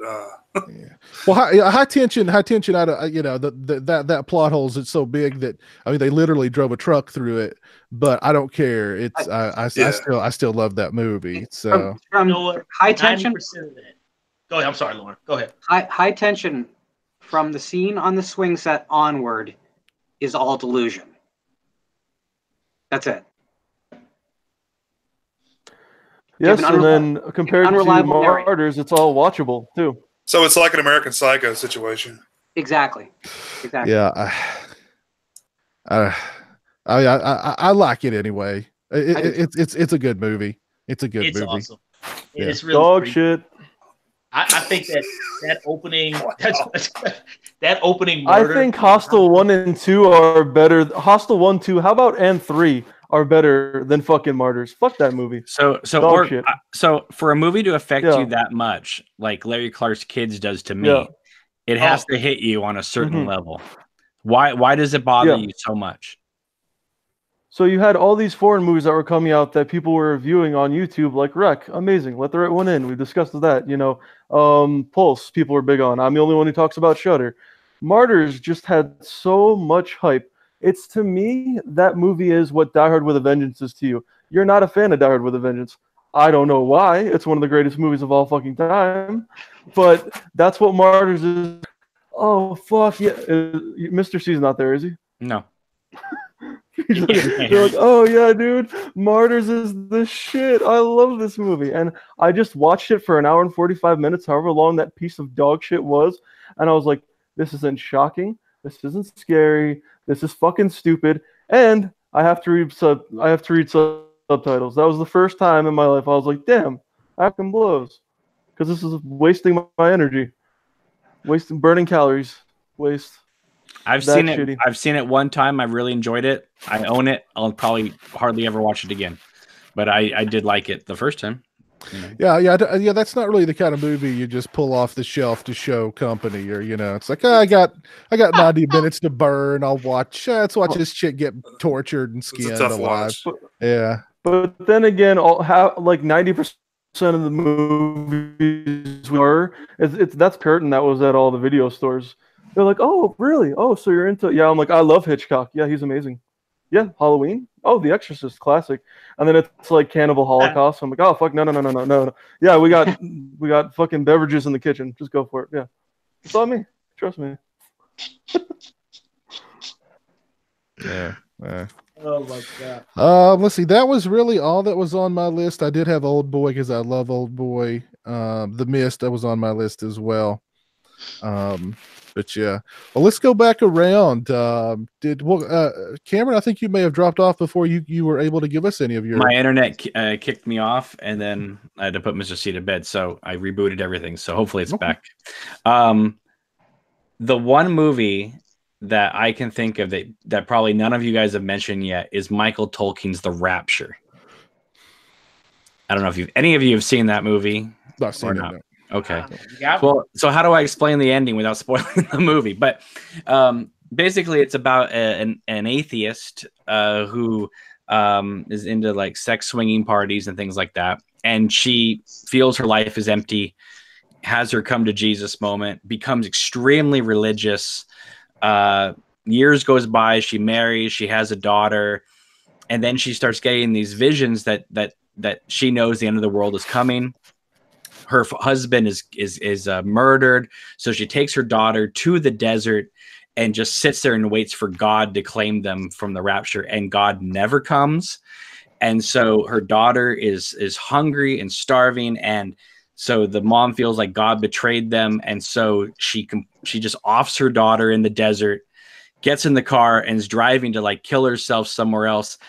yeah. Well, high tension. You know, that plot holes. It's so big that I mean they literally drove a truck through it. But I don't care. It's I still love that movie. So from High Tension. Go ahead. I'm sorry, Lauren. Go ahead. High Tension, from the scene on the swing set onward, is all delusion. That's it. Yes, and then compared to Martyrs, it's all watchable too. So it's like an American Psycho situation. Exactly. Yeah, I like it anyway. It's a good movie. It's a good movie. Awesome. Yeah. It's really dog great. shit. I think that opening that opening. I think Hostel 1 and 2 are better. Hostel 1, 2. How about and 3 are better than fucking Martyrs? Fuck that movie. So for a movie to affect you that much, like Larry Clark's Kids does to me, it has to hit you on a certain level. Why does it bother you so much? So you had all these foreign movies that were coming out that people were reviewing on YouTube, like Wreck, amazing, Let the Right One In. We discussed that, you know. Pulse, people were big on. I'm the only one who talks about Shudder. Martyrs just had so much hype. It's, to me, that movie is what Die Hard with a Vengeance is to you. You're not a fan of Die Hard with a Vengeance. I don't know why. It's one of the greatest movies of all fucking time. But that's what Martyrs is. Oh, fuck yeah. Mr. C's not there, is he? No. They're like, oh yeah, dude, Martyrs is the shit. I love this movie. And I just watched it for an hour and 45 minutes, however long that piece of dog shit was. And I was like, this isn't shocking. This isn't scary. This is fucking stupid. And I have to read subtitles. That was the first time in my life I was like, damn, I can blows. Because this is wasting my energy. Burning calories. Waste. I've seen it one time. I really enjoyed it. I own it. I'll probably hardly ever watch it again. But I did like it the first time. You know? Yeah. That's not really the kind of movie you just pull off the shelf to show company, or it's like, I got 90 minutes to burn. I'll watch. Let's watch this chick get tortured and skinned alive. Yeah. But then again, like 90% of the movies that's Curtin that was at all the video stores. They're like, oh, really? Oh, so you're into... Yeah, I'm like, I love Hitchcock. Yeah, he's amazing. Yeah, Halloween? Oh, The Exorcist, classic. And then it's like Cannibal Holocaust. I'm like, oh, fuck, no. Yeah, we got fucking beverages in the kitchen. Just go for it. Yeah. It's on me. Trust me. Yeah. Oh, my God. Let's see. That was really all that was on my list. I did have Old Boy because I love Old Boy. The Mist, that was on my list as well. But yeah, well, let's go back around. Cameron, I think you may have dropped off before you were able to give us any of your. My internet kicked me off, and then I had to put Mr. C to bed, so I rebooted everything. So hopefully it's back. The one movie that I can think of that probably none of you guys have mentioned yet is Michael Tolkien's The Rapture. I don't know if any of you have seen that movie. Not seen it. Not. No. Okay. Yeah. Well, so how do I explain the ending without spoiling the movie? But basically, it's about an atheist who is into like sex swinging parties and things like that, and she feels her life is empty. Has her come to Jesus moment, becomes extremely religious. Years goes by, she marries, she has a daughter, and then she starts getting these visions that she knows the end of the world is coming. Her husband is murdered, so she takes her daughter to the desert and just sits there and waits for God to claim them from the rapture, and God never comes. And so her daughter is hungry and starving, and so the mom feels like God betrayed them, and so she just offs her daughter in the desert, gets in the car, and is driving to like kill herself somewhere else.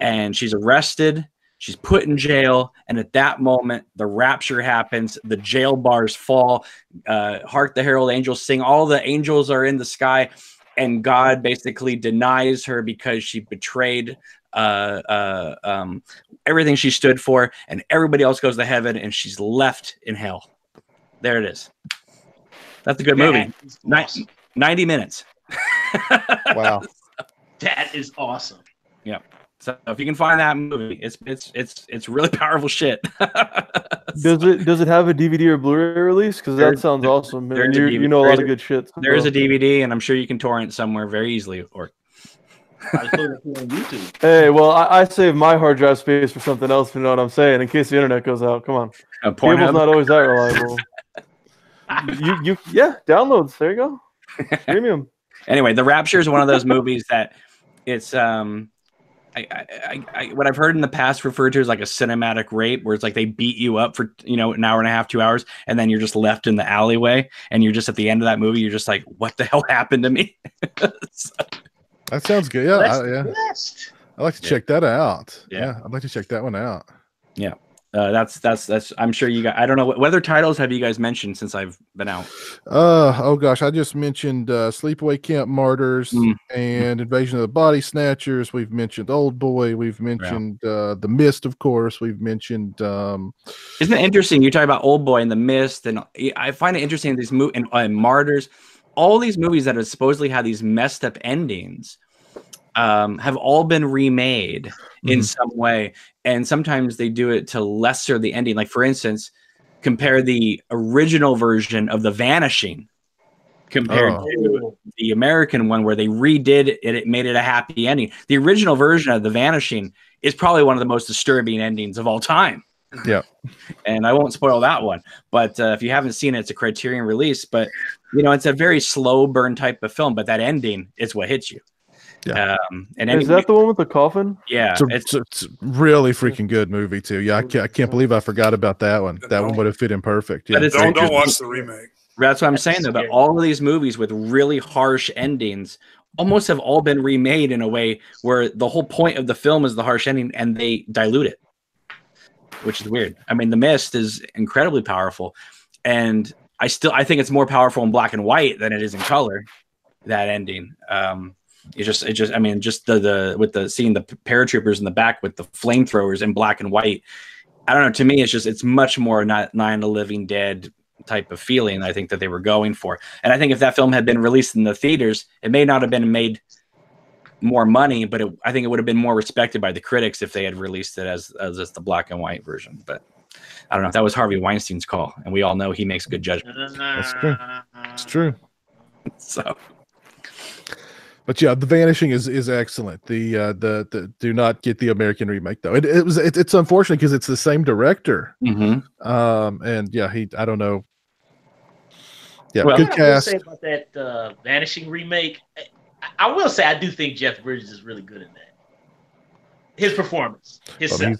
And she's arrested. She's put in jail, and at that moment, the rapture happens. The jail bars fall. Hark the Herald Angels sing. All the angels are in the sky, and God basically denies her because she betrayed everything she stood for, and everybody else goes to heaven, and she's left in hell. There it is. That's a good movie. Awesome. 90 minutes. Wow. That is awesome. Yeah. So if you can find that movie, it's really powerful shit. Does it have a DVD or Blu-ray release? Because that sounds awesome. Man. You know a lot of good shit. So. There is a DVD, and I'm sure you can torrent somewhere very easily. Or I put it on YouTube. Hey, well, I save my hard drive space for something else. You know what I'm saying? In case the internet goes out. Come on, cable's not always that reliable. Yeah, downloads. There you go. Premium. Anyway, The Rapture is one of those movies that it's what I've heard in the past referred to as like a cinematic rape, where it's like they beat you up for an hour and a half, 2 hours, and then you're just left in the alleyway, and you're just at the end of that movie, you're just like, what the hell happened to me? So, that sounds good. Yeah, I'd like to check that out. Yeah, I'd like to check that one out. Yeah. That's I'm sure you guys, I don't know what other titles have you guys mentioned since I've been out. Oh gosh, I just mentioned Sleepaway Camp Martyrs and Invasion of the Body Snatchers. We've mentioned Old Boy. We've mentioned The Mist, of course. We've mentioned Isn't it interesting you talk about Old Boy and The Mist, and I find it interesting these movies and Martyrs, all these movies that have supposedly had these messed up endings have all been remade in some way, and sometimes they do it to lesser the ending. Like, for instance, compare the original version of The Vanishing compared to the American one, where they redid it and it made it a happy ending. The original version of The Vanishing is probably one of the most disturbing endings of all time. Yeah. And I won't spoil that one, but if you haven't seen it, it's a Criterion release, but it's a very slow burn type of film, but that ending is what hits you. Yeah. And is that the one with the coffin? Yeah, it's a really freaking good movie too. Yeah, I can't believe I forgot about that one. That one would have fit in perfect. Yeah. Don't watch the remake. That's what I'm saying though. But all of these movies with really harsh endings almost have all been remade in a way where the whole point of the film is the harsh ending, and they dilute it, which is weird. I mean, The Mist is incredibly powerful, and I think it's more powerful in black and white than it is in color. That ending. Just the with the seeing the paratroopers in the back with the flamethrowers in black and white. I don't know. To me, it's much more not Night of the Living Dead type of feeling. I think that they were going for, and I think if that film had been released in the theaters, it may not have been made more money, but I think it would have been more respected by the critics if they had released it as the black and white version. But I don't know. That was Harvey Weinstein's call, and we all know he makes good judgment. That's true. It's true. So. But yeah, The Vanishing is excellent. The do not get the American remake though. It's unfortunate because it's the same director. And yeah, I don't know. Yeah, well, good cast. I will say about that Vanishing remake, I will say I do think Jeff Bridges is really good in that. His performance, he's a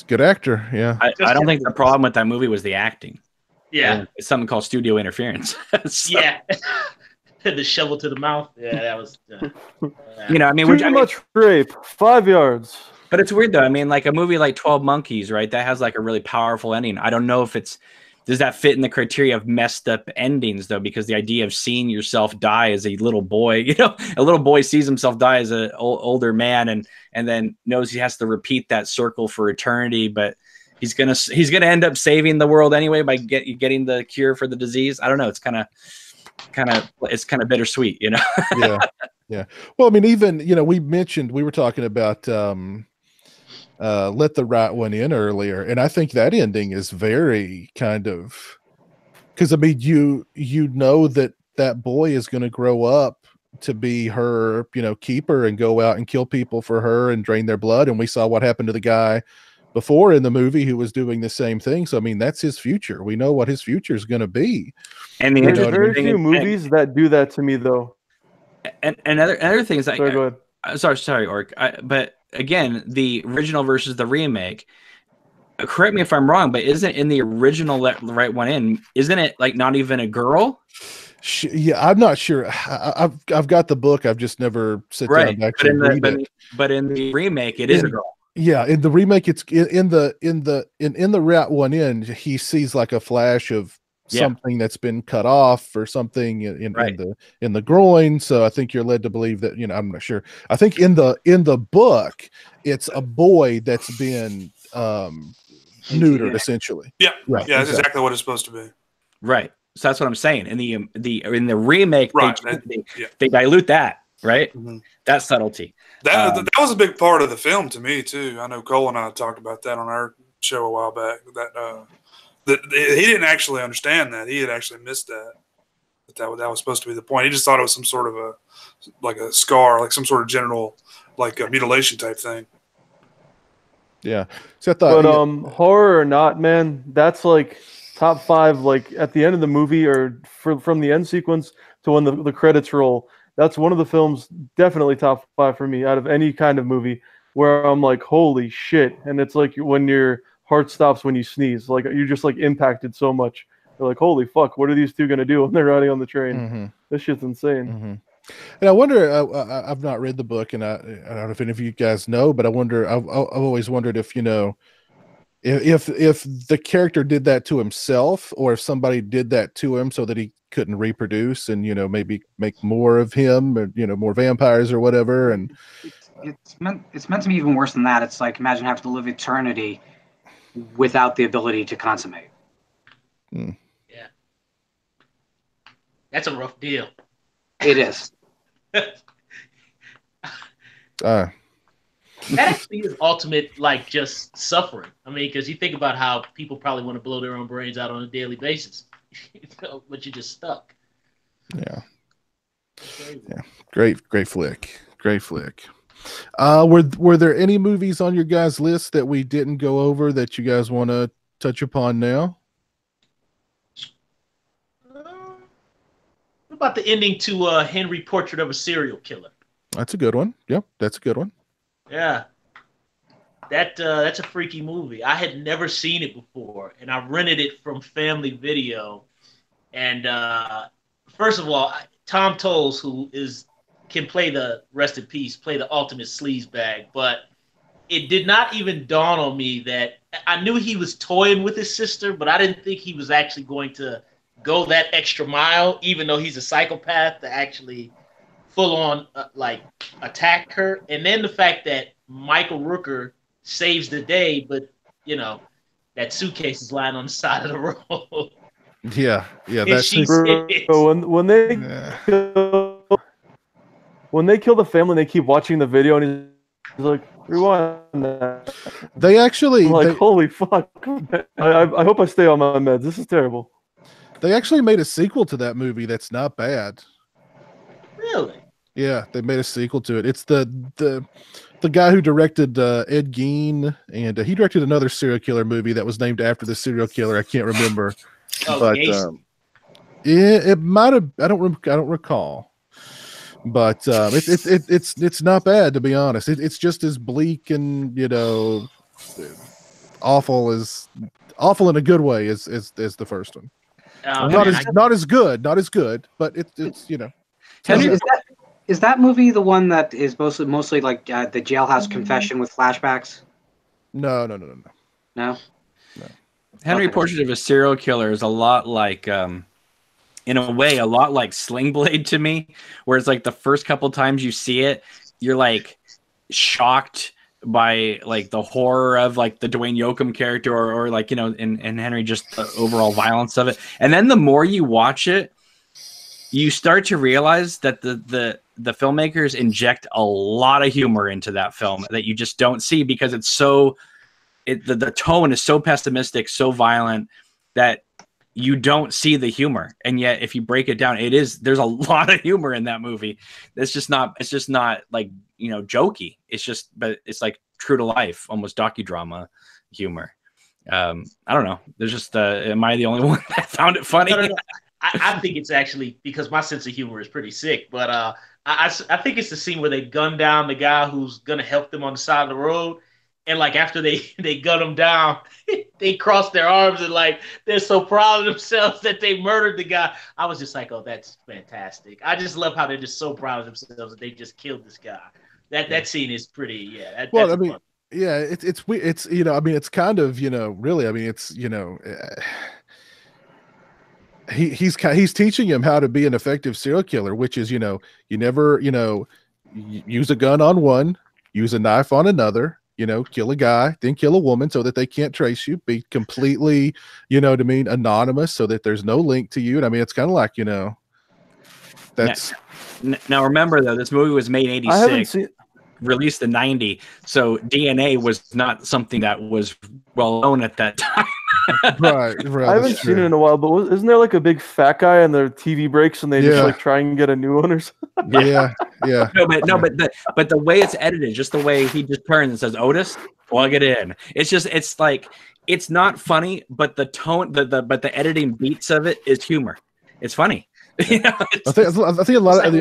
good actor. Yeah, I don't think the problem with that movie was the acting. Yeah, it's something called studio interference. So. Yeah. The shovel to the mouth. Yeah, that was. Too much rape. 5 yards. But it's weird though. I mean, like a movie like 12 Monkeys, right? That has like a really powerful ending. I don't know if it's does that fit in the criteria of messed up endings though? Because the idea of seeing yourself die as a little boy, you know, a little boy sees himself die as an older man, and then knows he has to repeat that circle for eternity, but he's gonna end up saving the world anyway by getting the cure for the disease. I don't know. It's kind of bittersweet, you know. Yeah, yeah. Well, I mean, even we were talking about Let the Right One In earlier, and I think that ending is very kind of, because I mean, you know that boy is going to grow up to be her keeper and go out and kill people for her and drain their blood, and we saw what happened to the guy before in the movie who was doing the same thing. So I mean, that's his future. We know what his future is going to be. And there's very few movies that do that to me though. And other things like, sorry, go ahead. Sorry, Orc. But again, the original versus the remake. Correct me if I'm wrong, but isn't in the original Let the Right One In? Isn't it like not even a girl? Yeah, I'm not sure. I've got the book. I've just never sit down to actually read it. But in the remake, it is a girl. Yeah, in the remake, it's in the Right One In. He sees like a flash of something that's been cut off or something in the groin. So I think you're led to believe that I'm not sure. I think in the book, it's a boy that's been neutered essentially. Yeah, right. Yeah, that's exactly what it's supposed to be. Right. So that's what I'm saying. In the remake, right, they dilute that, right? Mm-hmm. That subtlety. That was a big part of the film to me too. I know Cole and I talked about that on our show a while back. That he didn't actually understand that. He had actually missed that. That was supposed to be the point. He just thought it was some sort of a scar, like some sort of genital, like a mutilation type thing. Yeah. So I thought, but horror or not, man, that's like top 5. Like at the end of the movie, or from the end sequence to when the credits roll. That's one of the films, definitely top 5 for me out of any kind of movie, where I'm like, holy shit. And it's like when your heart stops when you sneeze, like you're just like impacted so much. You're like, holy fuck, what are these two going to do when they're riding on the train? Mm-hmm. This shit's insane. Mm-hmm. And I wonder, I've not read the book, and I don't know if any of you guys know, but I wonder, I've always wondered if, if the character did that to himself, or if somebody did that to him so that he couldn't reproduce and maybe make more of him, or more vampires or whatever. And it's meant to be even worse than that. It's like, imagine having to live eternity without the ability to consummate. Yeah, that's a rough deal. It is. That actually is ultimate, like, just suffering. I mean, because you think about how people probably want to blow their own brains out on a daily basis, but you're just stuck. Yeah. Yeah. Great flick. Great flick. Were there any movies on your guys' list that we didn't go over that you guys want to touch upon now? What about the ending to Henry Portrait of a Serial Killer? That's a good one. Yep, that's a good one. Yeah. That's a freaky movie. I had never seen it before, and I rented it from Family Video. And first of all, Tom Tolles, who can play the rest in peace, play the ultimate sleazebag, but it did not even dawn on me that I knew he was toying with his sister, but I didn't think he was actually going to go that extra mile, even though he's a psychopath, to actually full on like attack her. And then the fact that Michael Rooker saves the day, but that suitcase is lying on the side of the road. Yeah, that's when they kill the family and they keep watching the video and he's like, rewind that. They actually holy fuck. I hope I stay on my meds. This is terrible. They actually made a sequel to that movie that's not bad. Really? Yeah, they made a sequel to it. It's the guy who directed Ed Gein, and he directed another serial killer movie that was named after the serial killer. I can't remember, but it might have. I don't recall. But it's not bad, to be honest. It's just as bleak and awful in a good way as the first one. Not as good, but it's Is that movie the one that is mostly like the jailhouse confession with flashbacks? No. No. Henry Portrait of a Serial Killer is a lot like, in a way, a lot like Sling Blade to me, where it's like the first couple times you see it, you're like shocked by like the horror of like the Dwayne Yoakam character, or like, you know, and Henry, just the overall violence of it. And then the more you watch it, you start to realize that the filmmakers inject a lot of humor into that film that you just don't see, because it's so, the tone is so pessimistic, so violent, that you don't see the humor. And yet if you break it down, there's a lot of humor in that movie. It's just not like, you know, jokey. But it's like true to life, almost docudrama humor. I don't know. There's just, am I the only one that found it funny? No. I think it's actually because my sense of humor is pretty sick, but I think it's the scene where they gun down the guy who's gonna help them on the side of the road, and like after they gun him down, they cross their arms and like they're so proud of themselves that they murdered the guy. I was just like, oh, that's fantastic. I just love how they're just so proud of themselves that they just killed this guy. That scene is pretty, yeah. Well, I mean, yeah, it's you know, I mean, it's kind of, you know, really, I mean, it's, you know, he's teaching him how to be an effective serial killer, which is, you know, you never, you know, use a gun on one, use a knife on another, you know, kill a guy, then kill a woman so that they can't trace you, be completely, you know what I mean, anonymous so that there's no link to you. And I mean, it's kind of like, you know, that's now remember though, this movie was made in 86. Released in 90, so DNA was not something that was well known at that time. right. I haven't seen it in a while, but isn't there like a big fat guy and their TV breaks and they just like try and get a new one or something? Yeah. But the way it's edited, just the way he just turns and says, "Otis, plug it in." It's like, it's not funny, but the tone, but the editing beats of it is humor. It's funny. You know, I think a lot of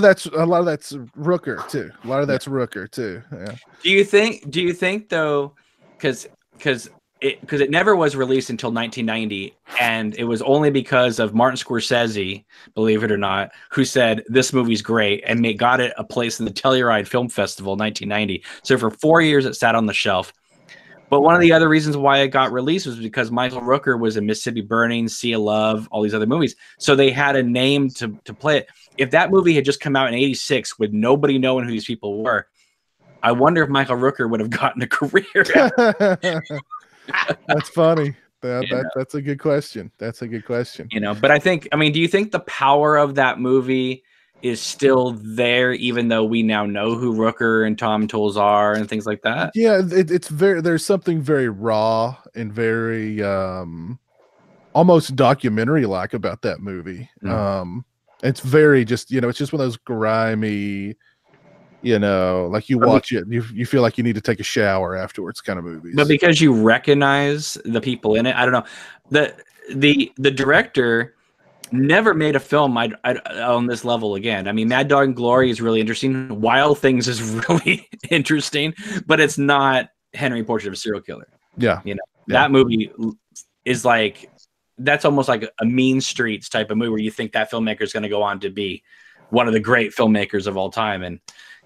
that's Rooker too. A lot of that's Rooker too. Yeah. Do you think though, because it never was released until 1990, and it was only because of Martin Scorsese, believe it or not, who said this movie's great, and they got it a place in the Telluride Film Festival in 1990. So for 4 years it sat on the shelf. But one of the other reasons why it got released was because Michael Rooker was in Mississippi Burning, Sea of Love, all these other movies. So they had a name to play it. If that movie had just come out in 86 with nobody knowing who these people were, I wonder if Michael Rooker would have gotten a career. That's funny. That's a good question. That's a good question. You know, but I mean, do you think the power of that movie is still there, even though we now know who Rooker and Tom Tools are and things like that? Yeah, it's there's something very raw and very almost documentary like about that movie. It's very just, you know, it's just one of those grimy, you know, like you watch it, you feel like you need to take a shower afterwards kind of movies. But because you recognize the people in it, I don't know. The director never made a film on this level again. I mean, Mad Dog and Glory is really interesting. Wild Things is really interesting, but it's not Henry Portrait of a Serial Killer. Yeah. You know, that movie is like, that's almost like a Mean Streets type of movie where you think that filmmaker is going to go on to be one of the great filmmakers of all time. And,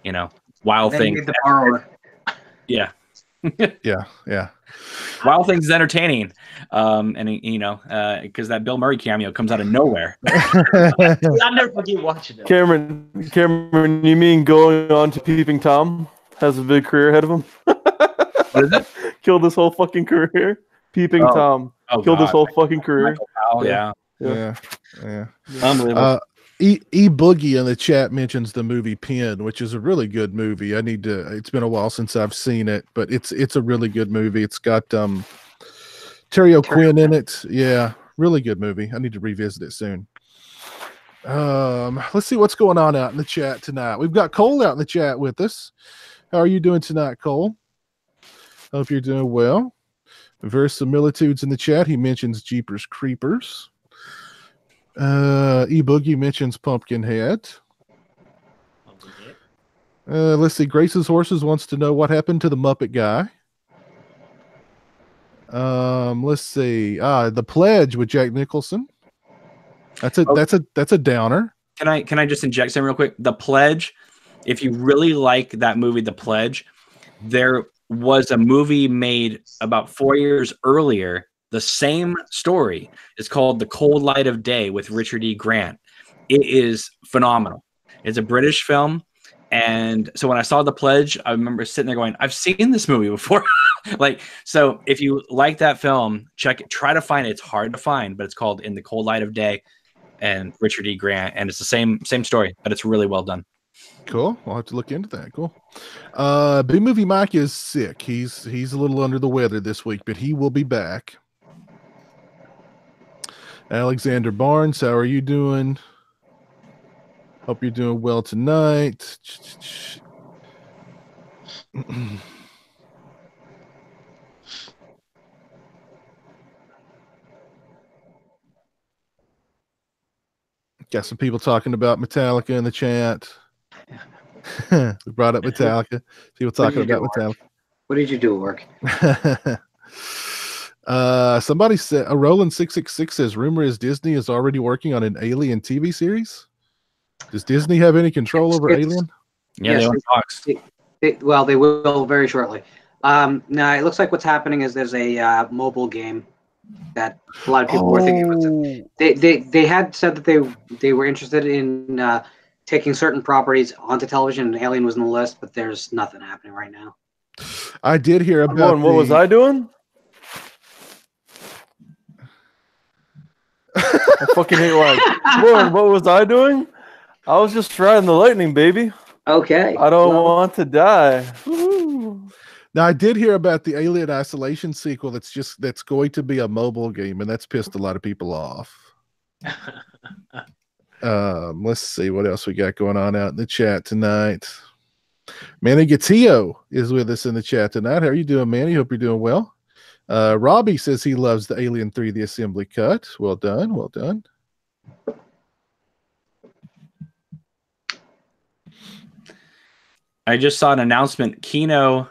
you know, Wild Things. Yeah. yeah. Wild Things is entertaining, and you know, because that Bill Murray cameo comes out of nowhere. I'll never forget watching it. Cameron, you mean going on to Peeping Tom has a big career ahead of him? What is it? Killed his whole fucking career. Peeping Tom killed his whole fucking career. Yeah. Unbelievable. Boogie in the chat mentions the movie Pin, which is a really good movie. It's been a while since I've seen it, but it's a really good movie. It's got Terry O'Quinn in it. Yeah, really good movie. I need to revisit it soon. Let's see what's going on out in the chat tonight. We've got Cole out in the chat with us. How are you doing tonight, Cole? Hope you're doing well. Verisimilitudes in the chat. He mentions Jeepers Creepers. Boogie mentions Pumpkinhead. Let's see. Grace's Horses wants to know what happened to the Muppet guy. Let's see. The Pledge with Jack Nicholson. That's a downer. Can I just inject something real quick? The Pledge. If you really like that movie, The Pledge, there was a movie made about 4 years earlier. The same story. It's called The Cold Light of Day with Richard E. Grant. It is phenomenal. It's a British film. And so when I saw The Pledge, I remember sitting there going, I've seen this movie before. Like, so if you like that film, check it, try to find it. It's hard to find, but it's called In the Cold Light of Day and Richard E. Grant. And it's the same story, but it's really well done. Cool. I'll have to look into that. Cool. B-Movie Mike is sick. He's a little under the weather this week, but he will be back. Alexander Barnes, how are you doing? Hope you're doing well tonight. Got some people talking about Metallica in the chat. We brought up Metallica. People talking about Metallica. What did you do at work? Somebody said, a Roland 666 says, rumor is Disney is already working on an Alien TV series. Does Disney have any control over Alien? Yeah, yes, they own Fox. Well, they will very shortly. Now, it looks like what's happening is there's a mobile game that a lot of people were thinking. They had said that they were interested in taking certain properties onto television, and Alien was on the list, but there's nothing happening right now. I did hear about what was I doing? I fucking hate life. Lauren, what was I doing? I was just riding the lightning, baby. Okay. I don't want to die. Woo-hoo. Now, I did hear about the Alien Isolation sequel that's going to be a mobile game, and that's pissed a lot of people off. Let's see what else we got going on out in the chat tonight. Manny Gatillo is with us in the chat tonight. How are you doing, Manny? Hope you're doing well. Robbie says he loves the Alien 3, the assembly cut. Well done. Well done. I just saw an announcement. Kino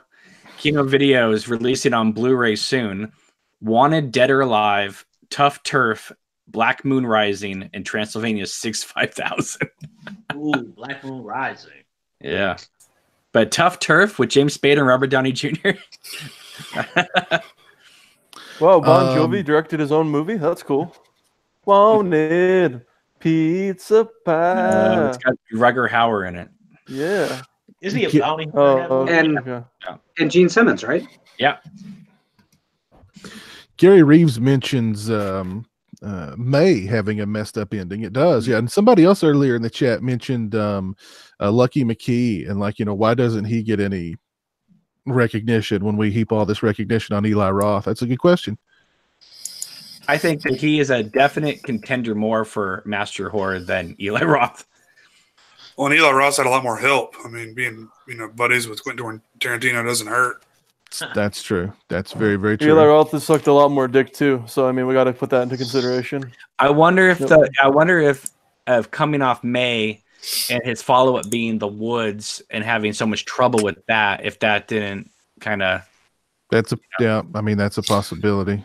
Video is releasing on Blu-ray soon. Wanted Dead or Alive, Tough Turf, Black Moon Rising, and Transylvania 65000. Ooh, Black Moon Rising. Yeah. But Tough Turf with James Spader and Robert Downey Jr. Well, Bon Jovi directed his own movie. That's cool. Wanted pizza pie. It's got Rutger Hauer in it. Yeah. Is he a bounty hunter? And Gene Simmons, right? Yeah. Gary Reeves mentions May having a messed up ending. It does, yeah. And somebody else earlier in the chat mentioned Lucky McKee, and why doesn't he get any recognition when we heap all this recognition on Eli Roth? That's a good question. I think that he is a definite contender more for Master Horror than Eli Roth. Well, and Eli Roth had a lot more help. I mean, being buddies with Quentin Tarantino doesn't hurt. That's true. That's very, very true. Eli Roth has sucked a lot more dick too, so I mean, we got to put that into consideration. I wonder if coming off May and his follow-up being The Woods and having so much trouble with that, if that didn't kind of. Yeah. I mean, that's a possibility.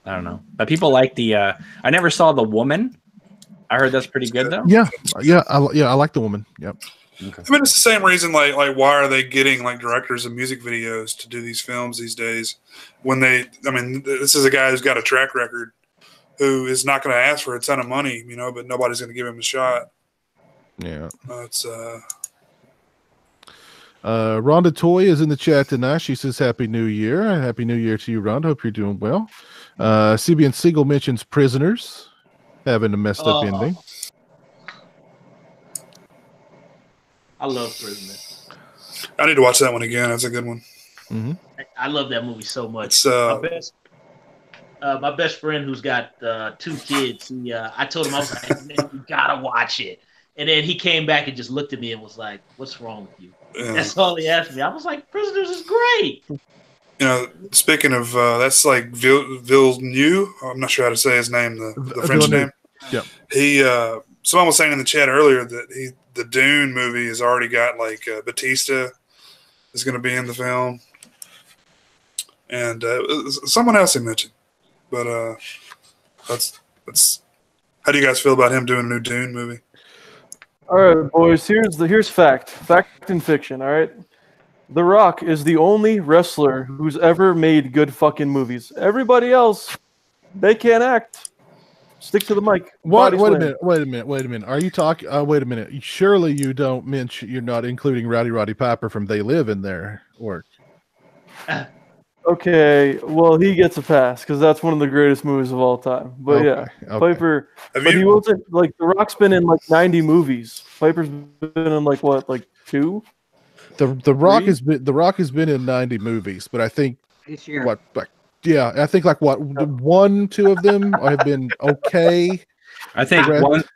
I don't know, but people like the. I never saw The Woman. I heard that's pretty good though. Yeah, I like The Woman. Yep. Okay. I mean, it's the same reason. Like, why are they getting directors of music videos to do these films these days? This is a guy who's got a track record, who is not going to ask for a ton of money, but nobody's going to give him a shot. Yeah. It's Rhonda Toy is in the chat tonight. She says, Happy New Year. Happy New Year to you, Rhonda. Hope you're doing well. CBN Siegel mentions Prisoners having a messed up ending. I love Prisoners. I need to watch that one again. That's a good one. Mm-hmm. I love that movie so much. My best friend who's got 2 kids, I told him, I was like, man, you gotta watch it. And then he came back and just looked at me and was like, what's wrong with you? That's all he asked me. I was like, Prisoners is great. Speaking of, that's like Villeneuve. I'm not sure how to say his name, the French name. Yeah. Someone was saying in the chat earlier that the Dune movie has already got Batista is going to be in the film, and someone else he mentioned. But that's how do you guys feel about him doing a new Dune movie? All right, boys. Here's fact and fiction. All right, The Rock is the only wrestler who's ever made good fucking movies. Everybody else, they can't act. Stick to the mic. What? Wait a minute. Are you talking? Wait a minute. Surely you don't mention you're not including Roddy Piper from They Live in their work. Okay, well he gets a pass because that's one of the greatest movies of all time. But Okay. Piper. But he wasn't like The Rock's been in like 90 movies. Piper's been in like what, like 2? The Rock has been in 90 movies, but I think This year. I think like 1, 2 of them have been okay. I think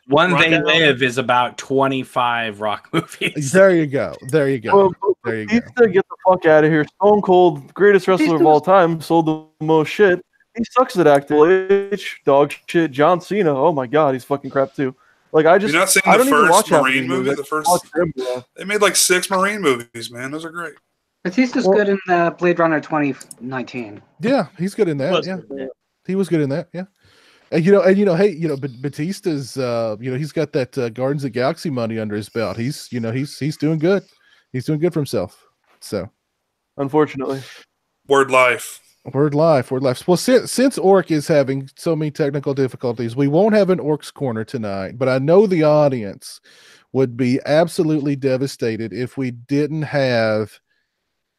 one They Live is about 25 Rock movies. There you go. There you go. There you go. Get the fuck out of here. Stone Cold, greatest wrestler of all time, sold the most shit. He sucks at acting. H, dog shit. John Cena. Oh my god, he's fucking crap too. Like I You're not seeing I the don't even watch first Marine movies. movie. The first they made like 6 Marine movies, man. Those are great. Batista's good in Blade Runner 2019. Yeah, he's good in that. Yeah, he was good in that. Yeah, and hey, Batista's he's got that Guardians of the Galaxy money under his belt. He's doing good. He's doing good for himself. So, unfortunately, Word life. Well, since Orc is having so many technical difficulties, we won't have an Orc's Corner tonight. But I know the audience would be absolutely devastated if we didn't have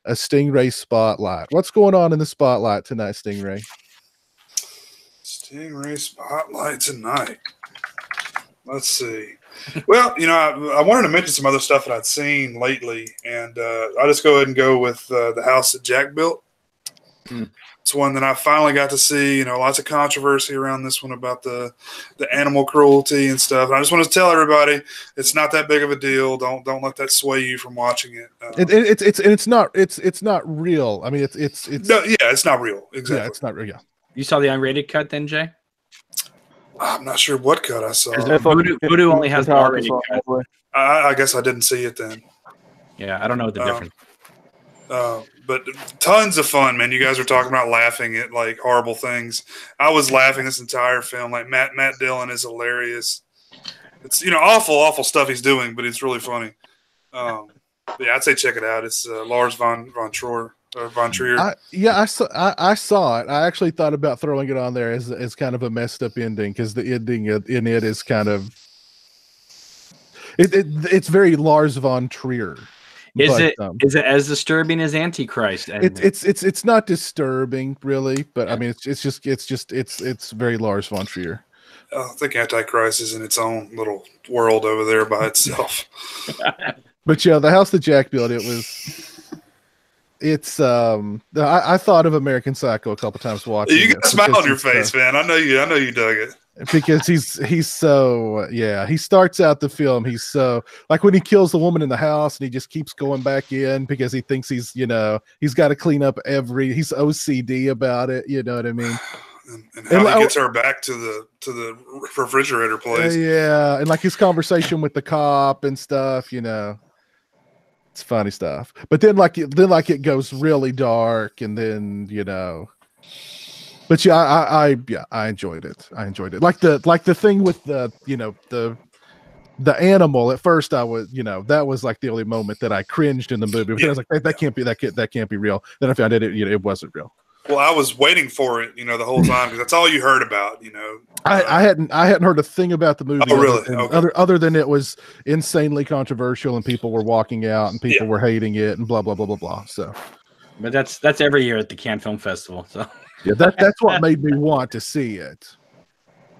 a Stingray spotlight. What's going on in the spotlight tonight, Stingray? Stingray spotlight tonight. Let's see. Well, I wanted to mention some other stuff that I'd seen lately, and I'll just go ahead and go with the house that Jack built. It's one that I finally got to see. Lots of controversy around this one about the animal cruelty and stuff. And I just want to tell everybody it's not that big of a deal. Don't let that sway you from watching it. It's not real. I mean, it's not real. Exactly. Yeah, it's not real. Yeah. You saw the unrated cut then, Jay? I'm not sure what cut I saw. Voodoo only has the R-rated cut. I guess I didn't see it then. Yeah, I don't know what the difference. But tons of fun, man. You guys were talking about laughing at like horrible things. I was laughing this entire film. Like Matt Dillon is hilarious. It's awful stuff he's doing, but it's really funny. Yeah, I'd say check it out. It's Lars von Trier. I saw it. I actually thought about throwing it on there as kind of a messed up ending because the ending in it is kind of it's very Lars von Trier. Is it as disturbing as Antichrist? It's not disturbing really, but I mean it's very Lars von Trier. I think Antichrist is in its own little world over there by itself. But yeah, the house that Jack built, I thought of American Psycho a couple times watching. You got a smile on your face, man. I know you dug it. Because he's so he starts out the film, he's so like when he kills the woman in the house and he just keeps going back in because he thinks he's got to clean up he's OCD about it, you know what I mean? And how he gets her back to the refrigerator place. Yeah, and like his conversation with the cop and stuff, it's funny stuff. But then it goes really dark, and then But yeah, I enjoyed it. Like the thing with the animal. At first, I was that was like the only moment that I cringed in the movie. Because I was like, that can't be real. Then I found it wasn't real. Well, I was waiting for it, the whole time because that's all you heard about, I hadn't heard a thing about the movie. Oh, really? Other than it was insanely controversial and people were walking out and people were hating it and blah blah blah blah blah. So, but that's every year at the Cannes Film Festival. So yeah, that's what made me want to see it.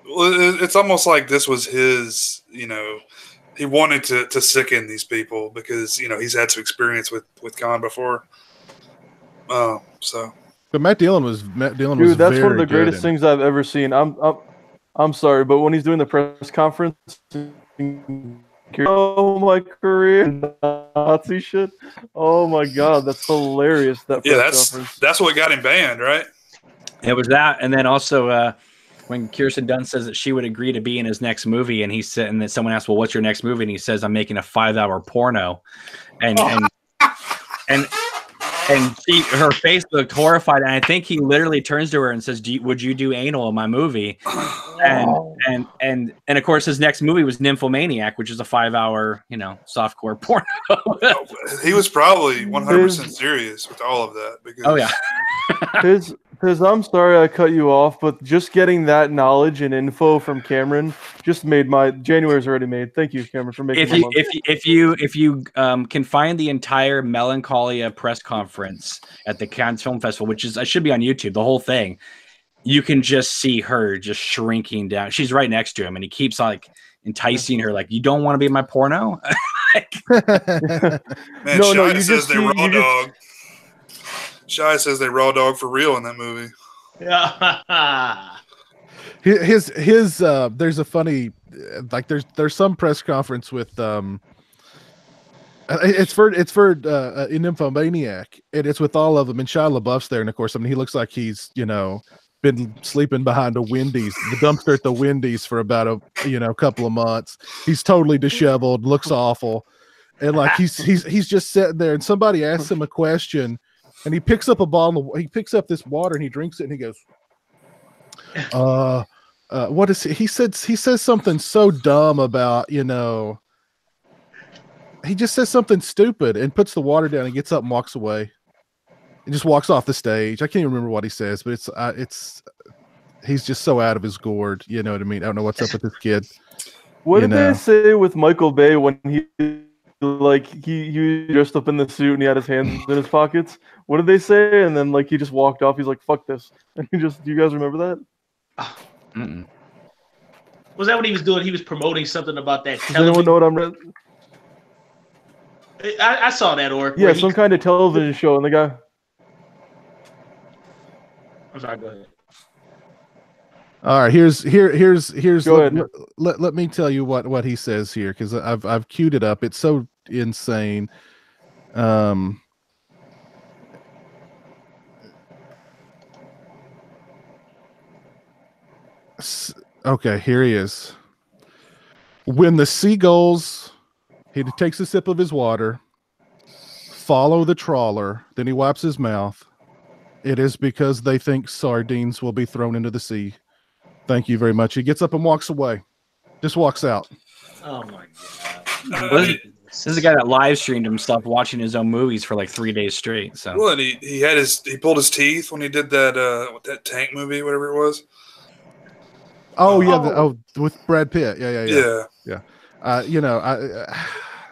Well, it's almost like this was his, he wanted to sicken these people because he's had some experience with Cannes before. So. But Matt Dillon was Dude, that's one of the greatest things I've ever seen. I'm sorry, but when he's doing the press conference, oh my career, Nazi shit. Oh my god, that's hilarious. That's what got him banned, right? It was that, and then also when Kirsten Dunst says that she would agree to be in his next movie, and he said, and then someone asked, "Well, what's your next movie?" And he says, "I'm making a 5-hour porno," and her face looked horrified, and I think he literally turns to her and says, "Would you do anal in my movie?" And of course, his next movie was Nymphomaniac, which is a 5-hour, softcore porno. He was probably 100% serious with all of that. Because Piz, I'm sorry I cut you off, but just getting that knowledge and info from Cameron just made my January's already made. Thank you, Cameron, for making my month. If you can find the entire Melancholia press conference at the Cannes Film Festival, which should be on YouTube, the whole thing, you can just see her just shrinking down. She's right next to him, and he keeps like enticing her, like, "You don't want to be in my porno." Man, Shia says they raw dog. Shia says they raw dog for real in that movie. Yeah. His there's a funny, like, there's some press conference with it's for in Nymphomaniac, and it's with all of them, and Shia LaBeouf's there, and of course, I mean, he looks like he's been sleeping behind a Wendy's, the dumpster at the Wendy's for about a couple of months. He's totally disheveled, looks awful, and like he's just sitting there, and somebody asks him a question, and he picks up he picks up this water and he drinks it, and he goes, what is he says something so dumb about, he just says something stupid and puts the water down and gets up and walks away. He just walks off the stage. I can't even remember what he says, but he's just so out of his gourd. You know what I mean? I don't know what's up with this kid. What did they say with Michael Bay when he dressed up in the suit and he had his hands in his pockets? What did they say? And then he just walked off. He's like, "Fuck this!" And do you guys remember that? Mm-mm. Was that what he was doing? He was promoting something about that. Does anyone know what I'm? I saw that, Yeah, some kind of television show, and the guy. I'm sorry, go ahead. All right, here's Go ahead. Let me tell you what he says here, because I've queued it up. It's so insane. Okay, here he is. When the seagulls, he takes a sip of his water, follow the trawler, then he wipes his mouth. It is because they think sardines will be thrown into the sea. Thank you very much. He gets up and walks away. Just walks out. Oh my god. This is a guy that live streamed himself watching his own movies for like 3 days straight. So well, and he pulled his teeth when he did that tank movie, whatever it was. Oh yeah, with Brad Pitt. Yeah.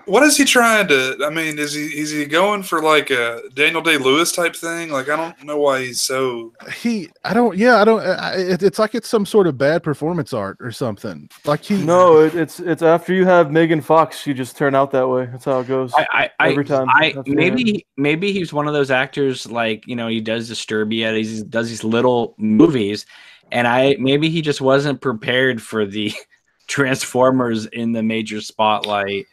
What is he trying to? I mean, is he going for like a Daniel Day-Lewis type thing? Like, I don't know why he's so. It's like it's some sort of bad performance art or something. Like No, it's after you have Megan Fox, you just turn out that way. That's how it goes. Every time. Maybe he's one of those actors, like, he does Disturbia, he does these little movies, and maybe he just wasn't prepared for the Transformers in the major spotlight,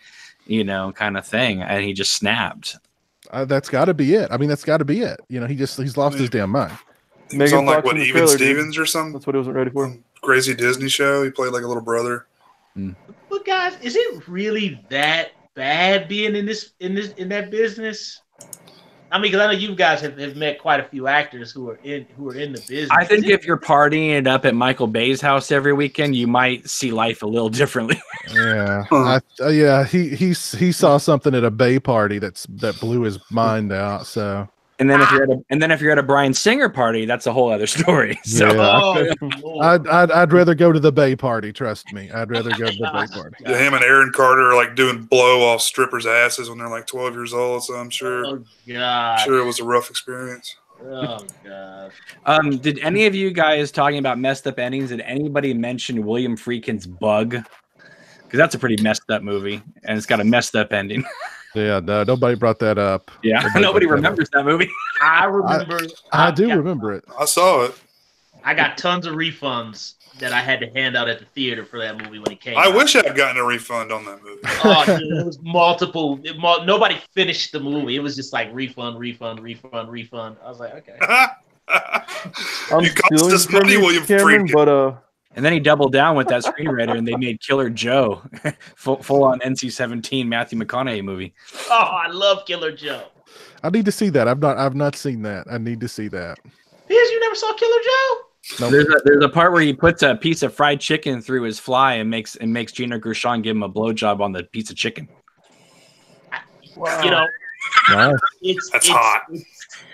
kind of thing, and he just snapped. That's got to be it. I mean, that's got to be it. He's lost his damn mind. He was on like Even Stevens or something. That's what he wasn't ready for. Crazy Disney show. He played like a little brother. But guys, is it really that bad being in that business? I mean, because I know you guys have met quite a few actors who are in the business. I think if you're partying it up at Michael Bay's house every weekend, you might see life a little differently. Yeah, he saw something at a Bay party that blew his mind out. So, and then if you're at a Bryan Singer party, that's a whole other story. So, I'd rather go to the Bay party. Trust me, I'd rather go to the Bay party. Yeah, him and Aaron Carter are like doing blow off strippers' asses when they're like 12 years old. So I'm sure. Oh God. I'm sure it was a rough experience. Oh God. Did any of you guys, talking about messed up endings, did anybody mention William Friedkin's Bug? Because that's a pretty messed up movie, and it's got a messed up ending. Yeah, no, nobody brought that up. Yeah, nobody remembers that movie. I remember. I do remember it. I saw it. I got tons of refunds that I had to hand out at the theater for that movie when it came out. I wish I'd gotten a refund on that movie. Oh, dude, it was multiple. Nobody finished the movie. It was just like refund. I was like, okay. You cost us money, William Friedkin. But And then he doubled down with that screenwriter, and they made Killer Joe, full on NC-17 Matthew McConaughey movie. Oh, I love Killer Joe. I need to see that. I've not seen that. I need to see that. You never saw Killer Joe? Nope. There's a part where he puts a piece of fried chicken through his fly and makes Gina Gershon give him a blowjob on the piece of chicken. You know, Nice. That's hot.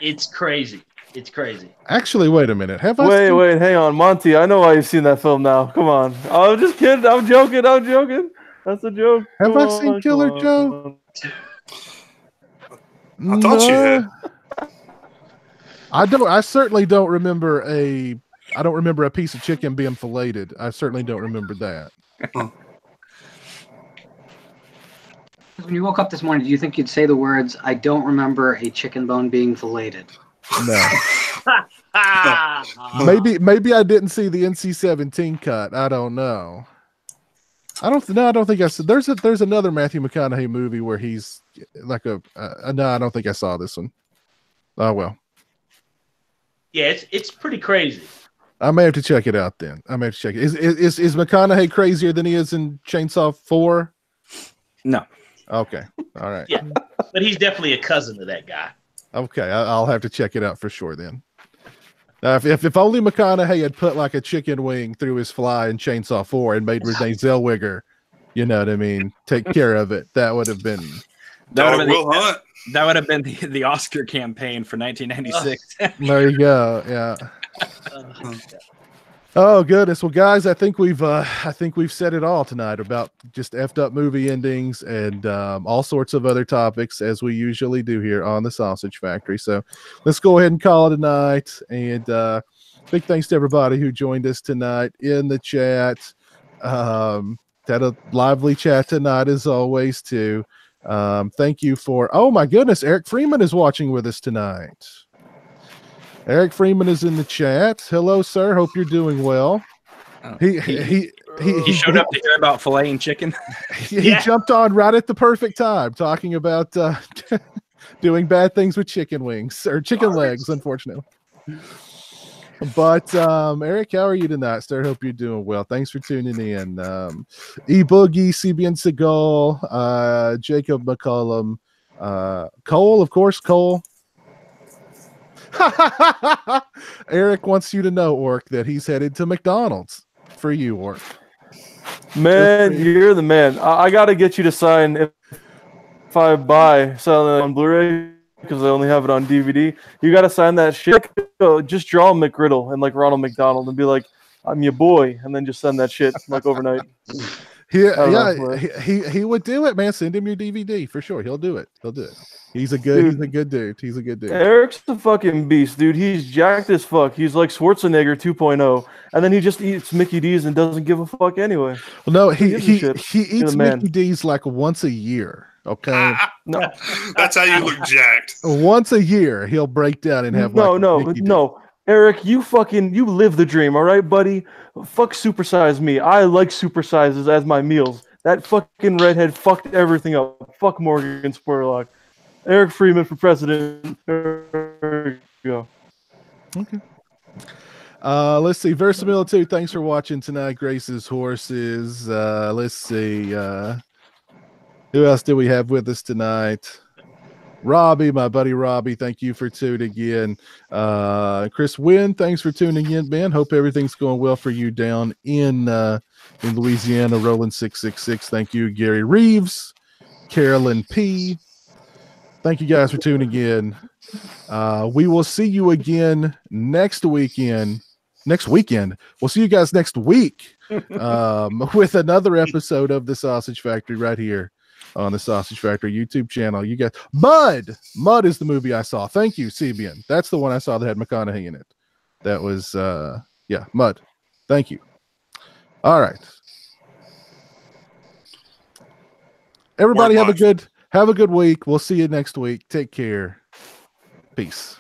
It's crazy. It's crazy. Actually, wait a minute. Wait, hang on, Monty. I know why you've seen that film now. Come on. I'm just kidding. I'm joking. That's a joke. Have I seen Killer Joe? I thought you had. I certainly don't remember I don't remember a piece of chicken being filleted. I certainly don't remember that. When you woke up this morning, do you think you'd say the words, "I don't remember a chicken bone being filleted"? No. Maybe I didn't see the NC-17 cut. I don't know. I don't think I said. There's another Matthew McConaughey movie where he's like no, I don't think I saw this one. Oh well. Yeah, it's pretty crazy. I may have to check it out then. I may have to check it. Is McConaughey crazier than he is in Chainsaw 4? No. Okay. All right. Yeah, but he's definitely a cousin of that guy. Okay, I'll have to check it out for sure then. Now, if only McConaughey had put like a chicken wing through his fly in Chainsaw 4 and made Renee Zellweger, you know what I mean, take care of it, that would have been. That would have been the Oscar campaign for 1996. There you go. Yeah. Oh goodness. Well, guys, I think we've said it all tonight about just effed up movie endings and all sorts of other topics as we usually do here on the Sausage Factory. So let's go ahead and call it a night. And big thanks to everybody who joined us tonight in the chat. Had a lively chat tonight as always too. Thank you for. Oh my goodness, Eric Freeman is watching with us tonight. Eric Freeman is in the chat. Hello, sir. Hope you're doing well. Oh, He showed up to hear about filleting chicken. He jumped on right at the perfect time, talking about doing bad things with chicken wings or chicken legs, unfortunately. But Eric, how are you tonight, sir? Hope you're doing well. Thanks for tuning in. E-Boogie, CBN Seagal, Jacob McCollum, Cole, of course, Cole. Eric wants you to know, Orc, that he's headed to McDonald's for you, Orc. Man, you're the man. I got to get you to sign if I buy selling it on Blu-ray because I only have it on DVD. You got to sign that shit. Just draw McGriddle and like Ronald McDonald and be like, "I'm your boy," and then just send that shit like overnight. He would do it, man. Send him your DVD for sure. He'll do it. He's a good dude. Eric's the fucking beast, dude. He's jacked as fuck. He's like Schwarzenegger 2.0, and then he just eats Mickey D's and doesn't give a fuck anyway. Well, no, he eats Mickey D's like once a year. Okay, no, that's how you look jacked. Once a year, he'll break down and have no. Eric, you live the dream, all right, buddy? Fuck supersize me. I like supersizes as my meals. That fucking redhead fucked everything up. Fuck Morgan Spurlock. Eric Freeman for president. There you go. Okay. Let's see. Versamilitude, thanks for watching tonight. Grace's Horses. Let's see. Who else do we have with us tonight? Robbie, my buddy Robbie, thank you for tuning in. Chris Wynn, thanks for tuning in, man. Hope everything's going well for you down in Louisiana. Roland 666, thank you. Gary Reeves, Carolyn P. Thank you guys for tuning in. We will see you again next weekend. We'll see you guys next week with another episode of the Sausage Factory right here on the Sausage Factory YouTube channel. You guys, Mud is the movie I saw. Thank you, CBN. That's the one I saw that had McConaughey in it. That was Mud. Thank you. All right. Everybody have a good week. We'll see you next week. Take care. Peace.